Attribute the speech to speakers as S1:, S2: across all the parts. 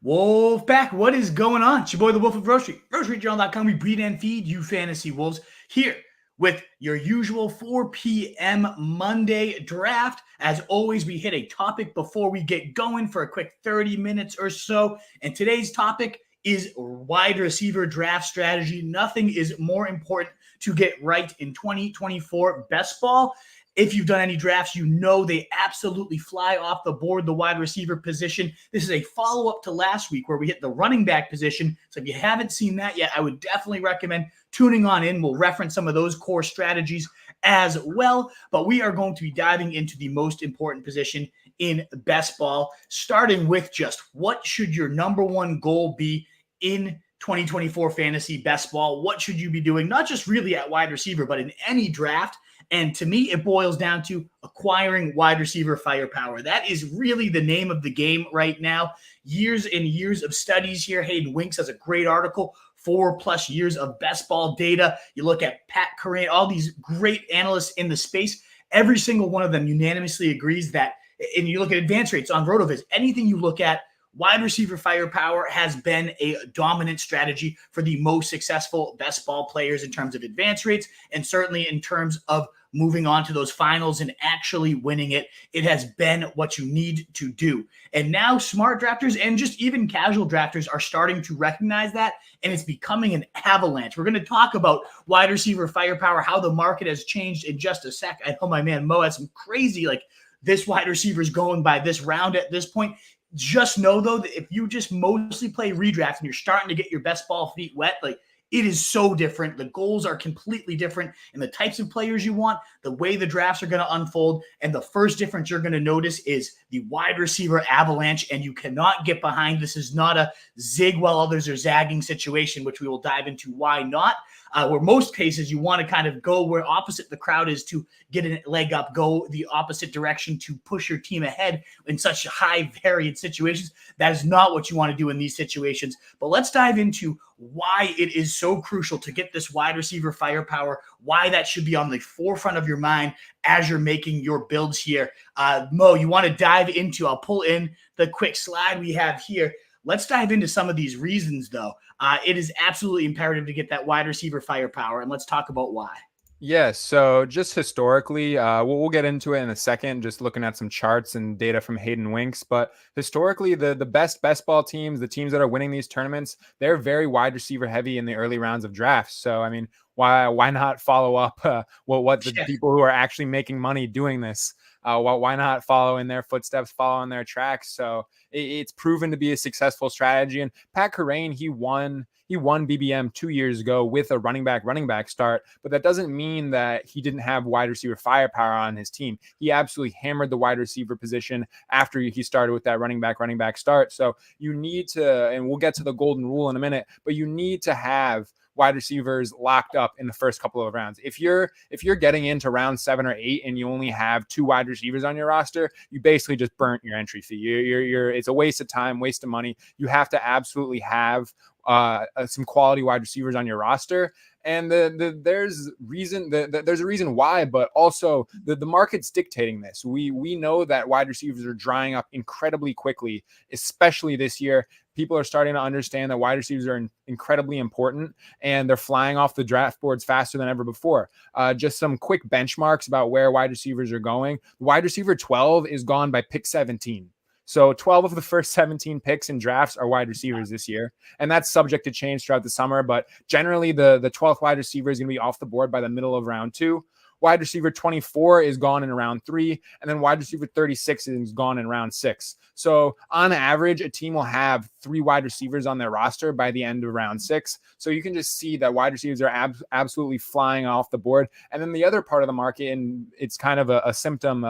S1: Wolf back. What is going on? It's your boy, the Wolf of Grocery. GroceryJournal.com. We breed and feed you fantasy wolves here with your usual 4 p.m. Monday draft. As always, we hit a topic before we get going for a quick 30 minutes or so. And today's topic is wide receiver draft strategy. Nothing is more important to get right in 2024 best ball. If you've done any drafts, you know they absolutely fly off the board, the wide receiver position. This is a follow-up to last week where we hit the running back position. So if you haven't seen that yet, I would definitely recommend tuning on in. We'll reference some of those core strategies as well. But we are going to be diving into the most important position in best ball, starting with just what should your number one goal be in 2024 fantasy best ball? What should you be doing? Not just really at wide receiver, but in any draft. And to me, it boils down to acquiring wide receiver firepower. That is really the name of the game right now. Years and years of studies here. Hayden Winks has a great article, 4+ years of best ball data. You look at Pat Curran, all these great analysts in the space. Every single one of them unanimously agrees that, and you look at advance rates on RotoViz, anything you look at, wide receiver firepower has been a dominant strategy for the most successful best ball players in terms of advance rates, and certainly in terms of moving on to those finals and actually winning it. It has been what you need to do. And now smart drafters and just even casual drafters are starting to recognize that, and it's becoming an avalanche. We're going to talk about wide receiver firepower, how the market has changed in just a sec. I know my man Mo has some crazy, like, this wide receiver is going by this round at this point. Just know, though, that if you just mostly play redraft and you're starting to get your best ball feet wet, like, it is so different. The goals are completely different in the types of players you want, the way the drafts are going to unfold. And the first difference you're going to notice is the wide receiver avalanche, and you cannot get behind. This is not a zig while others are zagging situation, which we will dive into why not. Where most cases you want to kind of go where opposite the crowd is to get a leg up, go the opposite direction to push your team ahead in such high varied situations. That is not what you want to do in these situations. But let's dive into why it is so crucial to get this wide receiver firepower, why that should be on the forefront of your mind as you're making your builds here. Mo, you want to dive into, I'll pull in the quick slide we have here. Let's dive into some of these reasons, though. It is absolutely imperative to get that wide receiver firepower, and let's talk about why.
S2: Yes. So just historically, we'll get into it in a second, just looking at some charts and data from Hayden Winks. But historically, the best ball teams, the teams that are winning these tournaments, they're very wide receiver heavy in the early rounds of drafts. So, I mean, why not follow up what the people who are actually making money doing this? Why not follow in their footsteps, follow in their tracks? So it's proven to be a successful strategy. And Pat Curran, he won BBM 2 years ago with a running back start, but that doesn't mean that he didn't have wide receiver firepower on his team. He absolutely hammered the wide receiver position after he started with that running back start. So you need to, and we'll get to the golden rule in a minute, but you need to have wide receivers locked up in the first couple of rounds. If you're getting into round 7 or 8 and you only have 2 wide receivers on your roster, you basically just burnt your entry fee. It's a waste of time, waste of money. You have to absolutely have some quality wide receivers on your roster. And there's a reason why, but also the market's dictating this. We know that wide receivers are drying up incredibly quickly, especially this year. People are starting to understand that wide receivers are incredibly important, and they're flying off the draft boards faster than ever before. Just some quick benchmarks about where wide receivers are going. Wide receiver 12 is gone by pick 17. So 12 of the first 17 picks in drafts are wide receivers this year. And that's subject to change throughout the summer. But generally, the 12th wide receiver is going to be off the board by the middle of round 2. Wide receiver 24 is gone in round 3. And then wide receiver 36 is gone in round 6. So on average, a team will have 3 wide receivers on their roster by the end of round 6. So you can just see that wide receivers are absolutely flying off the board. And then the other part of the market, and it's kind of a symptom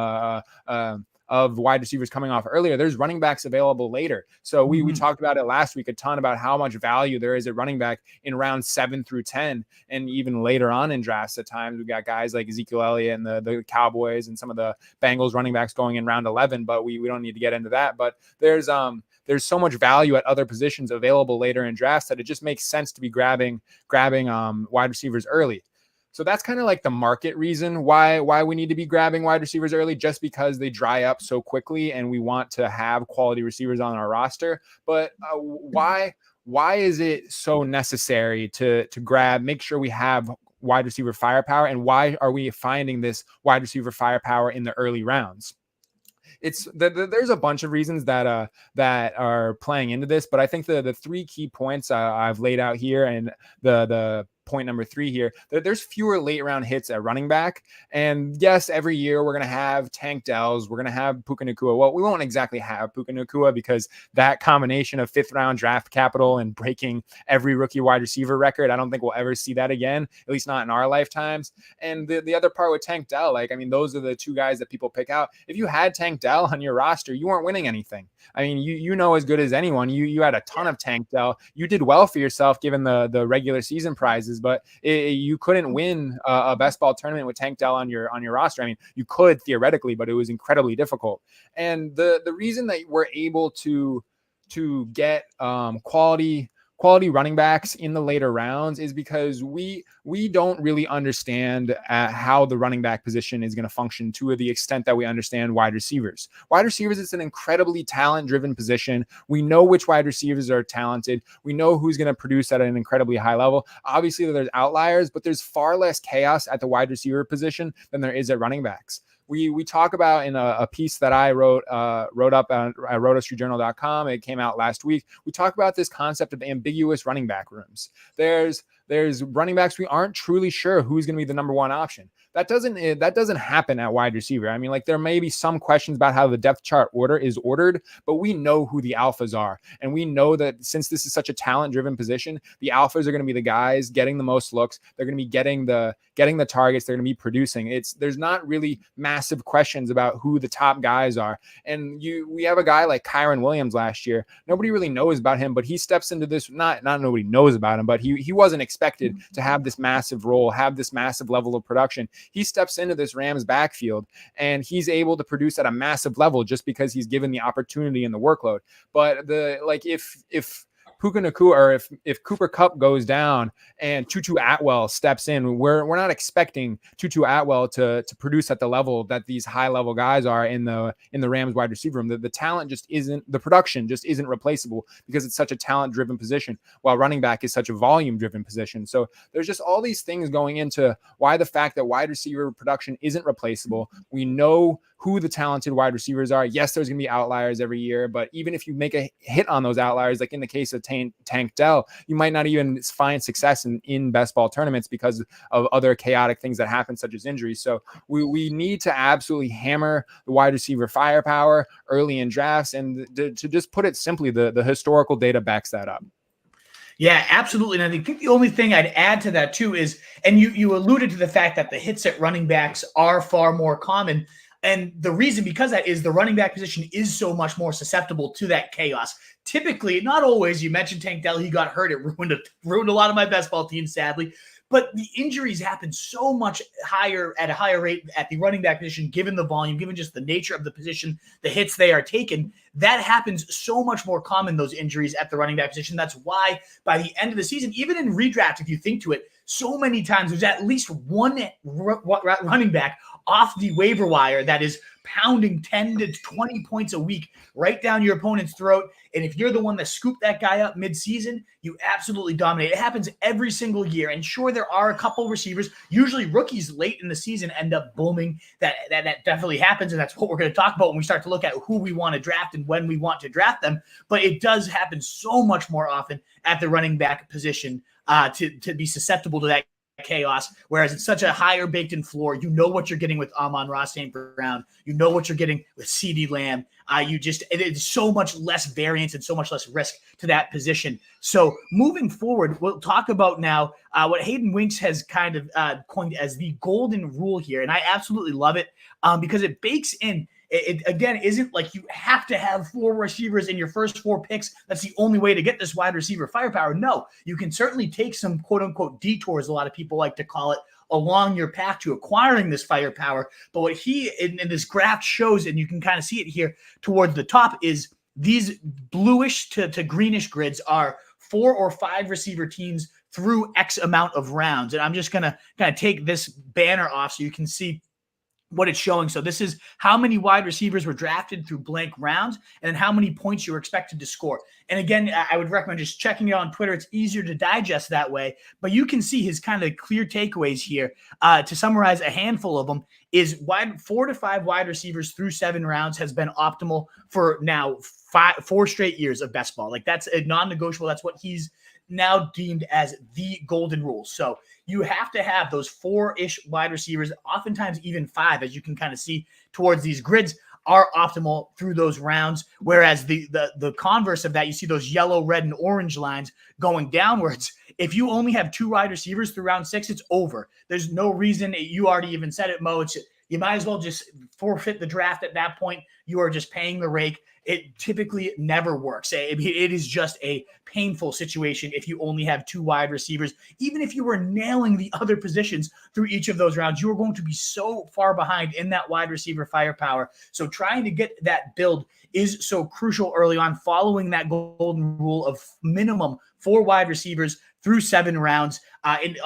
S2: of wide receivers coming off earlier, there's running backs available later. So we talked about it last week a ton about how much value there is at running back in round 7 through 10. And even later on in drafts at times, we've got guys like Ezekiel Elliott and the Cowboys and some of the Bengals running backs going in round 11, but we don't need to get into that. But there's so much value at other positions available later in drafts that it just makes sense to be grabbing wide receivers early. So that's kind of like the market reason why we need to be grabbing wide receivers early, just because they dry up so quickly and we want to have quality receivers on our roster. But why is it so necessary to make sure we have wide receiver firepower, and why are we finding this wide receiver firepower in the early rounds? There's a bunch of reasons that are playing into this, but I think the three key points I've laid out here, and the point number 3 here, there's fewer late round hits at running back. And yes, every year we're going to have Tank Dells, we're going to have Puka Nacua. Well, we won't exactly have Puka Nacua, because that combination of 5th round draft capital and breaking every rookie wide receiver record, I don't think we'll ever see that again, at least not in our lifetimes. And the other part with Tank Dell, like, I mean, those are the two guys that people pick out. If you had Tank Dell on your roster, you weren't winning anything. I mean, you know as good as anyone, you had a ton of Tank Dell. You did well for yourself given the regular season prizes, but you couldn't win a best ball tournament with Tank Dell on your roster. I mean, you could theoretically, but it was incredibly difficult. And the reason that we're able to get quality running backs in the later rounds is because we don't really understand how the running back position is going to function to the extent that we understand wide receivers. Wide receivers, it's an incredibly talent-driven position. We know which wide receivers are talented. We know who's going to produce at an incredibly high level. Obviously, there's outliers, but there's far less chaos at the wide receiver position than there is at running backs. We talk about in a piece that I wrote up on rotostreetjournal.com. It came out last week. We talk about this concept of ambiguous running back rooms. There's running backs we aren't truly sure who's going to be the number one option. That doesn't happen at wide receiver. I mean, like, there may be some questions about how the depth chart order is ordered, but we know who the alphas are. And we know that since this is such a talent-driven position, the alphas are going to be the guys getting the most looks. They're going to be getting the targets. They're going to be producing. There's not really massive questions about who the top guys are. And we have a guy like Kyron Williams last year. Nobody really knows about him, but he steps into this, not nobody knows about him, but he wasn't expected to have this massive role, have this massive level of production. He steps into this Rams backfield and he's able to produce at a massive level just because he's given the opportunity and the workload. But if Puka Nacua, or if Cooper Kupp goes down and Tutu Atwell steps in, we're not expecting Tutu Atwell to produce at the level that these high level guys are in the Rams wide receiver room. The talent just isn't, the production just isn't replaceable because it's such a talent driven position, while running back is such a volume driven position. So there's just all these things going into why the fact that wide receiver production isn't replaceable. We know who the talented wide receivers are. Yes, there's going to be outliers every year, but even if you make a hit on those outliers, like in the case of Tank Dell, you might not even find success in best ball tournaments because of other chaotic things that happen, such as injuries. So we need to absolutely hammer the wide receiver firepower early in drafts. And to just put it simply, the historical data backs that up.
S1: Yeah, absolutely. And I think the only thing I'd add to that too is, and you alluded to the fact that the hits at running backs are far more common. And the reason because that is the running back position is so much more susceptible to that chaos. Typically, not always. You mentioned Tank Dell, he got hurt. It ruined a lot of my best ball teams, sadly. But the injuries happen so much higher at a higher rate at the running back position, given the volume, given just the nature of the position, the hits they are taking. That happens so much more common, those injuries at the running back position. That's why by the end of the season, even in redraft, if you think to it, so many times there's at least one running back off the waiver wire that is pounding 10 to 20 points a week right down your opponent's throat. And if you're the one that scooped that guy up mid-season, you absolutely dominate. It happens every single year. And sure, there are a couple receivers, usually rookies late in the season, end up booming. That definitely happens, and that's what we're going to talk about when we start to look at who we want to draft and when we want to draft them. But it does happen so much more often at the running back position to be susceptible to that chaos, whereas it's such a higher baked in floor. You know what you're getting with Amon-Ra St. Brown. You know what you're getting with CeeDee Lamb. It's so much less variance and so much less risk to that position. So moving forward, we'll talk about now what Hayden Winks has kind of coined as the golden rule here. And I absolutely love it because it bakes in. It again isn't like you have to have 4 receivers in your first 4 picks. That's the only way to get this wide receiver firepower. No, you can certainly take some quote unquote detours, a lot of people like to call it, along your path to acquiring this firepower. But what he in this graph shows, and you can kind of see it here towards the top, is these bluish to greenish grids are 4 or 5 receiver teams through X amount of rounds. And I'm just going to kind of take this banner off so you can see what it's showing. So this is how many wide receivers were drafted through blank rounds and then how many points you were expected to score. And again, I would recommend just checking it on Twitter. It's easier to digest that way, but you can see his kind of clear takeaways here. To summarize a handful of them is 4 to 5 wide receivers through 7 rounds has been optimal for now 4 straight years of best ball. Like that's a non-negotiable. That's what he's now deemed as the golden rule. So you have to have those 4-ish wide receivers, oftentimes even 5, as you can kind of see towards these grids, are optimal through those rounds. Whereas the converse of that, you see those yellow, red, and orange lines going downwards. If you only have 2 wide receivers through round 6, it's over. There's no reason. You already even said it, Mo. You might as well just forfeit the draft at that point. You are just paying the rake. It typically never works. It is just a painful situation if you only have 2 wide receivers. Even if you were nailing the other positions through each of those rounds, you are going to be so far behind in that wide receiver firepower. So trying to get that build is so crucial early on, following that golden rule of minimum 4 wide receivers through 7 rounds. And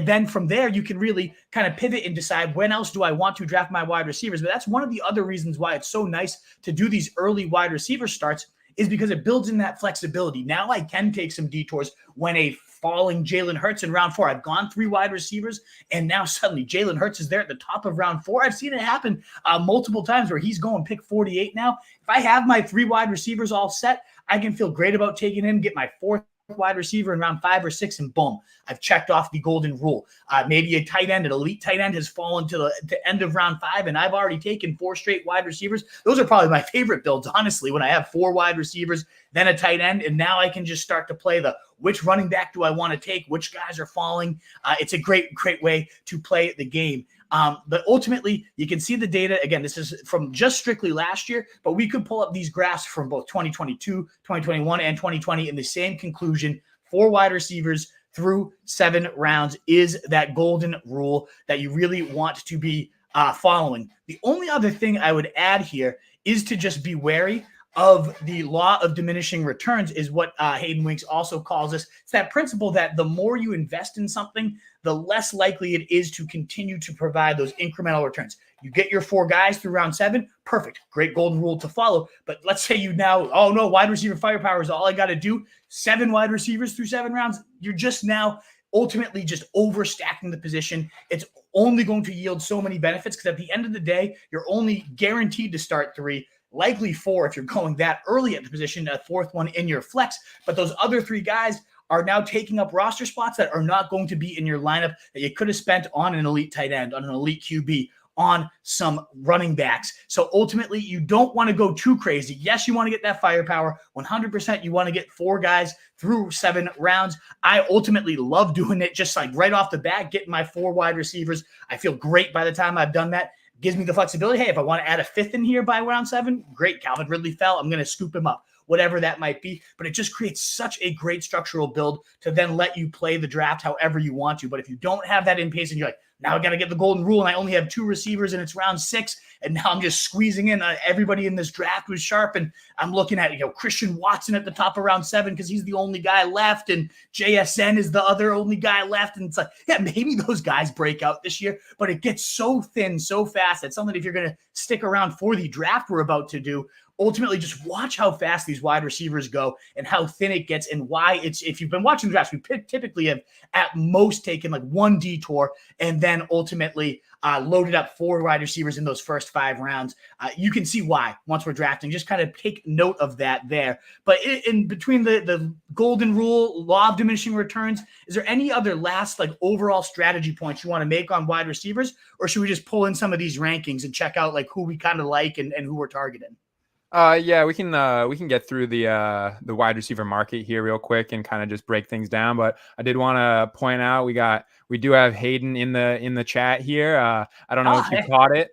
S1: then from there, you can really kind of pivot and decide when else do I want to draft my wide receivers. But that's one of the other reasons why it's so nice to do these early wide receiver starts, is because it builds in that flexibility. Now I can take some detours when a falling Jalen Hurts in round 4. I've gone 3 wide receivers, and now suddenly Jalen Hurts is there at the top of round 4. I've seen it happen multiple times where he's going pick 48 now. If I have my 3 wide receivers all set, I can feel great about taking him, get my 4th wide receiver in round 5 or 6, and boom, I've checked off the golden rule. Maybe a tight end, an elite tight end, has fallen to the end of round 5, and I've already taken 4 straight wide receivers. Those are probably my favorite builds, honestly, when I have 4 wide receivers, then a tight end, and now I can just start to play which running back do I want to take, which guys are falling. It's a great way to play the game. But ultimately, you can see the data. Again, this is from just strictly last year, but we could pull up these graphs from both 2022, 2021, and 2020 in the same conclusion. 4 wide receivers through 7 rounds is that golden rule that you really want to be following. The only other thing I would add here is to just be wary of the law of diminishing returns, is what Hayden Winks also calls us. It's that principle that the more you invest in something, the less likely it is to continue to provide those incremental returns. You get your 4 guys through round 7, perfect, great golden rule to follow. But let's say you now, oh no, wide receiver firepower is all I got to do. 7 wide receivers through 7 rounds. You're just now ultimately just overstacking the position. It's only going to yield so many benefits, because at the end of the day, you're only guaranteed to start 3, likely 4 if you're going that early at the position, a 4th one in your flex. But those other 3 guys are now taking up roster spots that are not going to be in your lineup that you could have spent on an elite tight end, on an elite QB, on some running backs. So ultimately, you don't want to go too crazy. Yes, you want to get that firepower. 100% you want to get 4 guys through 7 rounds. I ultimately love doing it just like right off the bat, getting my 4 wide receivers. I feel great by the time I've done that. Gives me the flexibility. Hey, if I want to add a 5th in here by round 7, great. Calvin Ridley fell. I'm going to scoop him up, whatever that might be. But it just creates such a great structural build to then let you play the draft however you want to. But if you don't have that in pace and you're like, now I got to get the golden rule and I only have 2 receivers and it's round 6, and now I'm just squeezing in everybody in this draft was sharp, and I'm looking at Christian Watson at the top of round 7 because he's the only guy left, and JSN is the other only guy left, and it's like, yeah, maybe those guys break out this year, but it gets so thin so fast that something, if you're going to stick around for the draft we're about to do, ultimately just watch how fast these wide receivers go and how thin it gets, and why it's, if you've been watching the drafts, we typically have at most taken like 1 detour and then ultimately loaded up 4 wide receivers in those first 5 rounds. You can see why once we're drafting. Just kind of take note of that there. But in between the golden rule, law of diminishing returns, is there any other last like overall strategy points you want to make on wide receivers, or should we just pull in some of these rankings and check out like who we kind of like and who we're targeting?
S2: Yeah, we can get through the wide receiver market here real quick and kind of just break things down. But I did want to point out we do have Hayden in the chat here. I don't know if you caught it.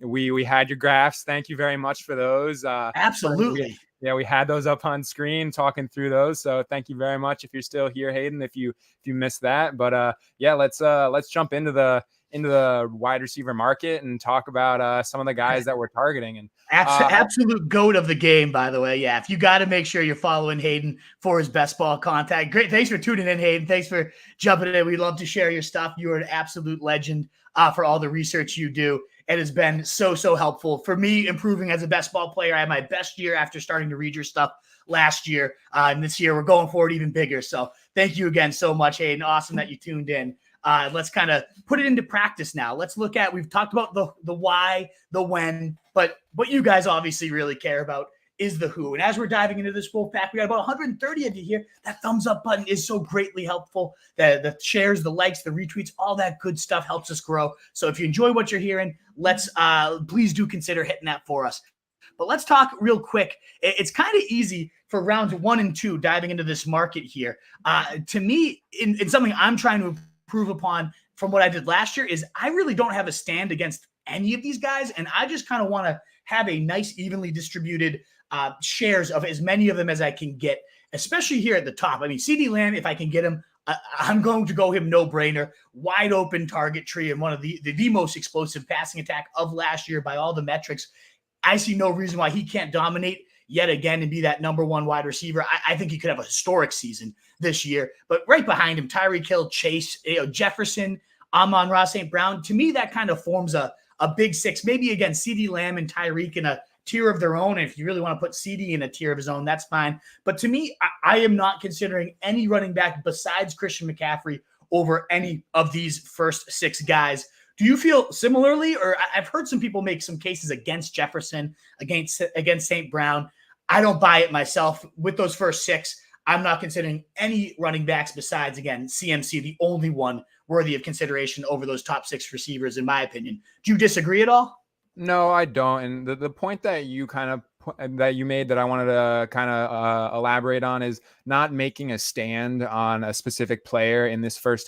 S2: We had your graphs. Thank you very much for those.
S1: Absolutely.
S2: We had those up on screen talking through those. So thank you very much if you're still here, Hayden, if you missed that. But let's jump into the into the wide receiver market and talk about some of the guys that we're targeting. And
S1: absolute goat of the game, by the way. Yeah, if you got to make sure you're following Hayden for his best ball contact. Great. Thanks for tuning in, Hayden. Thanks for jumping in. We'd love to share your stuff. You are an absolute legend for all the research you do. It has been so helpful for me improving as a best ball player. I had my best year after starting to read your stuff last year. And this year we're going forward even bigger. So thank you again so much, Hayden. Awesome that you tuned in. Let's kind of put it into practice now. Let's look at, we've talked about the why, the when, but what you guys obviously really care about is the who. And as we're diving into this Wolfpack, we got about 130 of you here. That thumbs up button is so greatly helpful. The shares, the likes, the retweets, all that good stuff helps us grow. So if you enjoy what you're hearing, let's please do consider hitting that for us. But let's talk real quick. It's kind of easy for rounds 1 and 2 diving into this market here. To me, in something I'm trying to improve upon from what I did last year is I really don't have a stand against any of these guys. And I just kind of want to have a nice, evenly distributed shares of as many of them as I can get, especially here at the top. I mean, CeeDee Lamb, if I can get him, I'm going to go him no-brainer, wide open target tree and one of the most explosive passing attack of last year by all the metrics. I see no reason why he can't dominate yet again and be that number 1 wide receiver. I think he could have a historic season this year. But right behind him, Tyreek Hill, Chase, Jefferson, Amon-Ra St. Brown. To me, that kind of forms a big 6. Maybe again, CeeDee Lamb and Tyreek in a tier of their own. And if you really want to put CeeDee in a tier of his own, that's fine. But to me, I am not considering any running back besides Christian McCaffrey over any of these first 6 guys. Do you feel similarly? Or I've heard some people make some cases against Jefferson, against St. Brown. I don't buy it myself. With those first 6, I'm not considering any running backs besides, again, CMC, the only one worthy of consideration over those top 6 receivers, in my opinion. Do you disagree at all?
S2: No, I don't. And the point that you made that I wanted to kind of elaborate on is not making a stand on a specific player in this first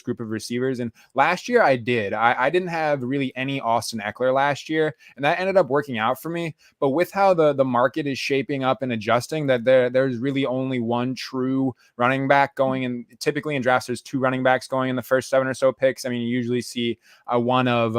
S2: group of receivers. And last year I did. I didn't have really any Austin Eckler last year, and that ended up working out for me. But with how the market is shaping up and adjusting, that there's really only one true running back going, and typically in drafts there's 2 running backs going in the first 7 or so picks. I mean, you usually see one of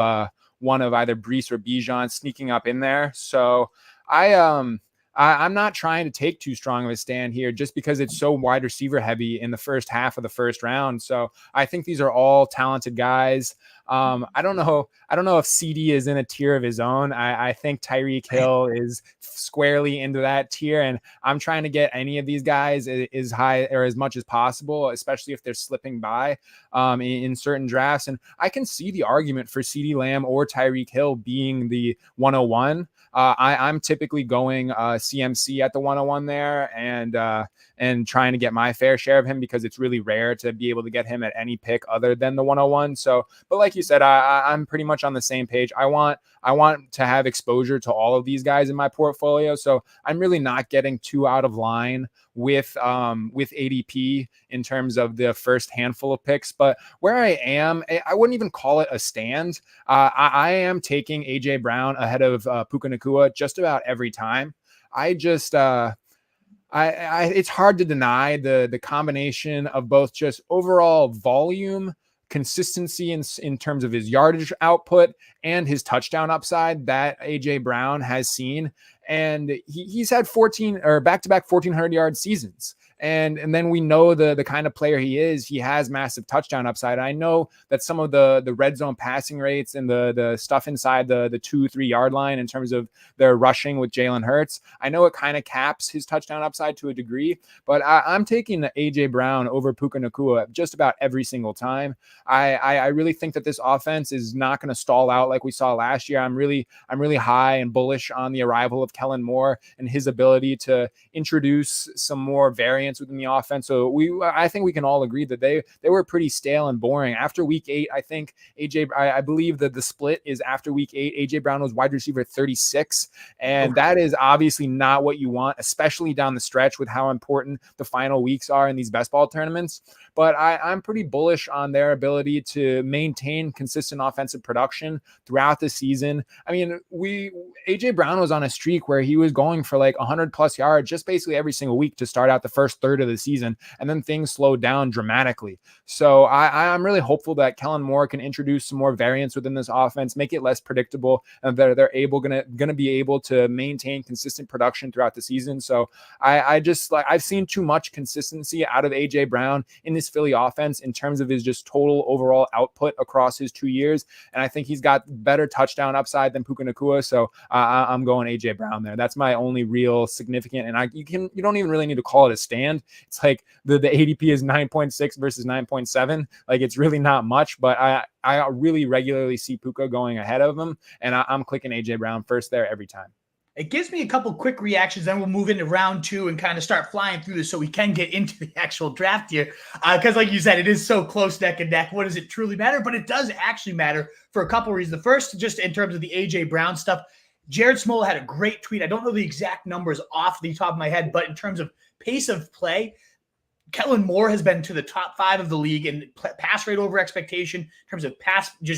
S2: either Brees or Bijan sneaking up in there. So I'm not trying to take too strong of a stand here just because it's so wide receiver heavy in the first half of the first round. So I think these are all talented guys. I don't know if CD is in a tier of his own. I think Tyreek Hill is squarely into that tier, and I'm trying to get any of these guys as high or as much as possible, especially if they're slipping by in certain drafts. And I can see the argument for CeeDee Lamb or Tyreek Hill being the 101. I'm typically going CMC at the 101 there and trying to get my fair share of him because it's really rare to be able to get him at any pick other than the 101. So, but like you said, I'm pretty much on the same page. I want to have exposure to all of these guys in my portfolio. So I'm really not getting too out of line with ADP in terms of the first handful of picks. But where I am, I wouldn't even call it a stand. I am taking AJ Brown ahead of Puka Nacua just about every time. It's hard to deny the combination of both just overall volume, consistency in terms of his yardage output and his touchdown upside that AJ Brown has seen. And he's had 14 or back-to-back 1,400 yard seasons. And then we know the kind of player he is. He has massive touchdown upside. I know that some of the red zone passing rates and the stuff inside the 2-3 yard line in terms of their rushing with Jalen Hurts, I know it kind of caps his touchdown upside to a degree, but I'm taking AJ Brown over Puka Nacua just about every single time. I really think that this offense is not going to stall out like we saw last year. I'm really high and bullish on the arrival of Kellen Moore and his ability to introduce some more variance within the offense. So I think we can all agree that they were pretty stale and boring after week 8. I think I believe that the split is after week 8. AJ Brown was wide receiver 36, and that is obviously not what you want, especially down the stretch with how important the final weeks are in these best ball tournaments. But I'm pretty bullish on their ability to maintain consistent offensive production throughout the season. I mean, AJ Brown was on a streak where he was going for like 100 plus yards just basically every single week to start out the first first third of the season, and then things slowed down dramatically. So I'm really hopeful that Kellen Moore can introduce some more variance within this offense, make it less predictable, and that they're gonna be able to maintain consistent production throughout the season. So I've seen too much consistency out of AJ Brown in this Philly offense in terms of his just total overall output across his 2 years, and I think he's got better touchdown upside than Puka Nacua. So I'm going AJ Brown there. That's my only real significant, and you don't even really need to call it a stand. It's like the ADP is 9.6 versus 9.7. Like, it's really not much, but I really regularly see Puka going ahead of him, and I'm clicking AJ Brown first there every time.
S1: It gives me a couple quick reactions, then we'll move into round 2 and kind of start flying through this so we can get into the actual draft here. Because like you said, it is so close neck and neck. What does it truly matter? But it does actually matter for a couple reasons. The first, just in terms of the AJ Brown stuff, Jared Smola had a great tweet. I don't know the exact numbers off the top of my head, but in terms of pace of play, Kellen Moore has been to the top 5 of the league in pass rate over expectation, in terms of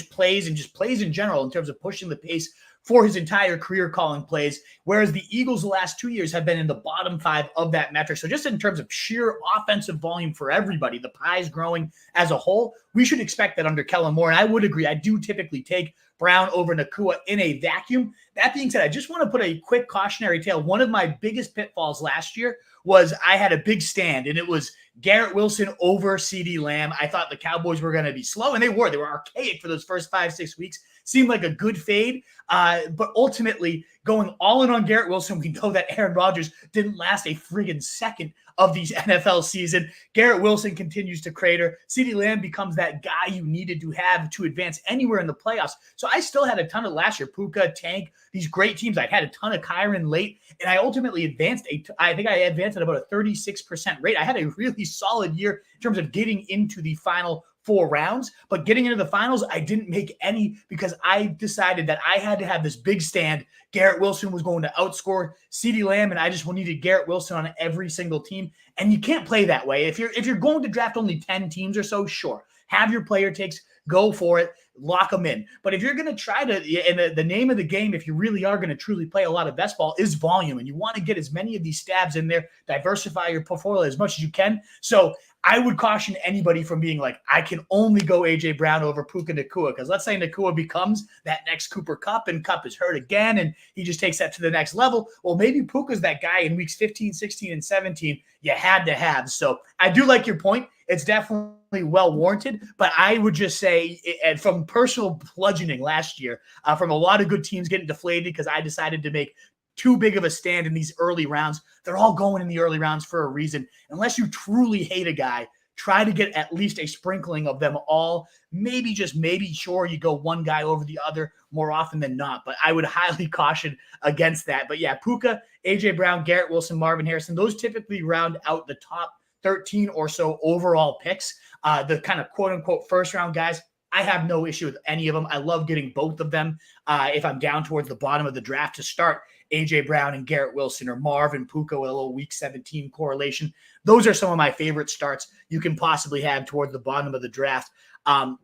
S1: plays in general, in terms of pushing the pace for his entire career calling plays, whereas the Eagles the last 2 years have been in the bottom 5 of that metric. So just in terms of sheer offensive volume for everybody, the pie is growing as a whole. We should expect that under Kellen Moore, and I would agree. I do typically take Brown over Nacua in a vacuum. That being said, I just want to put a quick cautionary tale. One of my biggest pitfalls last year was I had a big stand, and it was Garrett Wilson over CeeDee Lamb. I thought the Cowboys were going to be slow, and they were. They were archaic for those first 5-6 weeks. Seemed like a good fade, but ultimately going all in on Garrett Wilson, we know that Aaron Rodgers didn't last a friggin' second of the NFL season. Garrett Wilson continues to crater. CeeDee Lamb becomes that guy you needed to have to advance anywhere in the playoffs. So I still had a ton of last year, Puka, Tank, these great teams. I had a ton of Kyron late, and I ultimately advanced. I think I advanced at about a 36% rate. I had a really solid year in terms of getting into the final 4 rounds, but getting into the finals, I didn't make any because I decided that I had to have this big stand. Garrett Wilson was going to outscore CeeDee Lamb, and I just needed Garrett Wilson on every single team. And you can't play that way. If you're going to draft only 10 teams or so, sure, have your player takes, go for it, lock them in. But if you're going to try to, and the name of the game, if you really are going to truly play a lot of best ball, is volume, and you want to get as many of these stabs in there, diversify your portfolio as much as you can. So I would caution anybody from being like, I can only go AJ Brown over Puka Nacua, because let's say Nacua becomes that next Cooper Kupp, and Kupp is hurt again, and he just takes that to the next level. Well, maybe Puka's that guy in weeks 15, 16, and 17 you had to have. So I do like your point. It's definitely well warranted, but I would just say, and from personal bludgeoning last year, from a lot of good teams getting deflated because I decided to make too big of a stand in these early rounds. They're all going in the early rounds for a reason. Unless you truly hate a guy, try to get at least a sprinkling of them all. Maybe, just maybe, sure, you go one guy over the other more often than not, but I would highly caution against that. But yeah, Puka, AJ Brown, Garrett Wilson, Marvin Harrison, those typically round out the top 13 or so overall picks. The kind of quote-unquote first-round guys, I have no issue with any of them. I love getting both of them if I'm down towards the bottom of the draft to start AJ Brown and Garrett Wilson, or Marvin Puka with a little week 17 correlation. Those are some of my favorite starts you can possibly have towards the bottom of the draft.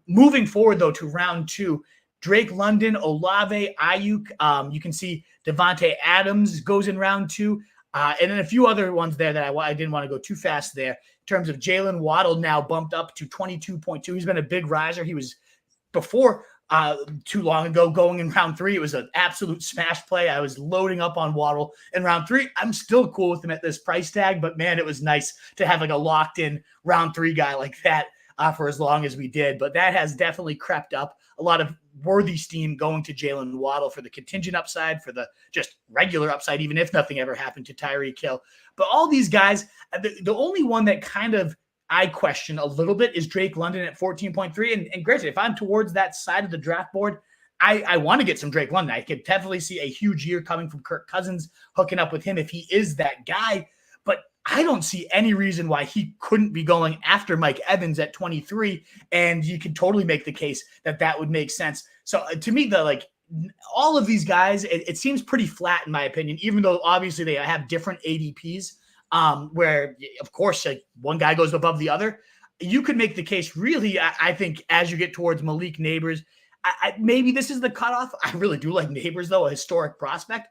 S1: Moving forward, though, to round 2, Drake London, Olave, Ayuk. You can see Devontae Adams goes in round 2. And then a few other ones there that I didn't want to go too fast there. In terms of Jalen Waddle, now bumped up to 22.2. He's been a big riser. He was before too long ago going in round 3. It was an absolute smash play. I was loading up on Waddle in round 3. I'm still cool with him at this price tag, but man, it was nice to have like a locked in round 3 guy like that for as long as we did. But that has definitely crept up. A lot of worthy steam going to Jalen Waddle for the contingent upside, for the just regular upside, even if nothing ever happened to Tyreek Hill. But all these guys, the only one that kind of I question a little bit is Drake London at 14.3. And granted, if I'm towards that side of the draft board, I want to get some Drake London. I could definitely see a huge year coming from Kirk Cousins, hooking up with him if he is that guy. But I don't see any reason why he couldn't be going after Mike Evans at 23. And you could totally make the case that that would make sense. So to me, all of these guys, it seems pretty flat in my opinion, even though obviously they have different ADPs. Where, of course, like one guy goes above the other. You could make the case, really, I think, as you get towards Malik Neighbors. Maybe this is the cutoff. I really do like Neighbors, though, a historic prospect.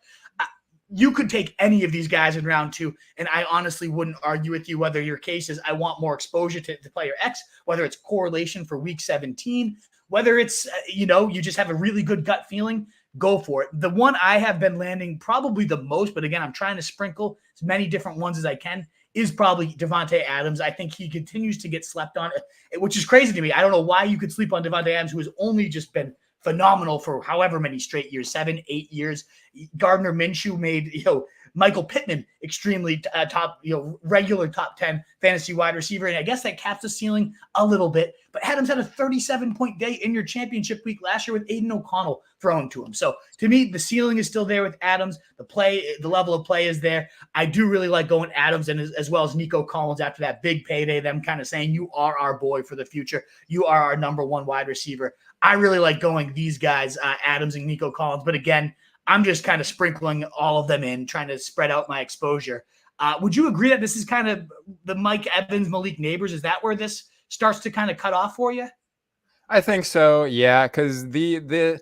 S1: you could take any of these guys in round 2, and I honestly wouldn't argue with you whether your case is I want more exposure to player X, whether it's correlation for week 17, whether it's, you just have a really good gut feeling, go for it. The one I have been landing probably the most, but again, I'm trying to sprinkle as many different ones as I can, is probably Devontae Adams. I think he continues to get slept on, which is crazy to me. I don't know why you could sleep on Devontae Adams, who has only just been phenomenal for however many straight years, 7, 8 years. Gardner Minshew made, Michael Pittman extremely top, regular top 10 fantasy wide receiver. And I guess that caps the ceiling a little bit. But Adams had a 37-point day in your championship week last year with Aiden O'Connell throwing to him. So to me, the ceiling is still there with Adams. The level of play is there. I do really like going Adams and as well as Nico Collins after that big payday, them kind of saying, you are our boy for the future. You are our number one wide receiver. I really like going these guys, Adams and Nico Collins. But again, I'm just kind of sprinkling all of them in, trying to spread out my exposure. Would you agree that this is kind of the Mike Evans, Malik Neighbors? Is that where this starts to kind of cut off for you?
S2: I think so, yeah, because the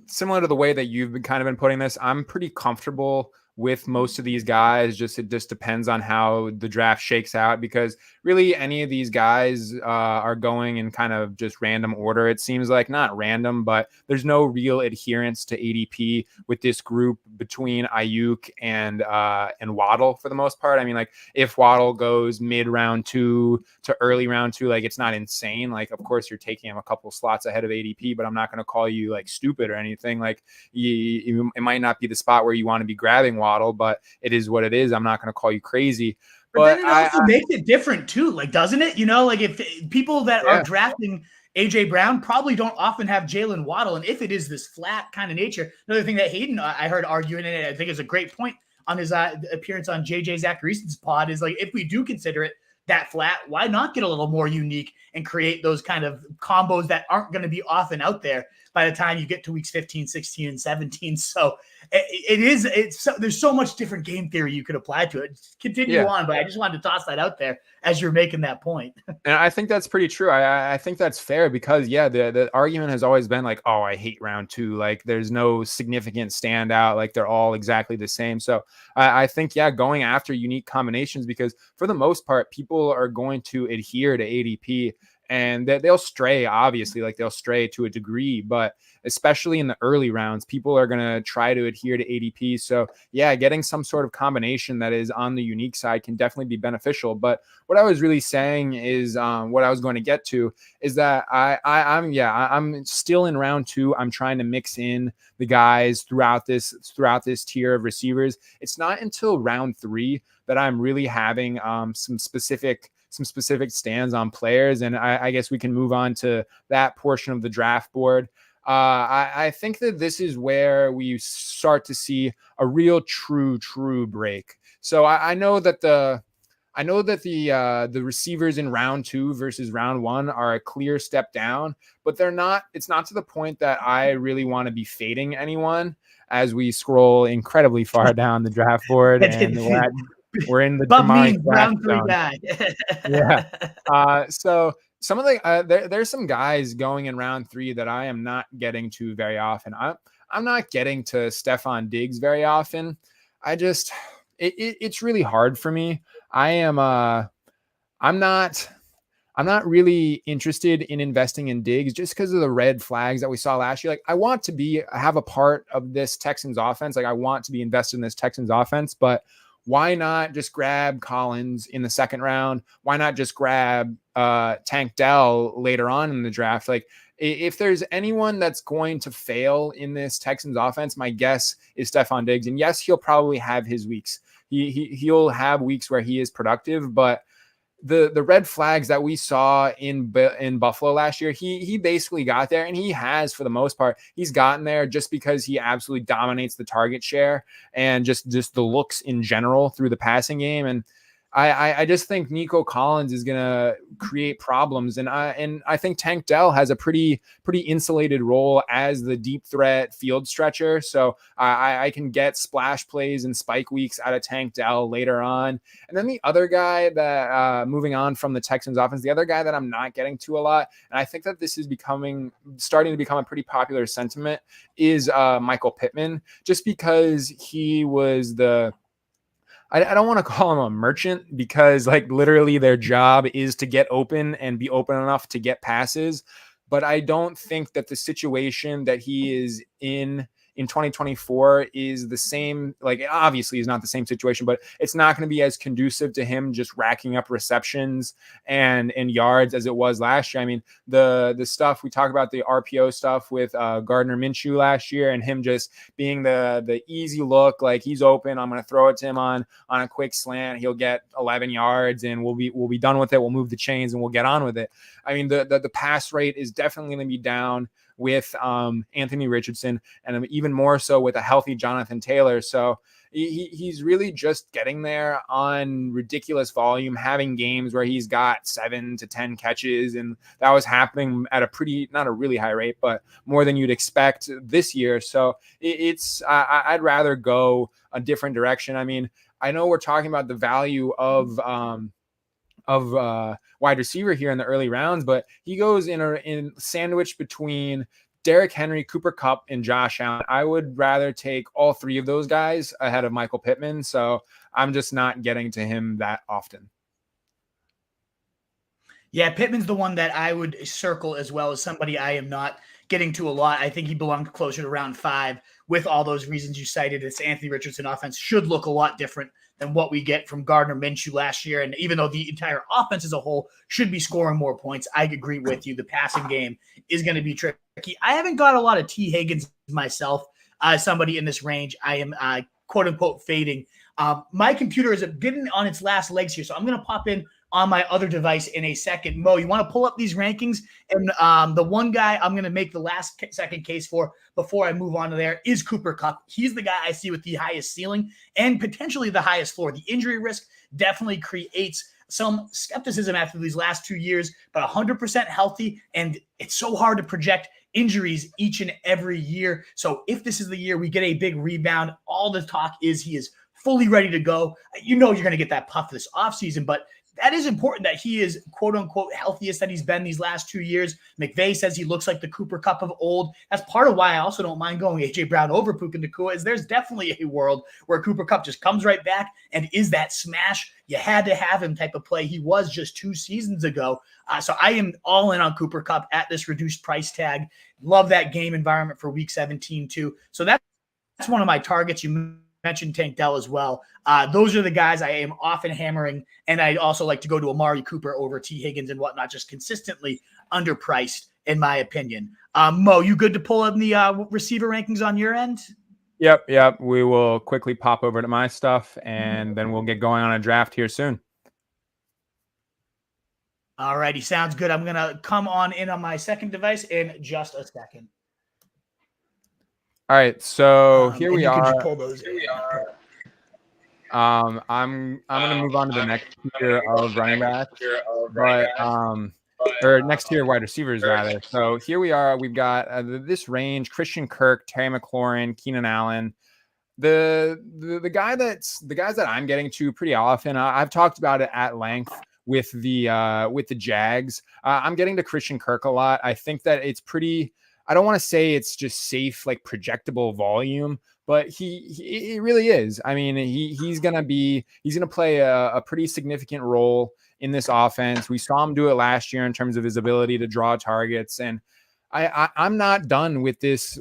S2: similar to the way that you've been putting this, I'm pretty comfortable with most of these guys. It just depends on how the draft shakes out, because really any of these guys are going in kind of just random order. It seems like not random, but there's no real adherence to ADP with this group between Ayuk and Waddle for the most part. I mean, like if Waddle goes mid round 2 to early round 2, like it's not insane. Like, of course you're taking him a couple slots ahead of ADP, but I'm not going to call you like stupid or anything. Like it might not be the spot where you want to be grabbing Waddle, but it is what it is. I'm not going to call you crazy.
S1: But then it also makes it different too, like, doesn't it? Like if people that are drafting AJ Brown probably don't often have Jalen Waddle, and if it is this flat kind of nature, another thing that Hayden I heard arguing, and I think is a great point on his appearance on JJ Zachary's pod, is like if we do consider it that flat, why not get a little more unique and create those kind of combos that aren't going to be often out there by the time you get to weeks 15, 16, and 17. So there's so much different game theory you could apply to it. Continue on, but I just wanted to toss that out there as you're making that point.
S2: And I think that's pretty true. I think that's fair because, the argument has always been like, oh, I hate round 2. Like there's no significant standout. Like they're all exactly the same. So I think, going after unique combinations, because for the most part, people are going to adhere to ADP. And they'll stray, obviously, like they'll stray to a degree, but especially in the early rounds, people are going to try to adhere to ADP. So getting some sort of combination that is on the unique side can definitely be beneficial. But what I was really saying is what I was going to get to is that I'm still in round 2. I'm trying to mix in the guys throughout this tier of receivers. It's not until round 3 that I'm really having some specific stands on players. And I guess we can move on to that portion of the draft board. I think that this is where we start to see a real true break. So I know that the receivers in round 2 versus round 1 are a clear step down, but it's not to the point that I really want to be fading anyone as we scroll incredibly far down the draft board. And we're in the
S1: round 3 guy.
S2: So some of the there's some guys going in round 3 that I am not getting to very often. I'm not getting to Stephon Diggs very often. It's really hard for me. I'm not really interested in investing in Diggs just because of the red flags that we saw last year. Like I want to have a part of this Texans offense. Like I want to be invested in this Texans offense, but why not just grab Collins in the second round? Why not just grab Tank Dell later on in the draft? Like if there's anyone that's going to fail in this Texans offense, my guess is Stephon Diggs. And yes, he'll probably have his weeks. He'll have weeks where he is productive, but the red flags that we saw in Buffalo last year, he basically got there, and he has, for the most part, he's gotten there just because he absolutely dominates the target share and just the looks in general through the passing game. And I just think Nico Collins is going to create problems, and I think Tank Dell has a pretty insulated role as the deep threat field stretcher. So I can get splash plays and spike weeks out of Tank Dell later on. And then the other guy that moving on from the Texans offense, the other guy that I'm not getting to a lot, and I think that this is starting to become a pretty popular sentiment, is Michael Pittman, just because he was I don't want to call him a merchant, because like literally their job is to get open and be open enough to get passes. But I don't think that the situation that he is in 2024 is the same. Like, obviously is not the same situation, but it's not going to be as conducive to him just racking up receptions and yards as it was last year. I mean, the stuff we talk about, the RPO stuff with Gardner Minshew last year, and him just being the easy look, like he's open, I'm going to throw it to him on a quick slant, he'll get 11 yards and we'll be done with it, we'll move the chains and we'll get on with it. I mean, the pass rate is definitely going to be down with Anthony Richardson, and even more so with a healthy Jonathan Taylor. So he's really just getting there on ridiculous volume, having games where he's got 7 to 10 catches, and that was happening at a not a really high rate, but more than you'd expect this year. So I'd rather go a different direction. I mean, I know we're talking about the value of wide receiver here in the early rounds, but he goes in sandwich between Derrick Henry, Cooper Kupp, and Josh Allen. I would rather take all three of those guys ahead of Michael Pittman, so I'm just not getting to him that often.
S1: Yeah, Pittman's the one that I would circle as well as somebody I am not getting to a lot. I think he belonged closer to round 5 with all those reasons you cited. This Anthony Richardson offense should look a lot different than what we get from Gardner Minshew last year. And even though the entire offense as a whole should be scoring more points, I agree with you. The passing game is going to be tricky. I haven't got a lot of T. Higgins myself. Somebody in this range I am quote unquote fading. My computer is getting on its last legs here, so I'm going to pop in on my other device in a second. Mo, you want to pull up these rankings? And the one guy I'm going to make the second case for before I move on to there is Cooper Kupp. He's the guy I see with the highest ceiling and potentially the highest floor. The injury risk definitely creates some skepticism after these last 2 years, but 100% healthy, and it's so hard to project injuries each and every year. So if this is the year we get a big rebound, all the talk is he is fully ready to go. You know you're going to get that puff this offseason, but that is important that he is quote unquote healthiest that he's been these last 2 years. McVay says he looks like the Cooper Kupp of old. That's part of why I also don't mind going A.J. Brown over Puka Nacua, is there's definitely a world where Cooper Kupp just comes right back and is that smash you had to have him type of play he was just 2 seasons ago. So I am all in on Cooper Kupp at this reduced price tag. Love that game environment for week 17 too. So that's one of my targets. You mentioned Tank Dell as well. Those are the guys I am often hammering, and I'd also like to go to Amari Cooper over T. Higgins and whatnot, just consistently underpriced, in my opinion. Mo, you good to pull up the receiver rankings on your end?
S2: Yep. We will quickly pop over to my stuff, and then we'll get going on a draft here soon.
S1: All righty, sounds good. I'm going to come on in on my second device in just a second.
S2: All right, so here we are.
S1: Pull those in.
S2: I'm going to move on to the next tier of running backs, or next tier of wide receivers rather. So here we are. We've got this range: Christian Kirk, Terry McLaurin, Keenan Allen. The guys that I'm getting to pretty often. I've talked about it at length with the Jags. I'm getting to Christian Kirk a lot. I think that it's pretty. I don't want to say it's just safe, like projectable volume, but it really is. I mean, he's going to play a pretty significant role in this offense. We saw him do it last year in terms of his ability to draw targets. And I'm not done with this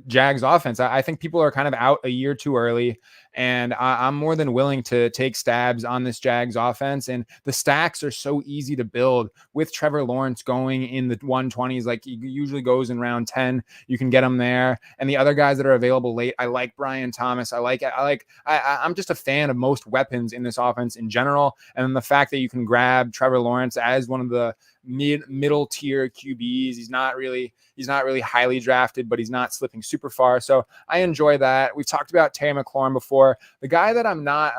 S2: Jags offense. I think people are kind of out a year too early, and I'm more than willing to take stabs on this Jags offense. And the stacks are so easy to build with Trevor Lawrence going in the 120s. Like he usually goes in round 10. You can get him there. And the other guys that are available late, I like Brian Thomas. I'm just a fan of most weapons in this offense in general. And the fact that you can grab Trevor Lawrence as one of the middle tier QBs. He's not really highly drafted, but he's not slipping super far. So I enjoy that. We've talked about Terry McLaurin before. 4. The guy that I'm not,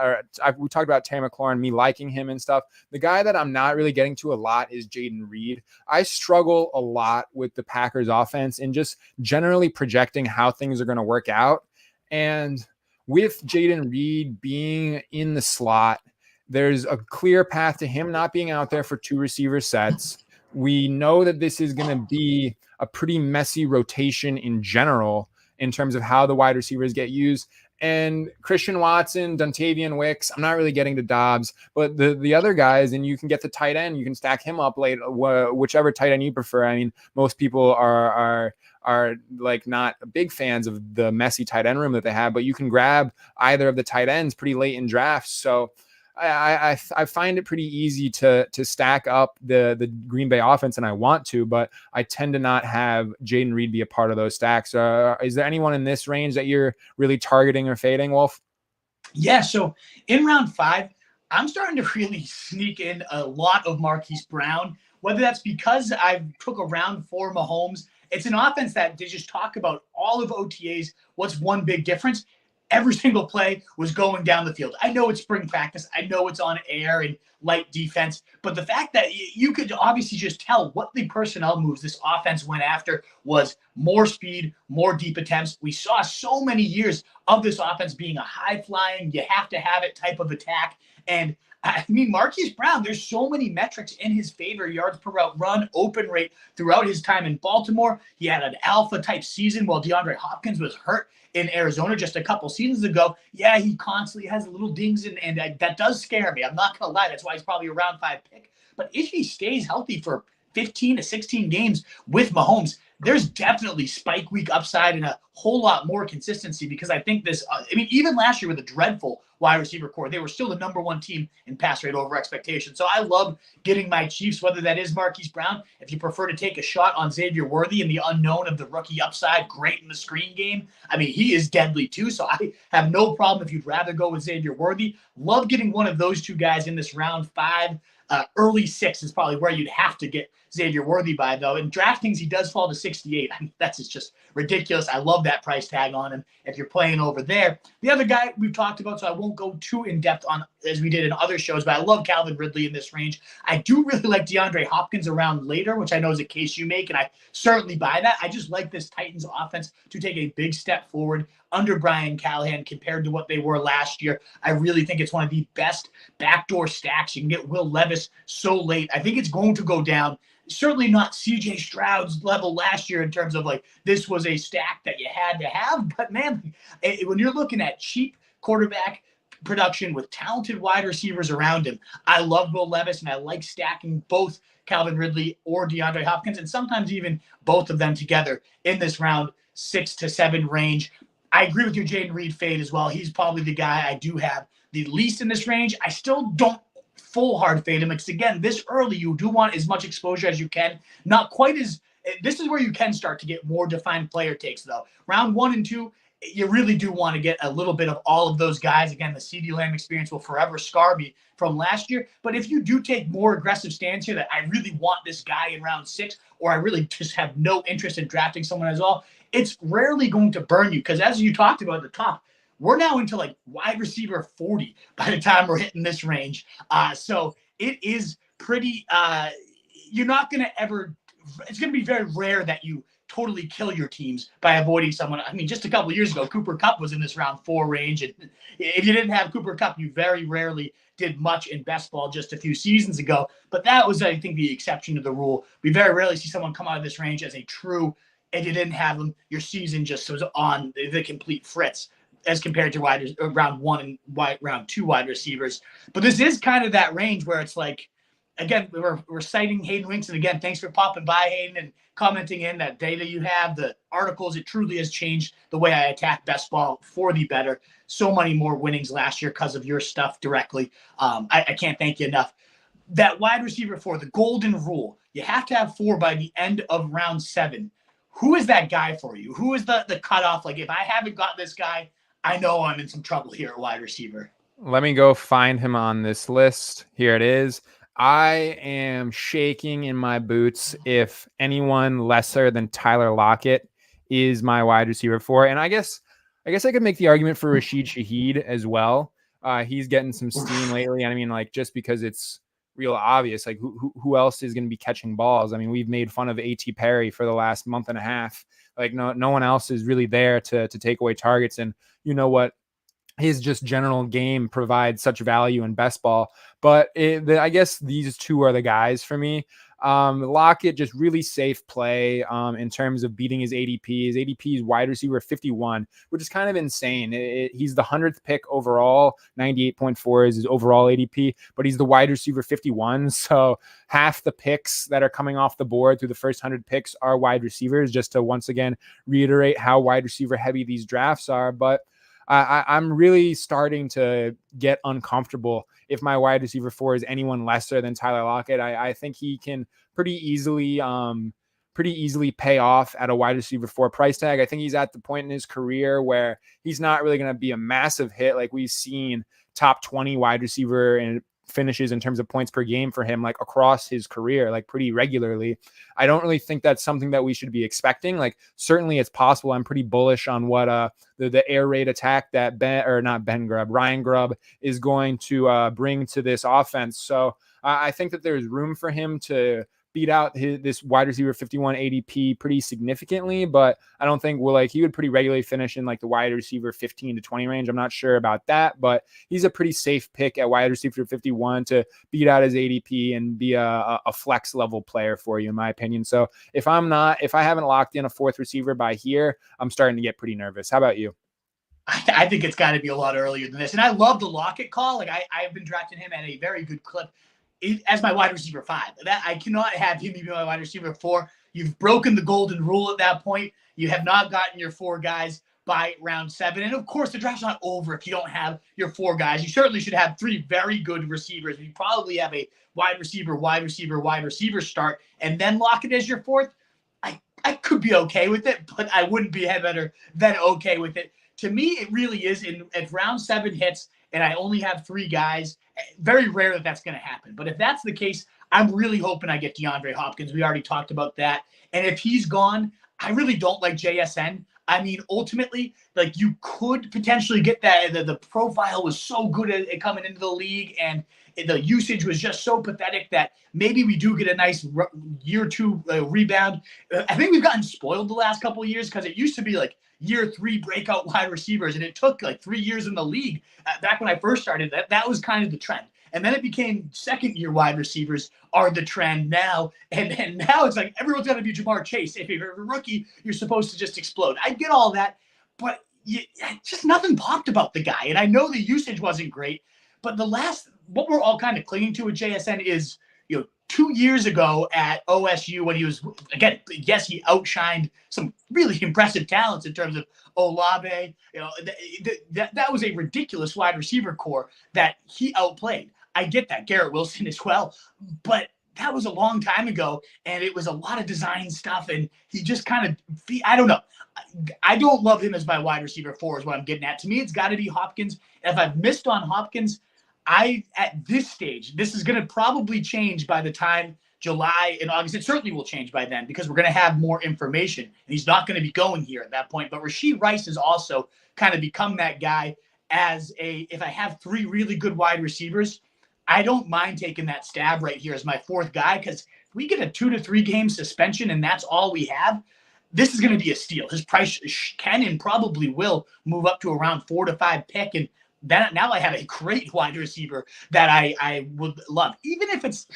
S2: we talked about Terry McLaurin, me liking him and stuff. The guy that I'm not really getting to a lot is Jaden Reed. I struggle a lot with the Packers offense and just generally projecting how things are going to work out. And with Jaden Reed being in the slot, there's a clear path to him not being out there for 2 receiver sets. We know that this is going to be a pretty messy rotation in general in terms of how the wide receivers get used. And Christian Watson, Dontavian Wicks, I'm not really getting to Dobbs, but the other guys, and you can get the tight end, you can stack him up late, whichever tight end you prefer. I mean, most people are like not big fans of the messy tight end room that they have, but you can grab either of the tight ends pretty late in drafts. So I find it pretty easy to stack up the Green Bay offense, and I want to, but I tend to not have Jaden Reed be a part of those stacks. Is there anyone in this range that you're really targeting or fading, Wolf?
S1: Yeah, so in round 5, I'm starting to really sneak in a lot of Marquise Brown, whether that's because I took a round 4 Mahomes. It's an offense that they just talk about all of OTAs. What's one big difference? Every single play was going down the field. I know it's spring practice. I know it's on air and light defense. But the fact that you could obviously just tell what the personnel moves this offense went after was more speed, more deep attempts. We saw so many years of this offense being a high-flying, you have to have it type of attack. And I mean, Marquise Brown, there's so many metrics in his favor: yards per route run, open rate throughout his time in Baltimore. He had an alpha type season while DeAndre Hopkins was hurt in Arizona just a couple seasons ago. Yeah, he constantly has little dings, and that does scare me. I'm not going to lie. That's why he's probably a round 5 pick. But if he stays healthy for 15 to 16 games with Mahomes, there's definitely spike week upside and a whole lot more consistency, because I think this, even last year with a dreadful wide receiver core, they were still the number 1 team in pass rate over expectation. So I love getting my Chiefs, whether that is Marquise Brown. If you prefer to take a shot on Xavier Worthy and the unknown of the rookie upside, great in the screen game. I mean, he is deadly too. So I have no problem if you'd rather go with Xavier Worthy. Love getting one of those 2 guys in this round 5. Early 6 is probably where you'd have to get Xavier Worthy by, though. In DraftKings, he does fall to 68. I mean, that's just ridiculous. I love that price tag on him if you're playing over there. The other guy we've talked about, so I won't go too in-depth on as we did in other shows, but I love Calvin Ridley in this range. I do really like DeAndre Hopkins around later, which I know is a case you make, and I certainly buy that. I just like this Titans offense to take a big step forward under Brian Callahan compared to what they were last year. I really think it's one of the best backdoor stacks. You can get Will Levis so late. I think it's going to go down. Certainly not CJ Stroud's level last year in terms of like this was a stack that you had to have. But man, when you're looking at cheap quarterback production with talented wide receivers around him, I love Will Levis, and I like stacking both Calvin Ridley or DeAndre Hopkins, and sometimes even both of them together in this round 6 to 7 range. I agree with your Jaden Reed fade as well. He's probably the guy I do have the least in this range. I still don't full hard fade him, because again, this early you do want as much exposure as you can. Not quite as this is where you can start to get more defined player takes, though. Round 1 and 2, you really do want to get a little bit of all of those guys. Again, the CeeDee Lamb experience will forever scar me from last year. But if you do take more aggressive stance here that I really want this guy in round 6, or I really just have no interest in drafting someone as well, it's rarely going to burn you, because as you talked about at the top, we're now into like wide receiver 40 by the time we're hitting this range. So it is pretty, you're not going to ever, it's going to be very rare that you totally kill your teams by avoiding someone. I mean, just a couple of years ago, Cooper Kupp was in this round 4 range. And if you didn't have Cooper Kupp, you very rarely did much in best ball just a few seasons ago. But that was, I think, the exception to the rule. We very rarely see someone come out of this range as a true, if you didn't have them, your season just was on the complete fritz as compared to round 1 and round 2 wide receivers. But this is kind of that range where it's like, again, we're citing Hayden Winks. And again, thanks for popping by, Hayden, and commenting in that data you have, the articles. It truly has changed the way I attack best ball for the better. So many more winnings last year because of your stuff directly. I can't thank you enough. That wide receiver 4, the golden rule, you have to have 4 by the end of round 7. Who is that guy for you? Who is the cutoff? Like, if I haven't got this guy, I know I'm in some trouble here at wide receiver.
S2: Let me go find him on this list. Here it is. I am shaking in my boots if anyone lesser than Tyler Lockett is my wide receiver 4. And I guess I guess I could make the argument for Rashid Shaheed as well. He's getting some steam lately. And I mean, like, just because it's real obvious, like who else is going to be catching balls? I mean, we've made fun of A.T. Perry for the last month and a half. Like, no one else is really there to take away targets. And you know what? His just general game provides such value in best ball. But I guess these two are the guys for me. Lockett, just really safe play in terms of beating his ADP. His ADP is wide receiver 51, which is kind of insane. He's the 100th pick overall. 98.4 is his overall ADP, but he's the wide receiver 51. So half the picks that are coming off the board through the first 100 picks are wide receivers, just to once again reiterate how wide receiver heavy these drafts are. But I'm really starting to get uncomfortable if my wide receiver 4 is anyone lesser than Tyler Lockett. I think he can pretty easily pay off at a wide receiver 4 price tag. I think he's at the point in his career where he's not really going to be a massive hit like we've seen top 20 wide receiver and finishes in terms of points per game for him, like across his career, like pretty regularly. I don't really think that's something that we should be expecting. Like, certainly it's possible. I'm pretty bullish on what the air raid attack that Ryan Grubb is going to bring to this offense. So I think that there's room for him to beat out this wide receiver 51 ADP pretty significantly, but I don't think he would pretty regularly finish in like the wide receiver 15 to 20 range. I'm not sure about that, but he's a pretty safe pick at wide receiver 51 to beat out his ADP and be a flex level player for you, in my opinion. So if I haven't locked in a 4th receiver by here, I'm starting to get pretty nervous. How about you?
S1: I think it's got to be a lot earlier than this. And I love the Lockett call. Like, I've been drafting him at a very good clip as my wide receiver 5. That I cannot have him be my wide receiver 4. You've broken the golden rule at that point. You have not gotten your 4 guys by round 7. And of course, the draft's not over if you don't have your 4 guys. You certainly should have 3 very good receivers. You probably have a wide receiver start, and then lock it as your 4th. I could be okay with it, but I wouldn't be better than okay with it. To me, it really is if round 7 hits and I only have 3 guys, very rare that that's going to happen. But if that's the case, I'm really hoping I get DeAndre Hopkins. We already talked about that. And if he's gone, I really don't like JSN. I mean, ultimately, like, you could potentially get that. The profile was so good at coming into the league, and the usage was just so pathetic that maybe we do get a nice year 2 rebound. I think we've gotten spoiled the last couple of years because it used to be like year 3 breakout wide receivers, and it took like 3 years in the league. Back when I first started, that was kind of the trend. And then it became second-year wide receivers are the trend now. And now it's like everyone's got to be Jamar Chase. If you're a rookie, you're supposed to just explode. I get all that, but just nothing popped about the guy. And I know the usage wasn't great, but what we're all kind of clinging to with JSN is, 2 years ago at OSU when he was, again, yes, he outshined some really impressive talents in terms of Olave. That was a ridiculous wide receiver core that he outplayed. I get that. Garrett Wilson as well. But that was a long time ago, and it was a lot of design stuff, and he just kind of, I don't know. I don't love him as my wide receiver 4 is what I'm getting at. To me, it's got to be Hopkins. And if I've missed on Hopkins, at this stage, this is going to probably change by the time July and August. It certainly will change by then because we're going to have more information, and he's not going to be going here at that point. But Rashee Rice has also kind of become that guy if I have 3 really good wide receivers, I don't mind taking that stab right here as my 4th guy, because if we get a 2 to 3 game suspension and that's all we have, this is going to be a steal. His price can and probably will move up to around 4 to 5 pick, and now I have a great wide receiver that I would love. Even if it's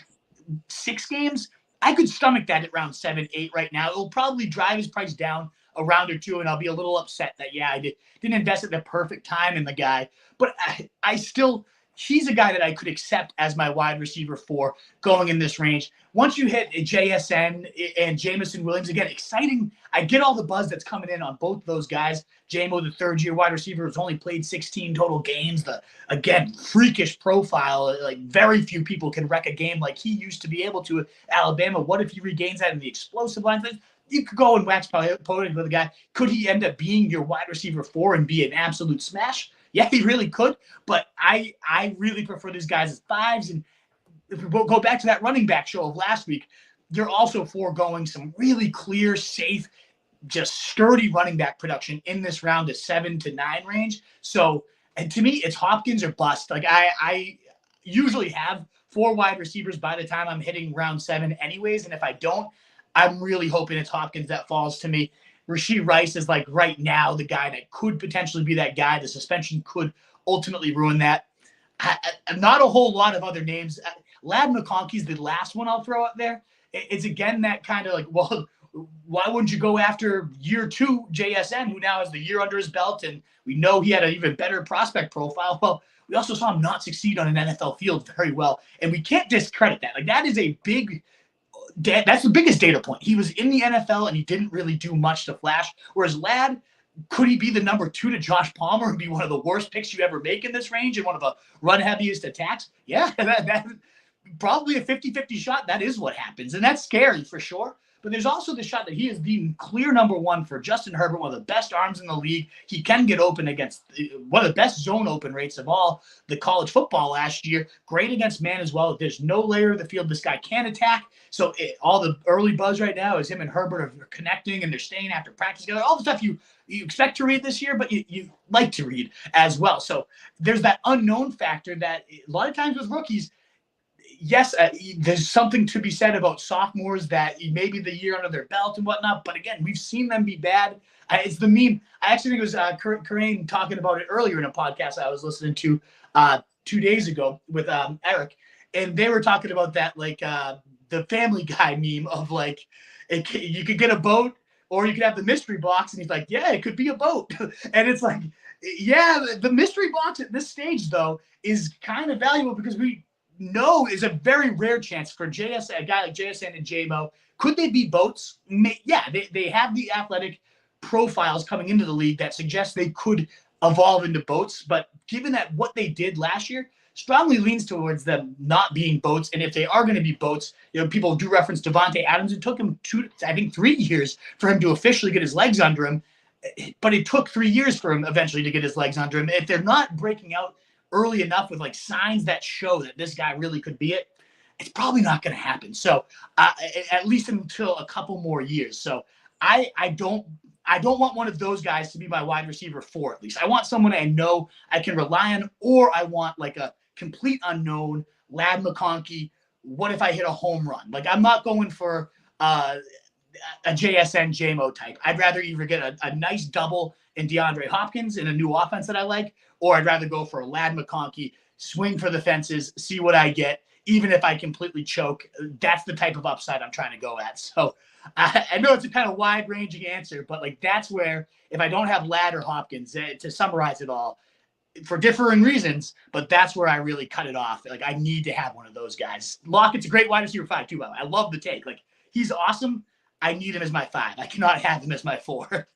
S1: 6 games, I could stomach that at round 7, 8 right now. It'll probably drive his price down a round or 2, and I'll be a little upset that, I didn't invest at the perfect time in the guy. But he's a guy that I could accept as my wide receiver 4 going in this range. Once you hit JSN and Jamison Williams, again, exciting. I get all the buzz that's coming in on both those guys. JMO, the 3rd-year wide receiver, has only played 16 total games. Again, freakish profile. Like, very few people can wreck a game like he used to be able to at Alabama. What if he regains that in the explosive line? You could go and wax poetic with a guy. Could he end up being your wide receiver 4 and be an absolute smash? Yeah, he really could, but I really prefer these guys as 5s. And if we go back to that running back show of last week, you're also foregoing some really clear, safe just sturdy running back production in this round to 7 to 9 range. So, and to me, it's Hopkins or bust. Like I usually have 4 wide receivers by the time I'm hitting round 7 anyways. And if I don't, I'm really hoping it's Hopkins that falls to me. Rashee Rice is like right now the guy that could potentially be that guy. The suspension could ultimately ruin that. Not a whole lot of other names. Lad McConkey's the last one I'll throw out there. It's again that kind of like, well, why wouldn't you go after year 2 JSN, who now has the year under his belt, and we know he had an even better prospect profile? Well, we also saw him not succeed on an NFL field very well, and we can't discredit that. Like that is a big. That's the biggest data point. He was in the NFL and he didn't really do much to flash. Whereas Ladd, could he be the number 2 to Josh Palmer and be one of the worst picks you ever make in this range and one of the run heaviest attacks? Yeah, that probably a 50-50 shot. That is what happens. And that's scary for sure. But there's also the shot that he is the clear number 1 for Justin Herbert, one of the best arms in the league. He can get open against one of the best zone open rates of all the college football last year. Great against man as well. There's no layer of the field this guy can attack. So all the early buzz right now is him and Herbert are connecting and they're staying after practice together. All the stuff you expect to read this year, but you like to read as well. So there's that unknown factor that a lot of times with rookies, yes, there's something to be said about sophomores that maybe the year under their belt and whatnot. But again, we've seen them be bad. It's the meme. I actually think it was Corinne talking about it earlier in a podcast I was listening to 2 days ago with Eric. And they were talking about that, like the Family Guy meme of like, you could get a boat or you could have the mystery box. And he's like, yeah, it could be a boat. And it's like, yeah, the mystery box at this stage, though, is kind of valuable because we know is a very rare chance for JSN, a guy like JSN and JMO. Could they be boats? Yeah, they have the athletic profiles coming into the league that suggest they could evolve into boats. But given that what they did last year strongly leans towards them not being boats. And if they are going to be boats, people do reference Devontae Adams. It took him 3 years for him to officially get his legs under him. But it took 3 years for him eventually to get his legs under him. If they're not breaking out early enough with like signs that show that this guy really could be it, it's probably not going to happen. So at least until a couple more years. So I don't want one of those guys to be my wide receiver 4, at least. I want someone I know I can rely on, or I want like a complete unknown Lad McConkey. What if I hit a home run? Like I'm not going for a JSN JMO type. I'd rather either get a nice double in DeAndre Hopkins in a new offense that I like, or I'd rather go for a Lad McConkey, swing for the fences, see what I get, even if I completely choke. That's the type of upside I'm trying to go at. So I know it's a kind of wide-ranging answer, but like that's where, if I don't have Lad or Hopkins, to summarize it all, for differing reasons, but that's where I really cut it off. Like I need to have one of those guys. Lockett's a great wide receiver 5 too, by the way. I love the take. Like he's awesome. I need him as my 5. I cannot have him as my 4.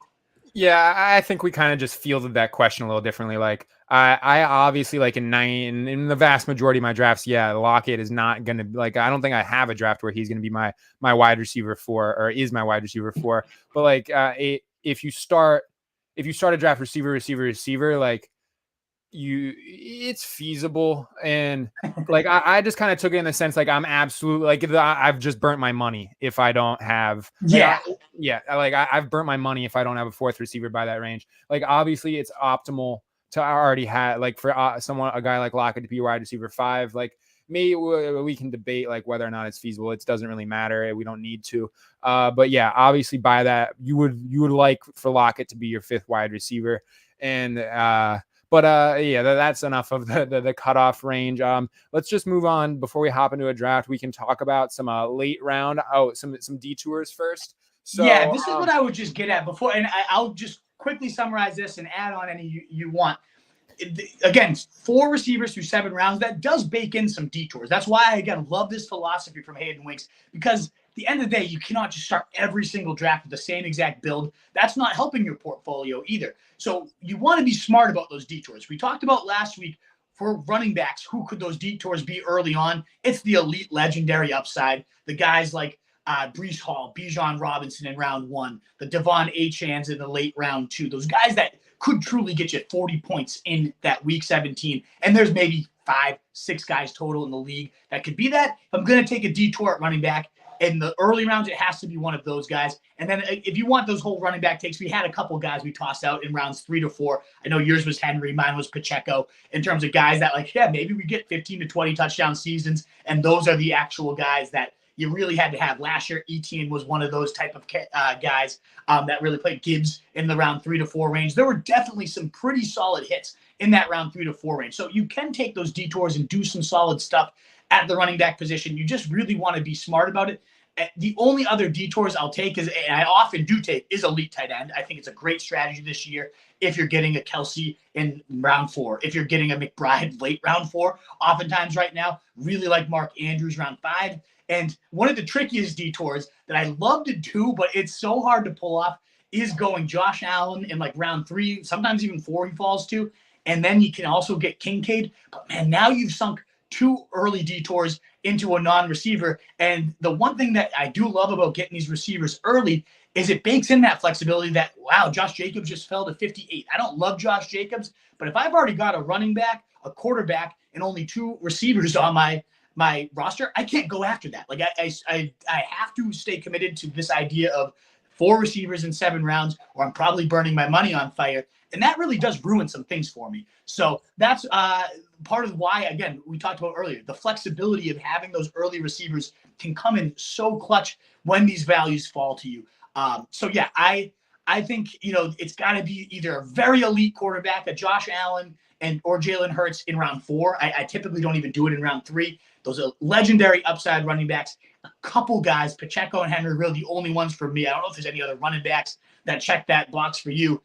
S2: Yeah, I think we kind of just fielded that question a little differently. Like I obviously like in the vast majority of my drafts, yeah, Lockett is not going to like, I don't think I have a draft where he's going to be my wide receiver 4 or is my wide receiver 4. But like if you start a draft receiver, like it's feasible. And like I just kind of took it in the sense like I'm absolutely like I've just burnt my money if I don't have I've burnt my money if I don't have a 4th receiver by that range. Like obviously it's optimal to already have like for a guy like Lockett to be wide receiver 5. Like maybe we can debate like whether or not it's feasible. It doesn't really matter. We don't need to. But yeah, obviously by that you would like for Lockett to be your 5th wide receiver. And yeah, that's enough of the cutoff range. Let's just move on before we hop into a draft. We can talk about some late round. Some detours first. So
S1: yeah, this is what I would just get at before, and I'll just quickly summarize this and add on any you want. Again, 4 receivers through 7 rounds. That does bake in some detours. That's why I again love this philosophy from Hayden Winks, because at the end of the day, you cannot just start every single draft with the same exact build. That's not helping your portfolio either. So you want to be smart about those detours. We talked about last week for running backs, who could those detours be early on? It's the elite legendary upside. The guys like Breece Hall, Bijan Robinson in round 1, the Devon Achans in the late round 2. Those guys that could truly get you 40 points in that week 17. And there's maybe 5-6 guys total in the league that could be that. If I'm going to take a detour at running back, in the early rounds, it has to be one of those guys. And then if you want those whole running back takes, we had a couple guys we tossed out in rounds 3 to 4. I know yours was Henry, mine was Pacheco, in terms of guys that maybe we get 15 to 20 touchdown seasons. And those are the actual guys that you really had to have. Last year, Etienne was one of those type of guys that really played. Gibbs in the round 3 to 4 range. There were definitely some pretty solid hits in that round 3 to 4 range. So you can take those detours and do some solid stuff at the running back position. You just really want to be smart about it. The only other detours I'll take and I often do take, is elite tight end. I think it's a great strategy this year. If you're getting a Kelsey in round 4, if you're getting a McBride late round 4, oftentimes right now, really like Mark Andrews round 5. And one of the trickiest detours that I love to do, but it's so hard to pull off, is going Josh Allen in like round 3, sometimes even 4 he falls to. And then you can also get Kincaid. But man, now you've sunk 2 early detours into a non-receiver. And the one thing that I do love about getting these receivers early is it bakes in that flexibility that, wow, Josh Jacobs just fell to 58. I don't love Josh Jacobs, but if I've already got a running back, a quarterback, and only 2 receivers on my roster, I can't go after that. Like I have to stay committed to this idea of 4 receivers in 7 rounds, or I'm probably burning my money on fire. And that really does ruin some things for me. So that's part of why, again, we talked about earlier, the flexibility of having those early receivers can come in so clutch when these values fall to you. So yeah, I think, it's got to be either a very elite quarterback, a Josh Allen or Jalen Hurts in round 4. I typically don't even do it in round 3. Those are legendary upside running backs. A couple guys, Pacheco and Henry, really the only ones for me. I don't know if there's any other running backs that check that box for you.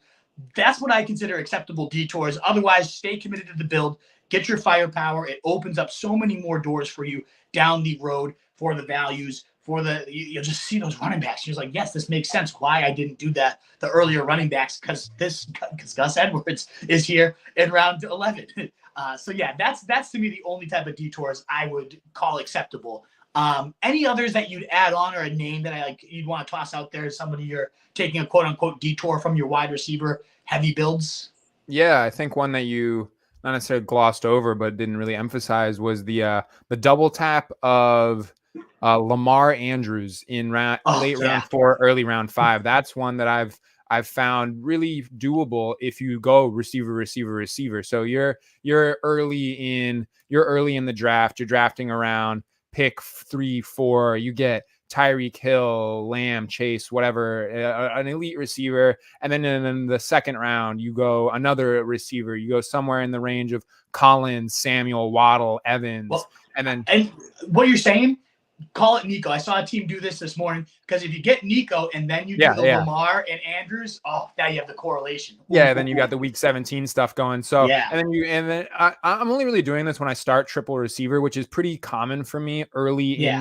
S1: That's what I consider acceptable detours. Otherwise, stay committed to the build. Get your firepower. It opens up so many more doors for you down the road for the values, you'll just see those running backs. You're just like, yes, this makes sense why I didn't do that the earlier running backs, because Gus Edwards is here in round 11. So yeah, that's to me the only type of detours I would call acceptable. Any others that you'd add on, or a name that you'd want to toss out there as somebody you're taking a quote unquote detour from your wide receiver heavy builds?
S2: Yeah, I think one that you not necessarily glossed over but didn't really emphasize was the double tap of Lamar Andrews in late round 4, early round 5. That's one that I've found really doable if you go receiver. So you're early in the draft. You're drafting around pick 3, 4. You get Tyreek Hill, Lamb, Chase, whatever, an elite receiver. And then in the second round, you go another receiver. You go somewhere in the range of Collins, Samuel, Waddle, Evans.
S1: Well,
S2: and
S1: what you're saying, call it Nico. I saw a team do this morning, because if you get Nico and then you do Lamar and Andrews, now you have the correlation.
S2: Yeah, then you got the week 17 stuff going. So yeah. and then I'm only really doing this when I start triple receiver, which is pretty common for me early in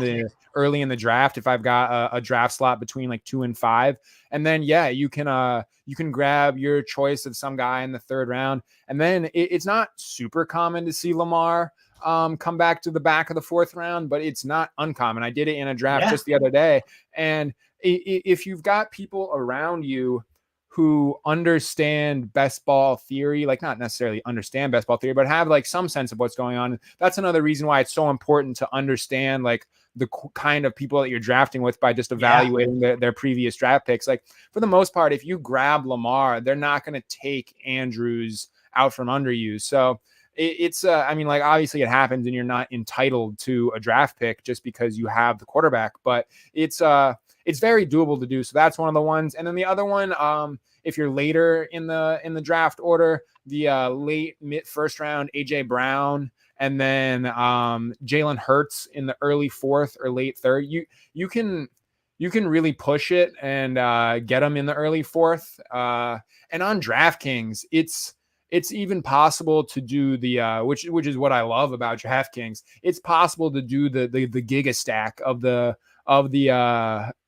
S2: the draft. If I've got a draft slot between like 2 and 5, and then you can grab your choice of some guy in the 3rd round, and then it's not super common to see Lamar come back to the back of the 4th round, but it's not uncommon. I did it in a draft just the other day. And if you've got people around you who understand best ball theory, like not necessarily understand best ball theory, but have like some sense of what's going on, that's another reason why it's so important to understand like the kind of people that you're drafting with by just evaluating their previous draft picks. Like for the most part, if you grab Lamar, they're not going to take Andrews out from under you. So it's obviously it happens and you're not entitled to a draft pick just because you have the quarterback, but it's very doable to do. So that's one of the ones. And then the other one, if you're later in the draft order, the late mid 1st round, AJ Brown, and then Jalen Hurts in the early 4th or late 3rd, you can really push it and get them in the early 4th. And on DraftKings, it's even possible to do the which is what I love about DraftKings. It's possible to do the giga stack of the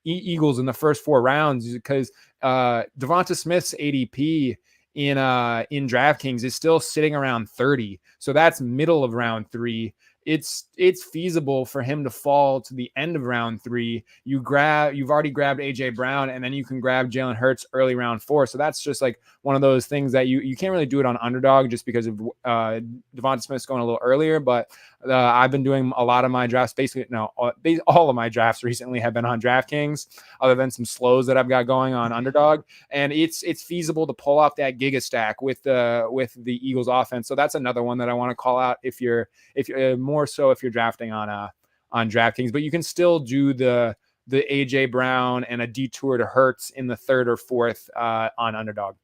S2: Eagles in the first 4 rounds, because Devonta Smith's ADP in DraftKings is still sitting around 30. So that's middle of round 3. it's feasible for him to fall to the end of round 3. You've already grabbed AJ Brown, and then you can grab Jalen Hurts early round 4. So that's just like one of those things that you can't really do it on underdog just because of Devonta Smith's going a little earlier. But I've been doing a lot of my drafts, all of my drafts recently have been on DraftKings, other than some slows that I've got going on underdog. And it's feasible to pull off that giga stack with the Eagles offense. So that's another one that I want to call out if you're more so if you're drafting on DraftKings. But you can still do the AJ Brown and a detour to Hurts in the 3rd or 4th on underdog.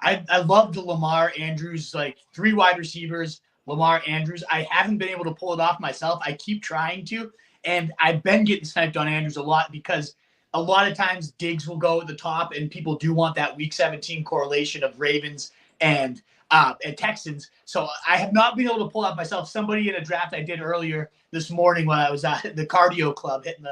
S1: I love the Lamar Andrews, like 3 wide receivers, Lamar Andrews. I haven't been able to pull it off myself. I keep trying to, and I've been getting sniped on Andrews a lot because a lot of times Diggs will go at the top, and people do want that Week 17 correlation of Ravens and Texans. So I have not been able to pull out myself. Somebody in a draft I did earlier this morning when I was at the cardio club hitting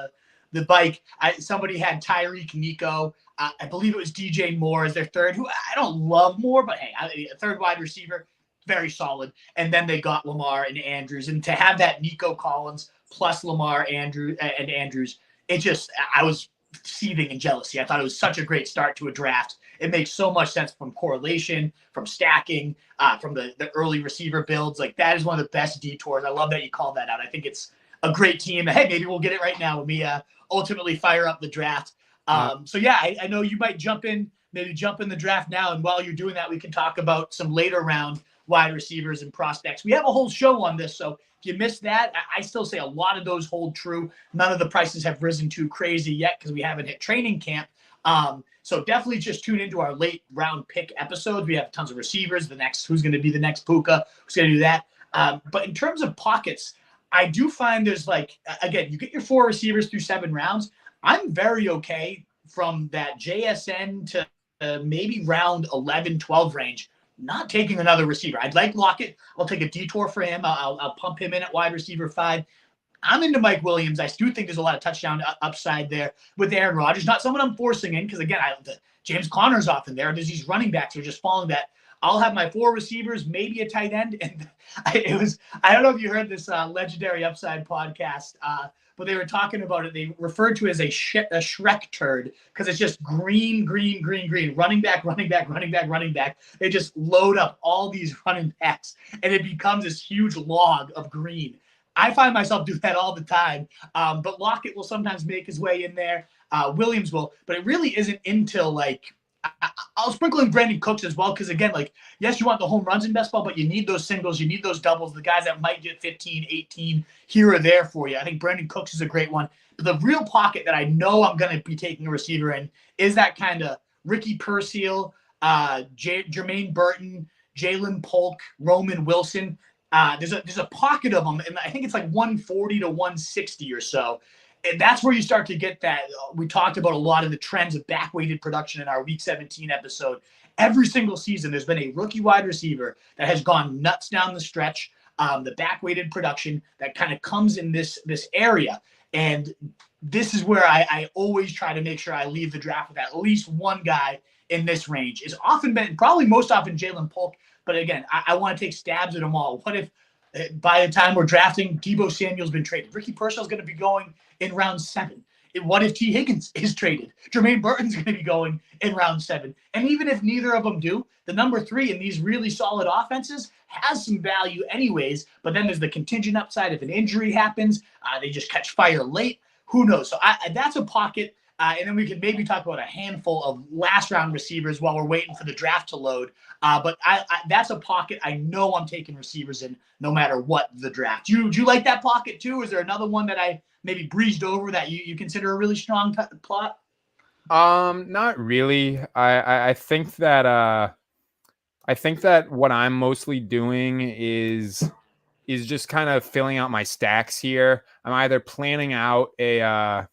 S1: the bike, somebody had Tyreek, Nico. I believe it was DJ Moore as their 3rd, who I don't love Moore, but hey, a 3rd wide receiver, very solid. And then they got Lamar and Andrews. And to have that Nico Collins plus Lamar Andrews, I was seething in jealousy. I thought it was such a great start to a draft. It makes so much sense from correlation, from stacking, from the early receiver builds. Like, that is one of the best detours. I love that you called that out. I think it's a great team. Hey, maybe we'll get it right now when we ultimately fire up the draft. So yeah, I know you might jump in the draft now. And while you're doing that, we can talk about some later round wide receivers and prospects. We have a whole show on this. So if you missed that, I still say a lot of those hold true. None of the prices have risen too crazy yet because we haven't hit training camp. So definitely just tune into our late round pick episodes. We have tons of receivers. Who's going to be the next Puka? Who's going to do that? But in terms of pockets, I do find there's again, you get your 4 receivers through 7 rounds. I'm very okay from that JSN to maybe round 11, 12 range, not taking another receiver. I'd like Lockett. I'll take a detour for him. I'll pump him in at wide receiver 5. I'm into Mike Williams. I do think there's a lot of touchdown upside there with Aaron Rodgers. Not someone I'm forcing in because, again, James Conner's often there. There's these running backs who are just following that. I'll have my 4 receivers, maybe a tight end. And I don't know if you heard this Legendary Upside podcast, but they were talking about it. They referred to it as a Shrek turd because it's just green, running back. They just load up all these running backs, and it becomes this huge log of green. I find myself do that all the time, but Lockett will sometimes make his way in there. Williams will, but it really isn't until I'll sprinkle in Brandon Cooks as well because, again, yes, you want the home runs in best ball, but you need those singles, you need those doubles, the guys that might get 15, 18 here or there for you. I think Brandon Cooks is a great one. But the real pocket that I know I'm going to be taking a receiver in is that kind of Ricky Percival, Jermaine Burton, Jalen Polk, Roman Wilson. There's a pocket of them, and I think it's 140 to 160 or so. And that's where you start to get that. We talked about a lot of the trends of back-weighted production in our Week 17 episode. Every single season, there's been a rookie wide receiver that has gone nuts down the stretch. The back-weighted production that kind of comes in this area. And this is where I always try to make sure I leave the draft with at least one guy in this range. It's often been, probably most often, Jalen Polk. But again, I want to take stabs at them all. What if by the time we're drafting, Deebo Samuel's been traded? Ricky Percival's going to be going in round 7. What if T. Higgins is traded? Jermaine Burton's going to be going in round 7. And even if neither of them do, the number 3 in these really solid offenses has some value anyways. But then there's the contingent upside. If an injury happens, they just catch fire late. Who knows? So that's a pocket. And then we can maybe talk about a handful of last round receivers while we're waiting for the draft to load. But that's a pocket I know I'm taking receivers in no matter what the draft. Do you like that pocket too? Is there another one that I maybe breezed over that you consider a really strong plot?
S2: Not really. I think that what I'm mostly doing is just kind of filling out my stacks here. I'm either planning out a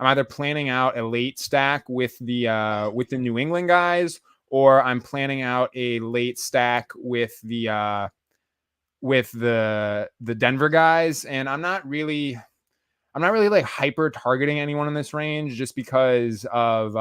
S2: late stack with the New England guys, or I'm planning out a late stack with the Denver guys. And I'm not really hyper targeting anyone in this range just because of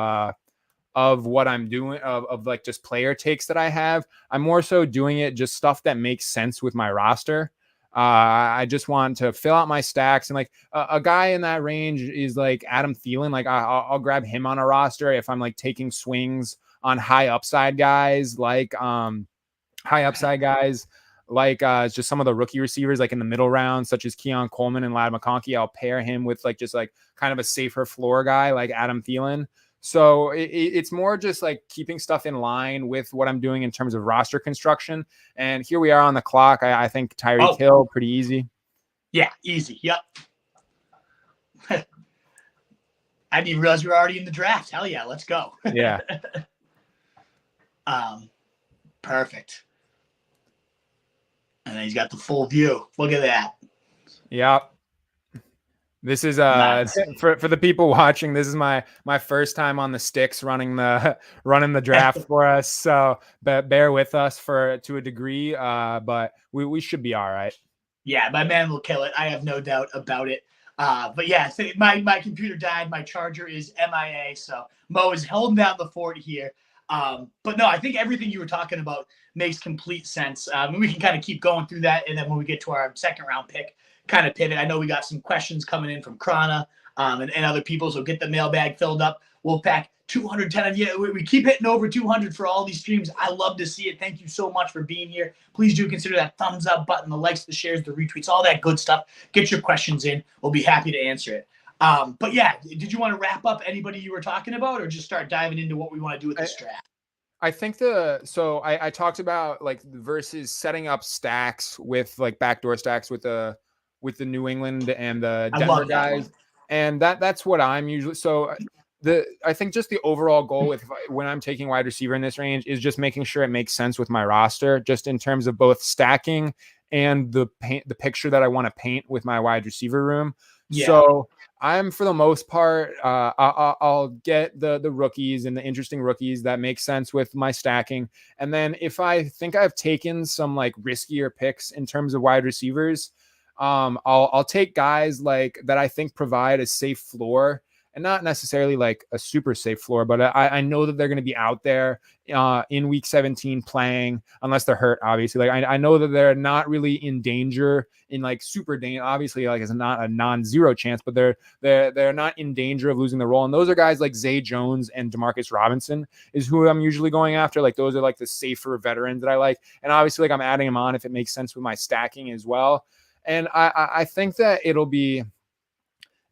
S2: what I'm doing, of just player takes that I have. I'm more so doing it just stuff that makes sense with my roster. I just want to fill out my stacks, and like a guy in that range is like Adam Thielen. Like I'll grab him on a roster if I'm like taking swings on high upside guys, high upside guys like just some of the rookie receivers like in the middle round, such as Keon Coleman and Ladd McConkey. I'll pair him with like just like kind of a safer floor guy like Adam Thielen. So it's more just like keeping stuff in line with what I'm doing in terms of roster construction. And here we are on the clock. I think Tyreek Hill, pretty easy.
S1: Yeah, easy. Yep. I didn't even realize we were already in the draft. Hell yeah, let's go.
S2: Yeah.
S1: Perfect. And then he's got the full view. Look at that.
S2: Yep. This is nice. for the people watching, this is my first time on the sticks running the draft for us. So bear with us to a degree, but we should be all right.
S1: Yeah, my man will kill it. I have no doubt about it. But yeah, so my computer died. My charger is MIA, so Mo is holding down the fort here. But no, I think everything you were talking about makes complete sense. We can kind of keep going through that, and then when we get to our second round pick, kind of pivot. I know we got some questions coming in from Krana and other people, so get the mailbag filled up. Wolfpack 210 of you. We keep hitting over 200 for all these streams. I love to see it. Thank you so much for being here. Please do consider that thumbs up button, the likes, the shares, the retweets, all that good stuff. Get your questions in. We'll be happy to answer it. But yeah, did you want to wrap up anybody you were talking about, or just start diving into what we want to do with this draft?
S2: I think I talked about like versus setting up stacks with like backdoor stacks with the New England and the Denver guys. And that's what I'm usually. So I think just the overall goal with when I'm taking wide receiver in this range is just making sure it makes sense with my roster, just in terms of both stacking and the picture that I want to paint with my wide receiver room. Yeah. So I'm, for the most part, I'll get the rookies and the interesting rookies that make sense with my stacking. And then if I think I've taken some like riskier picks in terms of wide receivers, I'll take guys like that I think provide a safe floor, and not necessarily like a super safe floor, but I know that they're going to be out there in week 17 playing, unless they're hurt, obviously. Like I know that they're not really in danger, in like super danger. Obviously, like it's not a non-zero chance, but they're not in danger of losing the role. And those are guys like Zay Jones and Demarcus Robinson is who I'm usually going after. Like those are like the safer veterans that I like. And obviously, like I'm adding them on if it makes sense with my stacking as well. And I think that it'll be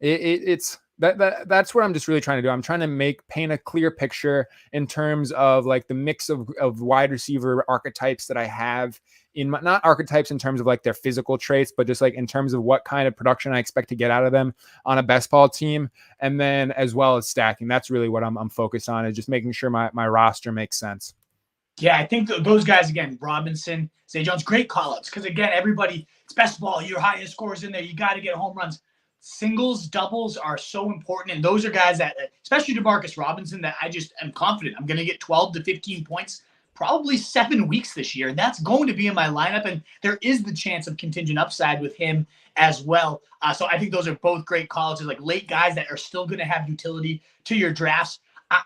S2: that's what I'm just really trying to do. I'm trying to paint a clear picture in terms of like the mix of wide receiver archetypes that I have in my, not archetypes in terms of like their physical traits, but just like in terms of what kind of production I expect to get out of them on a best ball team. And then as well as stacking. That's really what I'm focused on, is just making sure my roster makes sense.
S1: Yeah, I think those guys, again, Robinson, Zay Jones, great call-outs. Because, again, everybody, it's best ball. Your highest scores in there. You got to get home runs. Singles, doubles are so important. And those are guys that, especially Demarcus Robinson, that I just am confident I'm going to get 12 to 15 points, probably 7 weeks this year. And that's going to be in my lineup. And there is the chance of contingent upside with him as well. So I think those are both great call-outs. Like late guys that are still going to have utility to your drafts.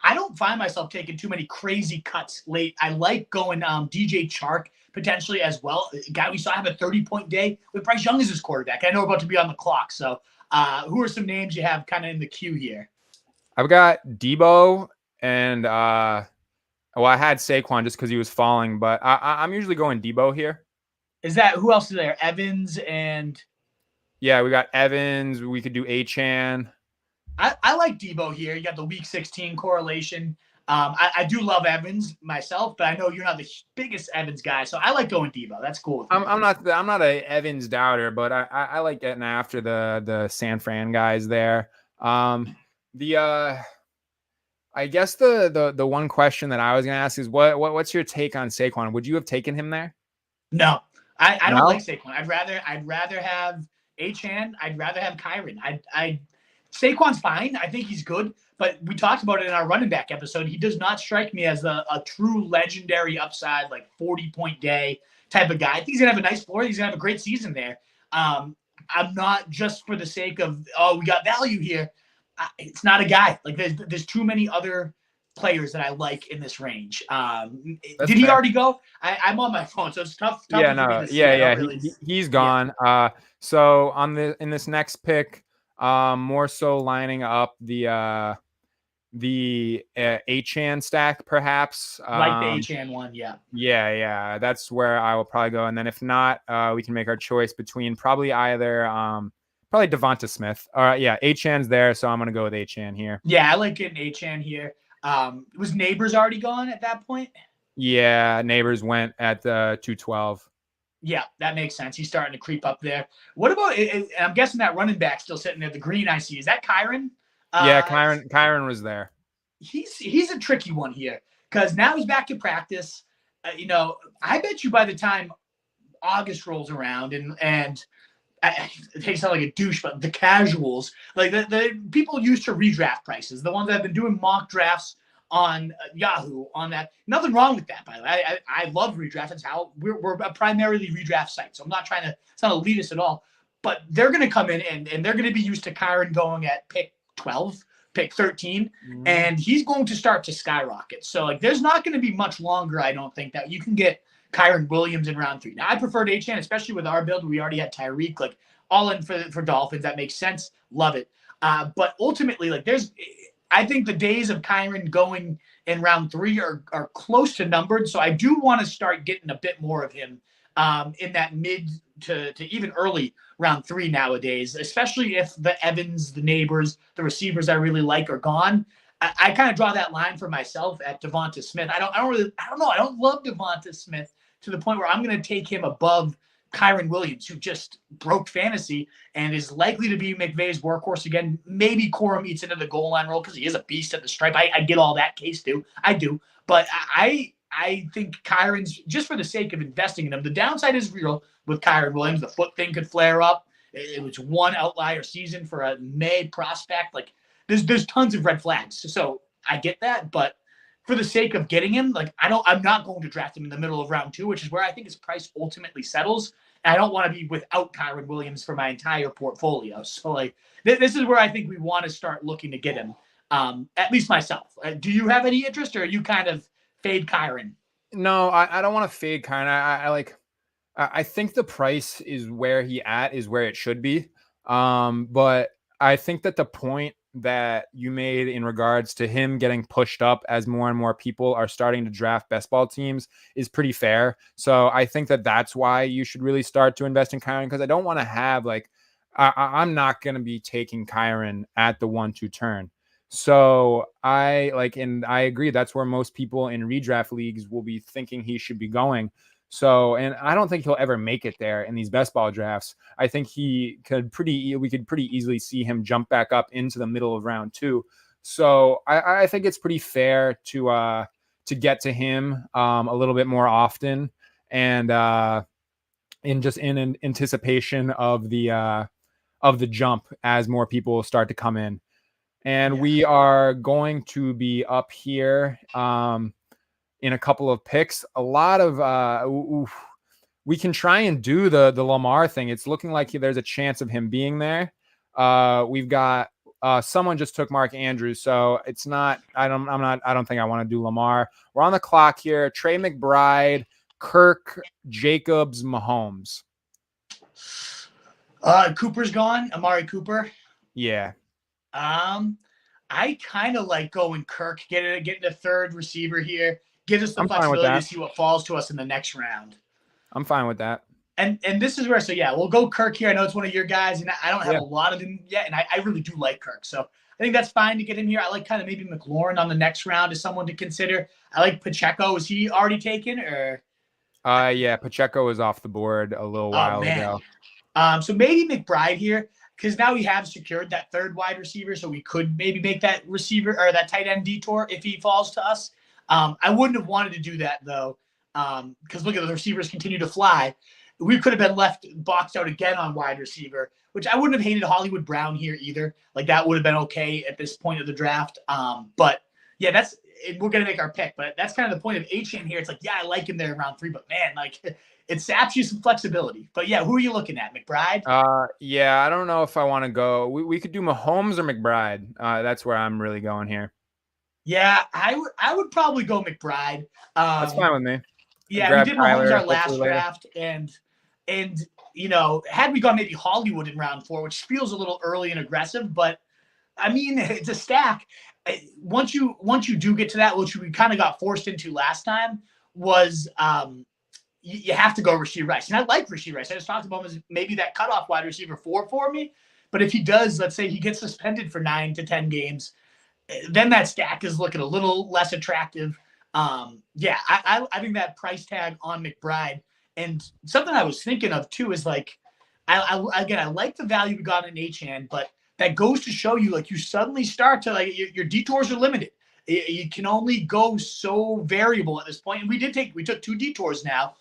S1: I don't find myself taking too many crazy cuts late. I like going DJ Chark potentially as well. A guy we saw have a 30-point day with Bryce Young as his quarterback. I know we're about to be on the clock. So who are some names you have kind of in the queue here?
S2: I've got Debo and I had Saquon just because he was falling, but I'm usually going Debo here.
S1: Is that, who else is there? Evans and...
S2: Yeah, we got Evans. We could do Achane.
S1: I like Debo here. You got the week 16 correlation. I do love Evans myself, but I know you're not the biggest Evans guy, so I like going Debo. That's cool.
S2: I'm not a Evans doubter, but I like getting after the San Fran guys there. I guess the one question that I was gonna ask is what's your take on Saquon? Would you have taken him there?
S1: No, I don't like Saquon. I'd rather have Achane. I'd rather have Kyron. Saquon's fine. I think he's good, but we talked about it in our running back episode. He does not strike me as a true legendary upside, like 40-point day type of guy. I think he's going to have a nice floor. He's going to have a great season there. I'm not just for the sake of, we got value here. It's not a guy. Like there's too many other players that I like in this range.
S2: That's
S1: Did he
S2: fair.
S1: already go? I'm on my phone, so it's tough
S2: Yeah,
S1: for me
S2: no,
S1: to see.
S2: yeah,
S1: I don't
S2: yeah.
S1: really.
S2: He's
S1: Yeah,
S2: gone. So in this next pick, more so lining up the Achan stack, perhaps.
S1: like the HN one. Yeah.
S2: Yeah, yeah, that's where I will probably go. And then if not, we can make our choice between probably either probably Devonta Smith. All right, yeah, Achan's there, so I'm gonna go with Achan here.
S1: Yeah, I like getting HN here. Was Neighbors already gone at that point?
S2: Yeah, Neighbors went at 212.
S1: Yeah, that makes sense. He's starting to creep up there. What about? I'm guessing that running back still sitting there. The green I see, is that Kyron?
S2: Yeah,
S1: Uh,
S2: Kyron was there.
S1: he's a tricky one here because now he's back to practice. I bet you by the time August rolls around and they sound like a douche, but the casuals, like the people used to redraft prices, the ones that have been doing mock drafts on Yahoo, on that. Nothing wrong with that, by the way. I love redraft. It's how we're a primarily redraft site, so I'm not trying to. It's not elitist at all. But they're going to come in and they're going to be used to Kyron going at pick 12, pick 13, and he's going to start to skyrocket. So like, there's not going to be much longer, I don't think, that you can get Kyron Williams in round 3. Now, I preferred Achan, especially with our build. We already had Tyreek, like all in for Dolphins. That makes sense. Love it. But ultimately, like I think the days of Kyron going in round 3 are close to numbered. So I do want to start getting a bit more of him in that mid to even early round 3 nowadays, especially if the Evans, the Neighbors, the receivers I really like are gone. I kind of draw that line for myself at Devonta Smith. I don't know. I don't love Devonta Smith to the point where I'm going to take him above Kyron Williams, who just broke fantasy and is likely to be McVay's workhorse again. Maybe Corum eats into the goal line role because he is a beast at the stripe. I get all that case too. I do. But I think Kyron's, just for the sake of investing in him, the downside is real with Kyron Williams. The foot thing could flare up. It was one outlier season for a May prospect. Like, there's tons of red flags. So I get that, but for the sake of getting him, like I'm not going to draft him in the middle of round 2, which is where I think his price ultimately settles. And I don't want to be without Kyron Williams for my entire portfolio. So like this is where I think we want to start looking to get him. At least myself. Do you have any interest, or are you kind of fade Kyron?
S2: No, I don't want to fade Kyron. I think the price is where it should be. But I think that the point that you made in regards to him getting pushed up as more and more people are starting to draft best ball teams is pretty fair. So I think that that's why you should really start to invest in Kyron, because I don't want to have I'm not going to be taking Kyron at the 1-2 turn. So I agree. That's where most people in redraft leagues will be thinking he should be going. So, and I don't think he'll ever make it there in these best ball drafts. I think we could pretty easily see him jump back up into the middle of round 2. So I think it's pretty fair to get to him a little bit more often, and in anticipation of the jump as more people start to come in. And we are going to be up here in a couple of picks. A lot of we can try and do the Lamar thing. It's looking like there's a chance of him being there. We've got someone just took Mark Andrews, so it's not. I don't think I want to do Lamar. We're on the clock here. Trey McBride, Kirk, Jacobs, Mahomes.
S1: Cooper's gone. Amari Cooper.
S2: Yeah.
S1: I kind of like going Kirk, getting a third receiver here. Gives us the
S2: I'm fine with
S1: flexibility
S2: that.
S1: to see what falls to us in the next round.
S2: I'm fine with that.
S1: And this is where, so yeah, we'll go Kirk here. I know it's one of your guys, and I don't have a lot of them yet, and I really do like Kirk. So I think that's fine to get him here. I like kind of maybe McLaurin on the next round as someone to consider. I like Pacheco. Is he already taken, or?
S2: Yeah, Pacheco was off the board a little while ago.
S1: So maybe McBride here, because now we have secured that third wide receiver, so we could maybe make that receiver or that tight end detour if he falls to us. I wouldn't have wanted to do that, though, because look at the receivers continue to fly. We could have been left boxed out again on wide receiver, which I wouldn't have hated Hollywood Brown here either. Like, that would have been okay at this point of the draft. But, yeah, we're going to make our pick. But that's kind of the point of Achane here. It's like, yeah, I like him there in round 3, but, man, like, it saps you some flexibility. But, yeah, who are you looking at, McBride?
S2: Yeah, I don't know if I want to go. We could do Mahomes or McBride. That's where I'm really going here.
S1: Yeah, I would probably go McBride.
S2: That's fine with me.
S1: Yeah, we
S2: Grab
S1: did Mahomes
S2: Kyler
S1: our
S2: hopefully
S1: last
S2: later.
S1: draft, and had we gone maybe Hollywood in round 4, which feels a little early and aggressive, but I mean it's a stack. Once you do get to that, which we kind of got forced into last time, was you have to go Rashee Rice. And I like Rashee Rice. I just talked about him as maybe that cutoff wide receiver 4 for me. But if he does, let's say he gets suspended for 9 to 10 games, then that stack is looking a little less attractive. Yeah, I think that price tag on McBride, and something I was thinking of too is like, I like the value we got in Achan, but that goes to show you like you suddenly start to like your detours are limited. You can only go so variable at this point, and we took 2 detours now.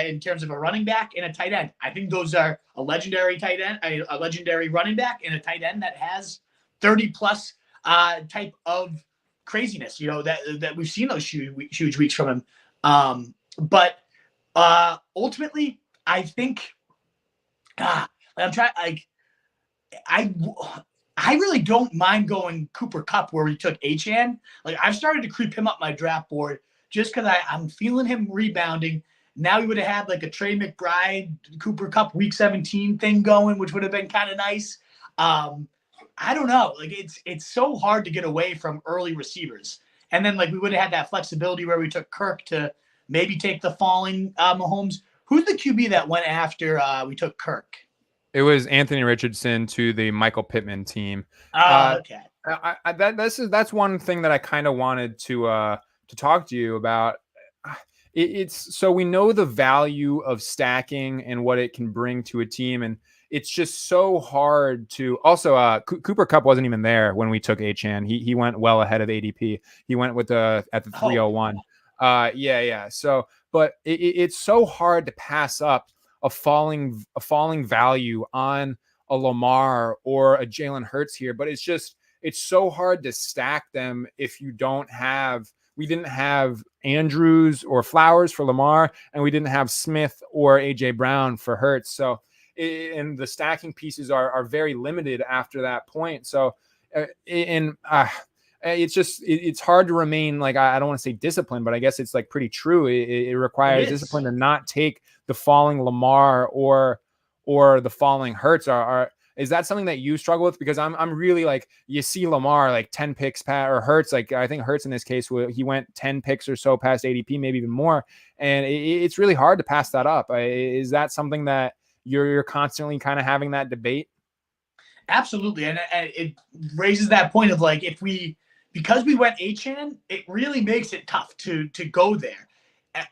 S1: In terms of a running back and a tight end, I think those are a legendary tight end, a legendary running back, and a tight end that has 30 plus type of craziness, that we've seen those huge weeks from him. But ultimately, I think I'm trying. I I really don't mind going Cooper Kupp where we took Achan. Like I've started to creep him up my draft board just because I'm feeling him rebounding. Now we would have had like a Trey McBride, Cooper Kupp week 17 thing going, which would have been kind of nice. I don't know. Like it's so hard to get away from early receivers. And then like we would have had that flexibility where we took Kirk to maybe take the falling Mahomes. Who's the QB that went after we took Kirk?
S2: It was Anthony Richardson to the Michael Pittman team.
S1: Oh, okay.
S2: That's one thing that I kind of wanted to talk to you about. It's so we know the value of stacking and what it can bring to a team, and it's just so hard to. Also, Cooper Kupp wasn't even there when we took Achan. He went well ahead of ADP. He went with at the 301. Yeah. So, but it's so hard to pass up a falling value on a Lamar or a Jalen Hurts here, but it's so hard to stack them if you don't have. We didn't have Andrews or Flowers for Lamar, and we didn't have Smith or AJ Brown for Hurts. So, and the stacking pieces are very limited after that point. So, it's hard to remain like I don't want to say disciplined, but I guess it's like pretty true. It requires discipline to not take the falling Lamar or the falling Hurts. Is that something that you struggle with? Because I'm really like, you see Lamar like 10 picks or Hurts, like I think Hurts in this case, he went 10 picks or so past ADP, maybe even more. And it's really hard to pass that up. Is that something that you're constantly kind of having that debate?
S1: Absolutely. And it raises that point of like, because we went Achan, it really makes it tough to go there.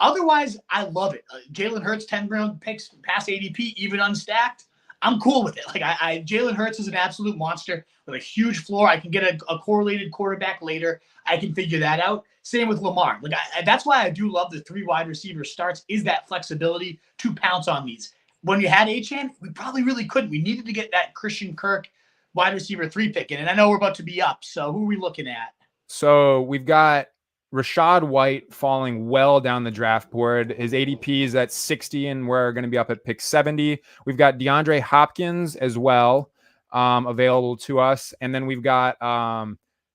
S1: Otherwise, I love it. Jalen Hurts, 10 round picks past ADP, even unstacked. I'm cool with it. Like Jalen Hurts is an absolute monster with a huge floor. I can get a correlated quarterback later. I can figure that out. Same with Lamar. Like that's why I do love the 3 wide receiver starts, is that flexibility to pounce on these. When you had Achan, we probably really couldn't. We needed to get that Christian Kirk wide receiver 3 pick in. And I know we're about to be up. So who are we looking at?
S2: So we've got Rachaad White falling well down the draft board. His ADP is at 60, and we're going to be up at pick 70. We've got DeAndre Hopkins as well available to us. And then we've got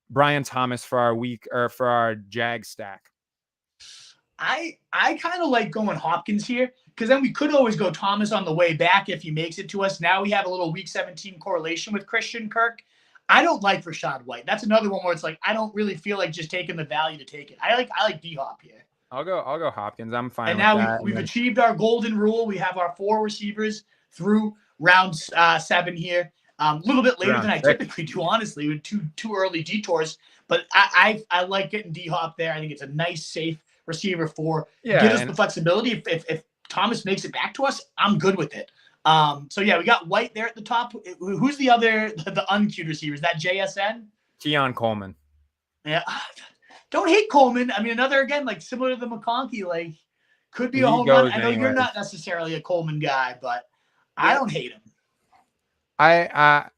S2: Brian Thomas for our Jag stack.
S1: I kind of like going Hopkins here because then we could always go Thomas on the way back if he makes it to us. Now we have a little week 17 correlation with Christian Kirk. I don't like Rachaad White. That's another one where it's like I don't really feel like just taking the value to take it. I like D-Hop here.
S2: I'll go Hopkins. I'm fine.
S1: And
S2: with
S1: now
S2: that.
S1: we've achieved our golden rule. We have our 4 receivers through round 7 here. A little bit later than I typically do, honestly, with two early detours. But I like getting D-Hop there. I think it's a nice, safe receiver give us the flexibility. If Thomas makes it back to us, I'm good with it. So yeah, we got White there at the top. Who's the other, the uncued receiver? Is that JSN?
S2: Keon Coleman.
S1: Yeah. Don't hate Coleman. I mean, another, again, like similar to the McConkey, like could be a home run. I know you're not necessarily a Coleman guy, but I don't hate him.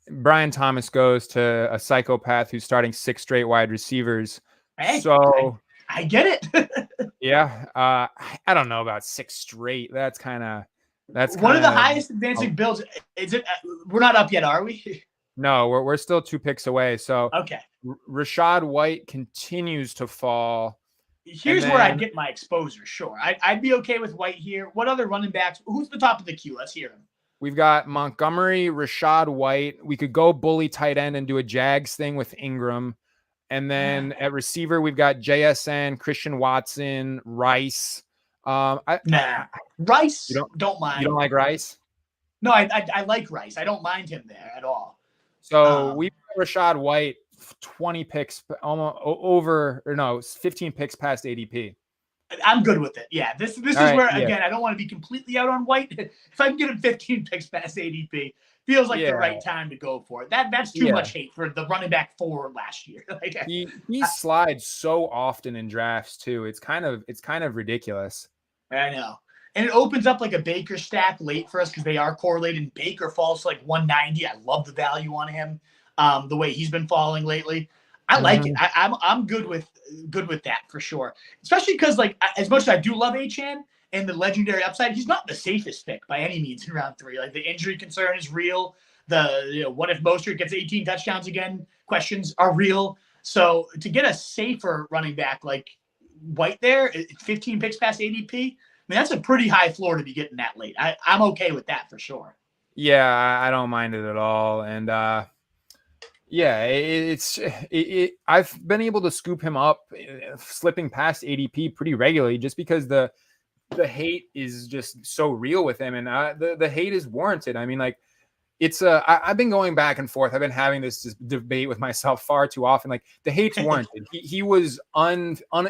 S2: Brian Thomas goes to a psychopath who's starting 6 straight wide receivers.
S1: Hey,
S2: so
S1: I get it.
S2: Yeah. I don't know about 6 straight. That's one
S1: of the highest advancing builds. Is it? We're not up yet, are we?
S2: No, we're still 2 picks away. So
S1: Okay.
S2: Rashad White continues to fall. And
S1: Here's where I
S2: then
S1: get my exposure. Sure. I'd be okay with White here. What other running backs? Who's the top of the queue? Let's hear him.
S2: we've got Montgomery, Rashad White. We could go bully tight end and do a Jags thing with Ingram. And then at receiver, we've got JSN, Christian Watson, Rice.
S1: Nah.
S2: You
S1: Rice,
S2: don't
S1: don't
S2: you don't
S1: mind.
S2: like Rice?
S1: No, I like Rice. I don't mind him there at all.
S2: So
S1: Um,
S2: we got Rashad White 20 picks almost over, or no, 15 picks past ADP.
S1: I'm good with it. Yeah, this
S2: All
S1: is
S2: right,
S1: where
S2: yeah,
S1: again I don't want to be completely out on White. If I can get him 15 picks past ADP, feels like the
S2: yeah,
S1: right time to go for it. That's too
S2: yeah.
S1: much hate for the running back 4 last year. Like,
S2: He slides so often in drafts too. It's kind of ridiculous.
S1: I know, and it opens up like a Baker stack late for us because they are correlated. Baker falls to like 190. I love the value on him. The way he's been falling lately. I like it.
S2: Mhm.
S1: I'm good with that for sure. Especially because like as much as I do love Achan and the legendary upside, he's not the safest pick by any means in round 3. Like the injury concern is real. What if Mostert gets 18 touchdowns again? Questions are real. So to get a safer running back like White there, 15 picks past ADP, I mean that's a pretty high floor to be getting that late. I'm okay with that for sure.
S2: Yeah, I don't mind it at all. And yeah, I've been able to scoop him up, slipping past ADP pretty regularly, just because the hate is just so real with him, and the hate is warranted. I mean, like I've been going back and forth. I've been having this debate with myself far too often. Like the hate's warranted. He was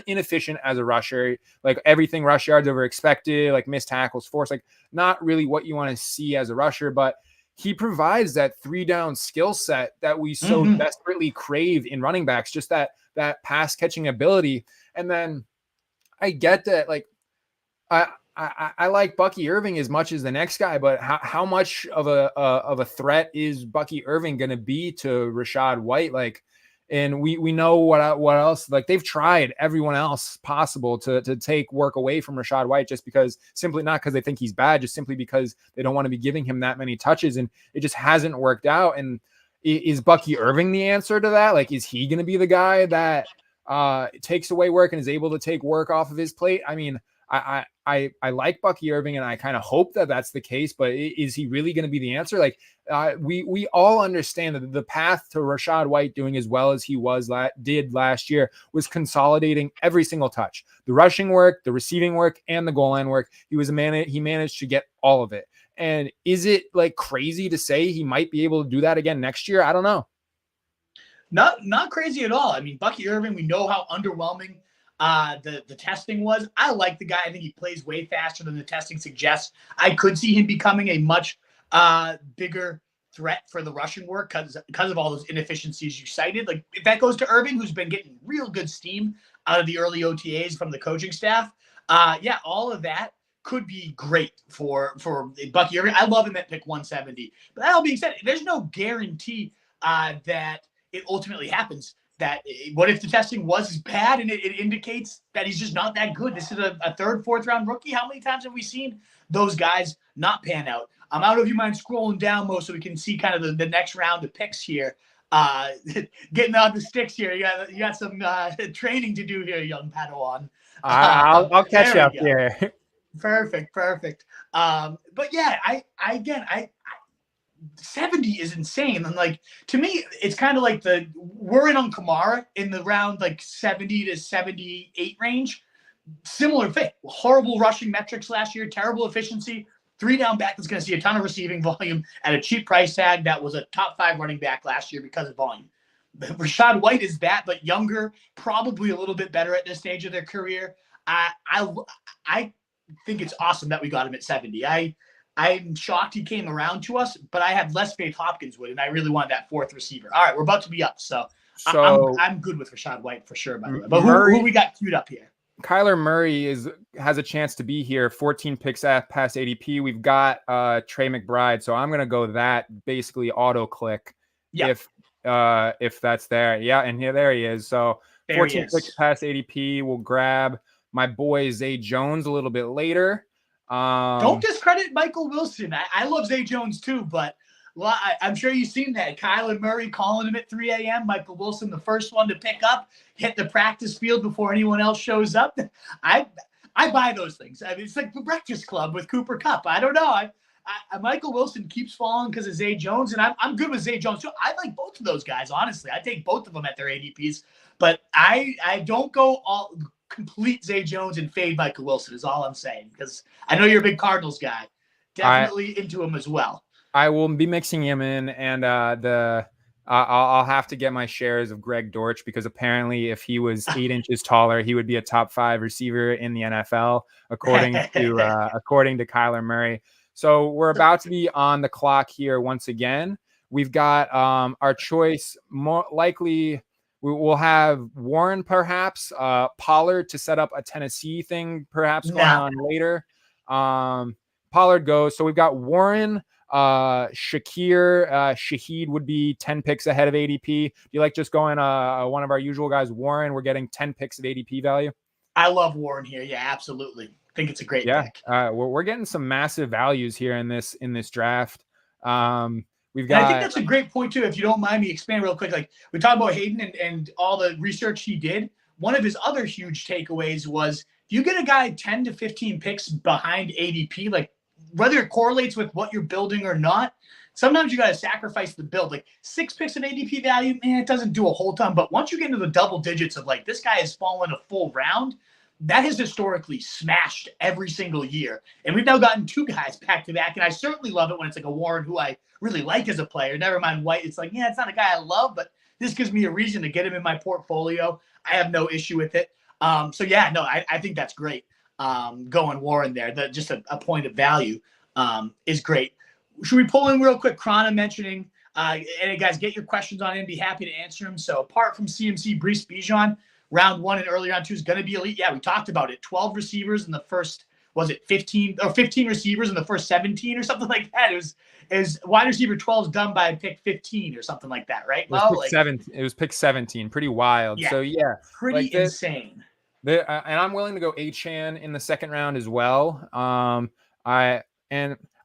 S2: inefficient as a rusher. Like everything rush yards over expected, like missed tackles, forced, like not really what you want to see as a rusher, but he provides that 3-down skill set that we so
S1: Mm-hmm.
S2: desperately crave in running backs, just that pass catching ability. And then I get that, like, I like Bucky Irving as much as the next guy, but how much of a threat is Bucky Irving going to be to Rashad White? Like, and we know what else, like they've tried everyone else possible to take work away from Rashad White, just because, simply not because they think he's bad, just simply because they don't want to be giving him that many touches, and it just hasn't worked out. And is Bucky Irving the answer to that? Like, is he going to be the guy that takes away work and is able to take work off of his plate? I mean, I like Bucky Irving, and I kind of hope that that's the case, but is he really going to be the answer? Like, we all understand that the path to Rashad White doing as well as he did last year was consolidating every single touch, the rushing work, the receiving work, and the goal line work. He managed to get all of it. And is it like crazy to say he might be able to do that again next year? I don't know.
S1: Not crazy at all. I mean, Bucky Irving, we know how underwhelming the testing was. I like the guy. I think he plays way faster than the testing suggests. I could see him becoming a much bigger threat for the rushing work because of all those inefficiencies you cited. Like if that goes to Irving, who's been getting real good steam out of the early OTAs from the coaching staff, yeah, all of that could be great for Bucky Irving. I love him at pick 170. But that all being said, there's no guarantee that it ultimately happens. That what if the testing was bad and it indicates that he's just not that good? This is a third, fourth round rookie. How many times have we seen those guys not pan out? I don't know if you mind scrolling down, Mo, so we can see kind of the next round of picks here. Getting on the sticks here. You got some training to do here, young Padawan.
S2: I'll catch
S1: There
S2: up
S1: we go.
S2: here.
S1: Perfect. But yeah, I 70 is insane. And like to me, it's kind of like we're in on Kamara in the round like 70 to 78 range. Similar thing. Horrible rushing metrics last year, terrible efficiency. 3-down back that's going to see a ton of receiving volume at a cheap price tag. That was a top 5 running back last year because of volume. Rashad White is that, but younger, probably a little bit better at this stage of their career. I think it's awesome that we got him at 70. I'm shocked he came around to us, but I had less faith Hopkins would, and I really wanted that 4th receiver. All right, we're about to be up, so I'm good with Rashad White for sure, by the way. But who we got queued up here?
S2: Kyler Murray has a chance to be here. 14 picks past ADP. We've got Trey McBride, so I'm gonna go that basically auto click.
S1: Yeah.
S2: If that's there. Yeah, and here there he is. So
S1: There
S2: 14 picks past ADP. We'll grab my boy Zay Jones a little bit later.
S1: Don't discredit Michael Wilson. I love Zay Jones too, but Well, I'm sure you've seen that. Kyler Murray calling him at 3 a.m. Michael Wilson, the first one to pick up, hit the practice field before anyone else shows up. I I buy those things. I mean, it's like the Breakfast Club with Cooper Kupp. I don't know. Michael Wilson keeps falling because of Zay Jones, and I'm good with Zay Jones too. I like both of those guys, honestly. I take both of them at their ADPs, but I don't go all complete Zay Jones and fade Michael Wilson is all I'm saying, because I know you're a big Cardinals guy. Definitely into him as well.
S2: I will be mixing him in, and I'll have to get my shares of Greg Dortch, because apparently if he was 8 inches taller, he would be a top 5 receiver in the NFL, according to Kyler Murray. So we're about to be on the clock here once again. We've got our choice. More likely, we'll have Warren, perhaps Pollard to set up a Tennessee thing, perhaps going on later. Pollard goes. So we've got Warren, Shaheed would be 10 picks ahead of ADP. Do you like just going one of our usual guys, Warren? We're getting 10 picks of ADP value.
S1: I love Warren here. Yeah, absolutely. I think it's a great pick.
S2: We're getting some massive values here in this draft. We've got.
S1: And I think that's a great point too. If you don't mind me expand real quick, like we talked about Hayden and all the research he did. One of his other huge takeaways was, if you get a guy 10 to 15 picks behind ADP, like whether it correlates with what you're building or not, sometimes you got to sacrifice the build. Like 6 picks of ADP value, man, it doesn't do a whole ton. But once you get into the double digits of like, this guy has fallen a full round, that has historically smashed every single year. And we've now gotten 2 guys back to back. And I certainly love it when it's like a Warren who I really like as a player. Never mind White. It's like, yeah, it's not a guy I love, but this gives me a reason to get him in my portfolio. I have no issue with it. So yeah, no, I think that's great. Going Warren there, just a point of value is great. Should we pull in real quick? Krana mentioning, and guys, get your questions on in. Be happy to answer them. So apart from CMC, Brees Bijan, round 1 and early round 2 is going to be elite. Yeah, we talked about it. 12 receivers in the first, was it 15 receivers in the first 17 or something like that? It was wide receiver 12 is done by pick 15 or something like that, right?
S2: It was pick 17. Pretty wild.
S1: Yeah,
S2: so yeah,
S1: pretty insane.
S2: And I'm willing to go Achane in the second round as well. I'll get